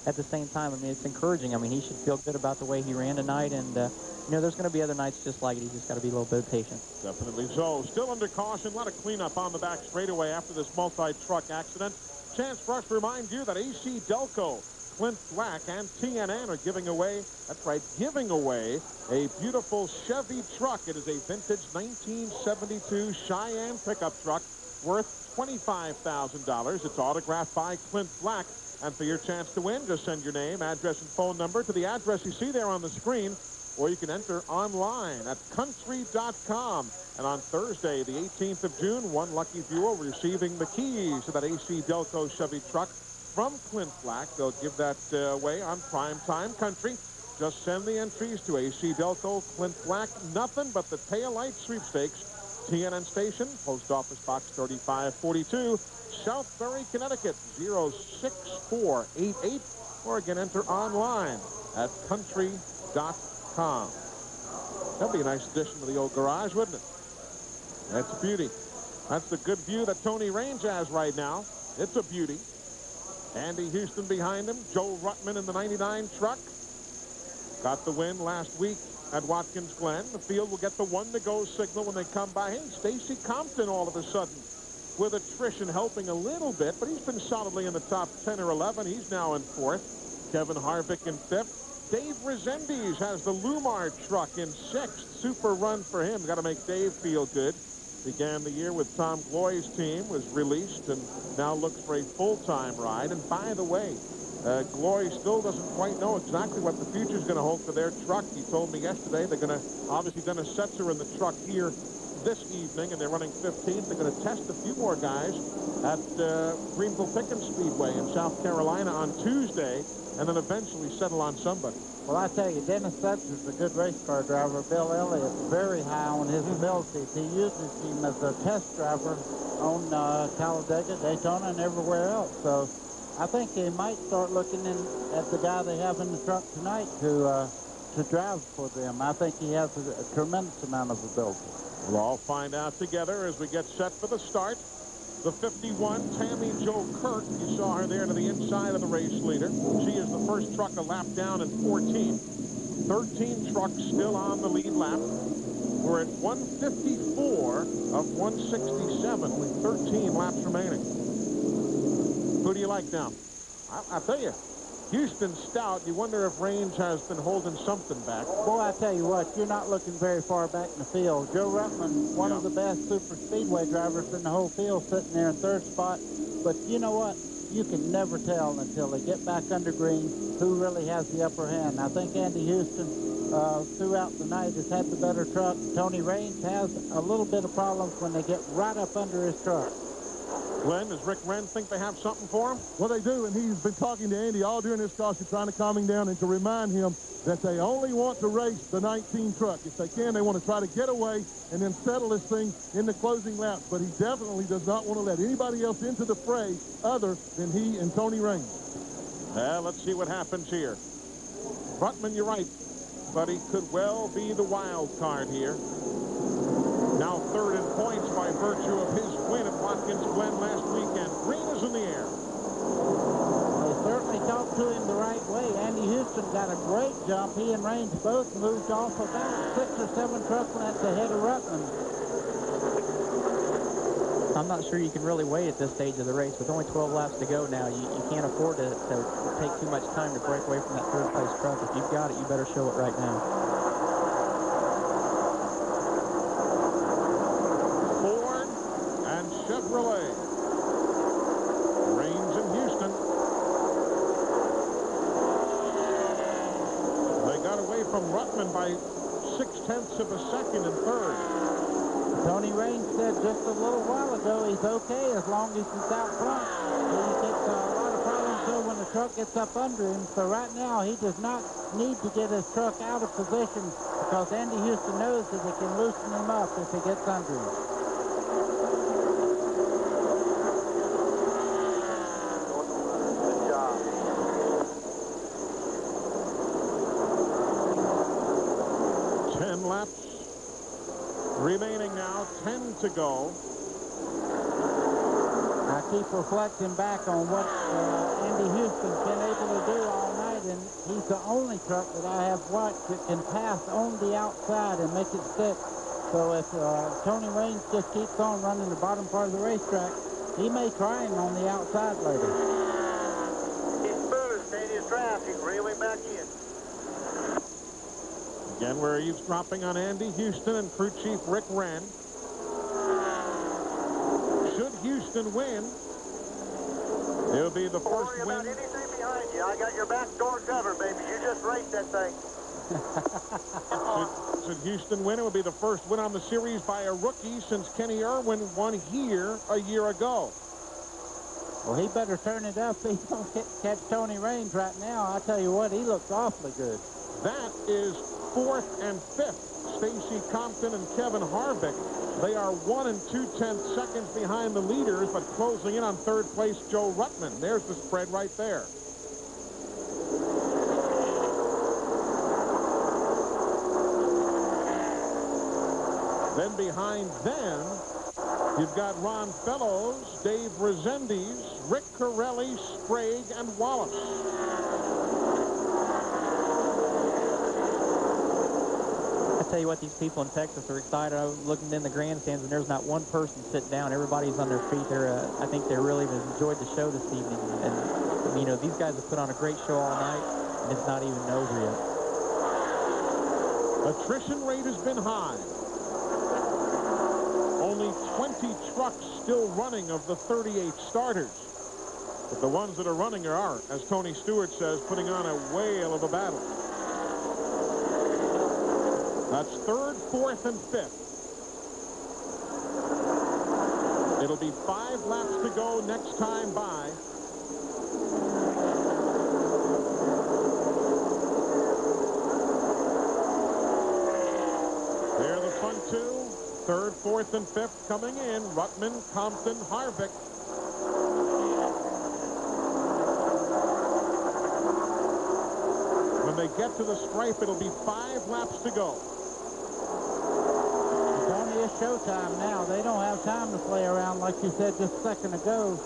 Speaker 10: at the same time, I mean, it's encouraging. I mean, he should feel good about the way he ran tonight, and you know, there's going to be other nights just like it. He's just got to be a little bit patient.
Speaker 18: Definitely so. Still under caution. A lot of cleanup on the back straightaway after this multi-truck accident. Chance for us to remind you that AC Delco, Clint Black, and TNN are giving away, that's right, giving away a beautiful Chevy truck. It is a vintage 1972 Cheyenne pickup truck worth $25,000. It's autographed by Clint Black. And for your chance to win, just send your name, address, and phone number to the address you see there on the screen, or you can enter online at country.com. And on Thursday, the 18th of June, one lucky viewer receiving the keys to that AC Delco Chevy truck from Clint Black. They'll give that away on Primetime Country. Just send the entries to AC Delco, Clint Black, nothing but the taillight sweepstakes. TNN Station, Post Office Box 3542, Southbury, Connecticut, 06488. Or again, enter online at country.com. That'd be a nice addition to the old garage, wouldn't it? That's a beauty. That's the good view that Tony Range has right now. It's a beauty. Andy Houston behind him. Joe Ruttman in the 99 truck. Got the win last week at Watkins Glen. The field will get the 1-to-go signal when they come by. Hey, Stacy Compton all of a sudden with attrition helping a little bit, but he's been solidly in the top 10 or 11. He's now in 4th. Kevin Harvick in 5th. Dave Rezendes has the Lumar truck in 6th. Super run for him. Got to make Dave feel good. Began the year with Tom Gloy's team, was released, and now looks for a full-time ride. And by the way, Glory still doesn't quite know exactly what the future is going to hold for their truck. He told me yesterday they're going to, obviously Dennis Setzer in the truck here this evening, and they're running 15th. They're going to test a few more guys at Greenville Pickens Speedway in South Carolina on Tuesday, and then eventually settle on somebody.
Speaker 2: Well, I tell you, Dennis Setzer's a good race car driver. Bill Elliott's very high on his abilities. He uses him as a test driver on Talladega, Daytona, and everywhere else. So I think they might start looking at the guy they have in the truck tonight to drive for them. I think he has a tremendous amount of ability.
Speaker 18: We'll all find out together as we get set for the start. The 51, Tammy Jo Kirk, you saw her there to the inside of the race leader. She is the first truck a lap down in 14. 13 trucks still on the lead lap. We're at 154 of 167, only 13 laps remaining. Who do you like now? I'll tell you, Houston Stout, you wonder if Range has been holding something back.
Speaker 2: Boy, I tell you what, you're not looking very far back in the field. Joe Ruttman, one of the best super speedway drivers in the whole field, sitting there in 3rd spot. But you know what? You can never tell until they get back under green who really has the upper hand. I think Andy Houston, throughout the night, has had the better truck. Tony Range has a little bit of problems when they get right up under his truck.
Speaker 18: Glenn, does Rick Wren think they have something for him?
Speaker 3: Well, they do, and he's been talking to Andy all during this caution, trying to calm him down and to remind him that they only want to race the 19 truck. If they can, they want to try to get away and then settle this thing in the closing laps. But he definitely does not want to let anybody else into the fray other than he and Tony Range.
Speaker 18: Well, let's see what happens here. Ruttman, you're right, but he could well be the wild card here. Now 3rd in points by virtue of his win at Watkins Glen last weekend. Green is in the air.
Speaker 2: They they talked to him the right way. Andy Houston got a great jump. He and Raines both moved off about 6 or 7 truck lengths ahead of Rutland.
Speaker 10: I'm not sure you can really wait at this stage of the race. With only 12 laps to go now, you can't afford to take too much time to break away from that third-place truck. If you've got it, you better show it right now.
Speaker 18: Ford and Chevrolet. Raines and Houston. They got away from Rutman by 0.6 of a second in third.
Speaker 2: Tony Raines said just a little while ago he's okay as long as he's out front. He gets a lot of problems too when the truck gets up under him. So right now he does not need to get his truck out of position because Andy Houston knows that it can loosen him up if he gets under him.
Speaker 11: Good job.
Speaker 18: Laps remaining now, 10 to go.
Speaker 2: I keep reflecting back on what Andy Houston's been able to do all night, and he's the only truck that I have watched that can pass on the outside and make it stick. So if Tony Raines just keeps on running the bottom part of the racetrack, he may try him on the outside later.
Speaker 11: He's smooth, stay in his draft. He's reeling back in.
Speaker 18: Again, we're eavesdropping on Andy Houston and crew chief Rick Wren. Should Houston win, it'll be the first win.
Speaker 11: Don't worry about anything behind you. I got your back door covered, baby. You just raced that thing.
Speaker 18: Should Houston win, it will be the first win on the series by a rookie since Kenny Irwin won here a year ago.
Speaker 2: Well, he better turn it up. He don't catch Tony Raines right now. I tell you what, he looks awfully good.
Speaker 18: That is 4th and 5th. Stacy Compton and Kevin Harvick. They are 1 2/10 seconds behind the leaders, but closing in on 3rd place Joe Rutman. There's the spread right there. Then behind them, you've got Ron Fellows, Dave Rezendes, Rick Corelli, Sprague, and Wallace.
Speaker 10: I tell you what, these people in Texas are excited. I was looking in the grandstands, and there's not one person sitting down. Everybody's on their feet. I think they really have enjoyed the show this evening. And, you know, these guys have put on a great show all night, and it's not even over yet.
Speaker 18: Attrition rate has been high. Only 20 trucks still running of the 38 starters. But the ones that are running are, as Tony Stewart says, putting on a whale of a battle. That's 3rd, 4th, and 5th. It'll be 5 laps to go next time by. There the front two. 3rd, 4th, and 5th coming in. Rutman, Compton, Harvick. When they get to the stripe, it'll be 5 laps to go.
Speaker 2: It's showtime now. They don't have time to play around like you said just a second ago.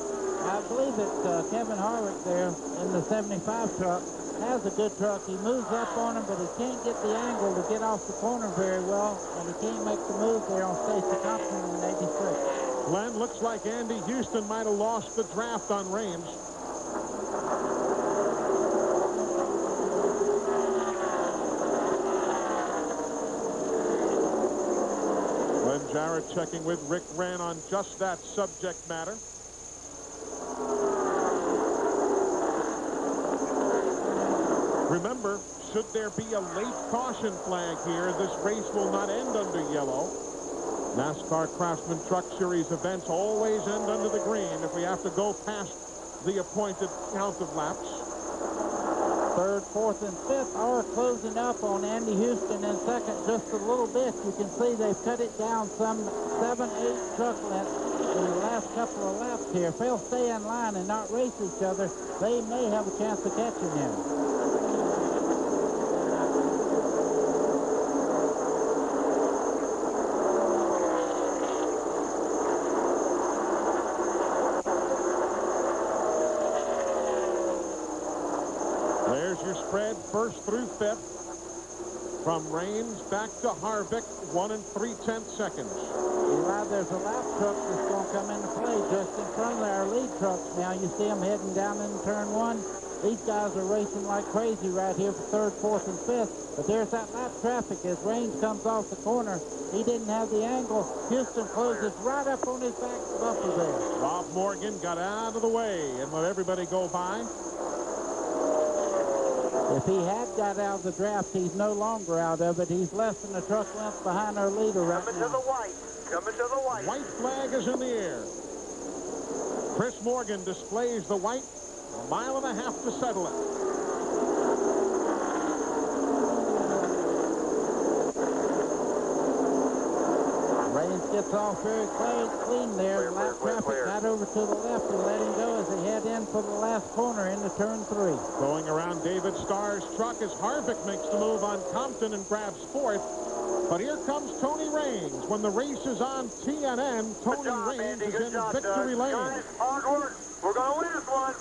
Speaker 2: I believe that Kevin Harvick there in the 75 truck has a good truck. He moves up on him, but he can't get the angle to get off the corner very well, and he can't make the move there on Stacy Compton in 86.
Speaker 18: Glenn, looks like Andy Houston might have lost the draft on Raines. Glenn Jarrett checking with Rick Wren on just that subject matter. Remember, should there be a late caution flag here, this race will not end under yellow. NASCAR Craftsman Truck Series events always end under the green if we have to go past the appointed count of laps.
Speaker 2: 3rd, 4th, and 5th are closing up on Andy Houston in 2nd just a little bit. You can see they've cut it down some 7, 8 truck lengths in the last couple of laps here. If they'll stay in line and not race each other, they may have a chance of catching him.
Speaker 18: major spread, first through fifth. From Raines back to Harvick, 1 3/10 seconds.
Speaker 2: Eli, there's a lap truck that's going to come into play just in front of our lead trucks now. You see them heading down in turn 1. These guys are racing like crazy right here for 3rd, 4th, and 5th. But there's that lap traffic as Raines comes off the corner. He didn't have the angle. Houston closes right up on his back bumper there.
Speaker 18: Bob Morgan got out of the way and let everybody go by.
Speaker 2: If he had got out of the draft, he's no longer out of it. He's less than a truck length behind our leader right now.
Speaker 11: Coming to the white. Coming to the white.
Speaker 18: White flag is in the air. Chris Morgan displays the white. 1.5 miles to settle it.
Speaker 2: Raines gets off very clean there. Lap traffic got over to the left and let him go as he head in for the last corner into turn 3.
Speaker 18: Going around David Starr's truck as Harvick makes the move on Compton and grabs 4th. But here comes Tony Raines. When the race is on TNN, Tony Raines is in victory lane.
Speaker 11: Guys, hard work. We're going to win this one.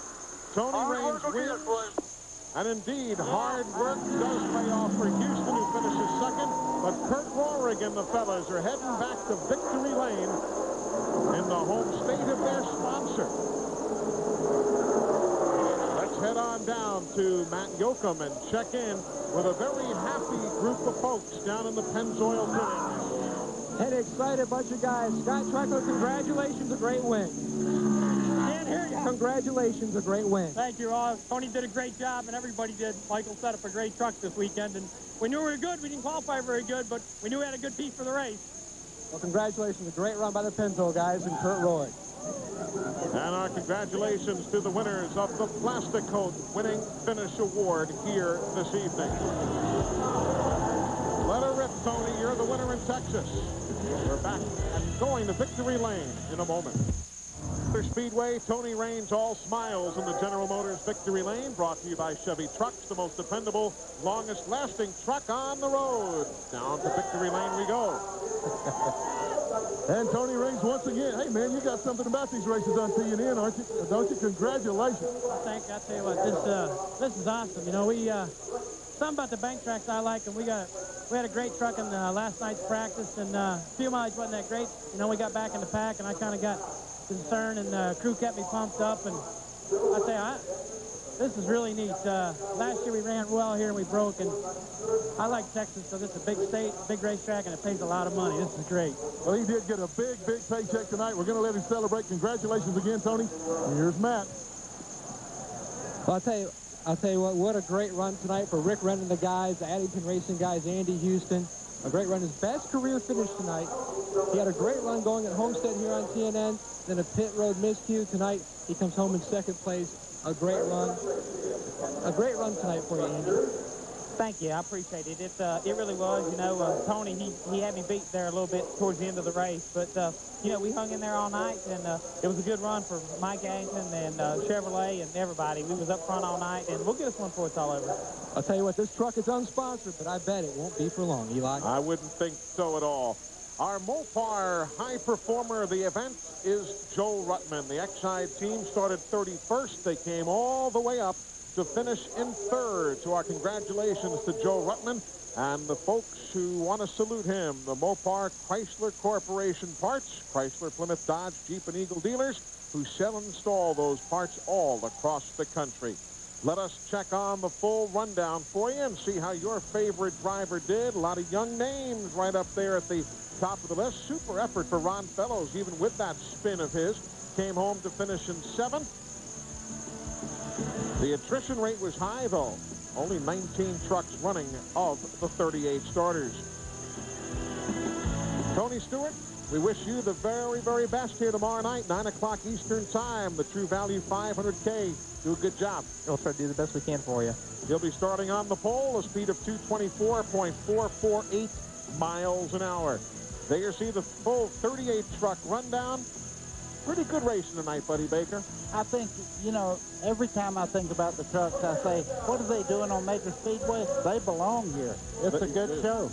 Speaker 18: Tony Raines wins. And indeed, hard work does pay off for Houston, who finishes second. But Kurt Rohrig and the fellas are heading back to victory lane in the home state of their sponsor. Let's head on down to Matt Yoakum and check in with a very happy group of folks down in the Pennzoil Village.
Speaker 5: An excited bunch of guys. Scott Treckler, congratulations, a great win.
Speaker 7: Can't hear you.
Speaker 5: Congratulations, a great win.
Speaker 7: Thank you all. Tony did a great job, and everybody did. Michael set up a great truck this weekend, and we knew we were good. We didn't qualify very good, but we knew we had a good piece for the race.
Speaker 5: Well, congratulations, a great run by the Pennzoil guys and Kurt Rohrig.
Speaker 18: And our congratulations to the winners of the Plastic Coat Winning Finish Award here this evening. Let her rip, Tony. You're the winner in Texas. We're back and going to victory lane in a moment. Speedway, Tony Raines all smiles in the General Motors victory lane, brought to you by Chevy Trucks, the most dependable, longest lasting truck on the road. Down to victory lane we go.
Speaker 3: And Tony Raines once again. Hey man, you got something about these races on TNN, aren't you? Don't you? Congratulations.
Speaker 16: I tell you what, this is awesome. You know, something about the bank tracks I like, and we had a great truck in last night's practice, and fuel mileage wasn't that great. You know, we got back in the pack, and I kind of got concerned, and the crew kept me pumped up, and I tell you, this is really neat. Last year we ran well here and we broke, and I like Texas, so this is a big state, big racetrack, and it pays a lot of money. This is great.
Speaker 3: Well, he did get a big paycheck tonight. We're going to let him celebrate. Congratulations again, Tony. Here's Matt.
Speaker 5: Well, I'll tell you what a great run tonight for Rick Renton and the guys, the Addington Racing guys, Andy Houston. A great run, his best career finish tonight. He had a great run going at Homestead here on TNN, then a pit road miscue. Tonight, he comes home in second place. A great run. A great run tonight for you, Andy.
Speaker 6: Thank you. I appreciate it. It really was. You know, Tony, he had me beat there a little bit towards the end of the race. But, you know, we hung in there all night, and it was a good run for Mike Addington and Chevrolet and everybody. We was up front all night, and we'll get us one before it's all over.
Speaker 5: I'll tell you what, this truck is unsponsored, but I bet it won't be for long, Eli.
Speaker 18: I wouldn't think so at all. Our Mopar high performer of the event is Joe Ruttman. The Exide team started 31st. They came all the way up to finish in 3rd. So our congratulations to Joe Ruttman and the folks who want to salute him. The Mopar Chrysler Corporation parts, Chrysler, Plymouth, Dodge, Jeep, and Eagle dealers who sell and install those parts all across the country. Let us check on the full rundown for you and see how your favorite driver did. A lot of young names right up there at the top of the list. Super effort for Ron Fellows, even with that spin of his. Came home to finish in 7th. The attrition rate was high, though. Only 19 trucks running of the 38 starters. Tony Stewart, we wish you the very, very best here tomorrow night, 9 o'clock Eastern Time. The True Value 500K. Do a good job.
Speaker 10: We'll try to do the best we can for you.
Speaker 18: He'll be starting on the pole, a speed of 224.448 miles an hour. There you see the full 38 truck rundown. Pretty good racing tonight, Buddy Baker.
Speaker 2: I think, you know, every time I think about the trucks, I say, what are they doing on Major Speedway? They belong here. It's a good show.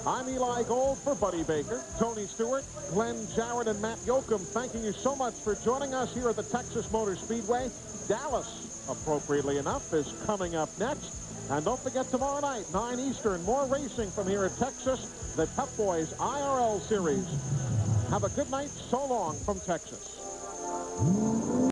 Speaker 18: I'm Eli Gold for Buddy Baker, Tony Stewart, Glenn Jarrett, and Matt Yoakum. Thanking you so much for joining us here at the Texas Motor Speedway. Dallas, appropriately enough, is coming up next.
Speaker 1: And don't forget tomorrow night, 9 Eastern, more racing from here at Texas, the Pep Boys IRL Series. Have a good night. So long from Texas.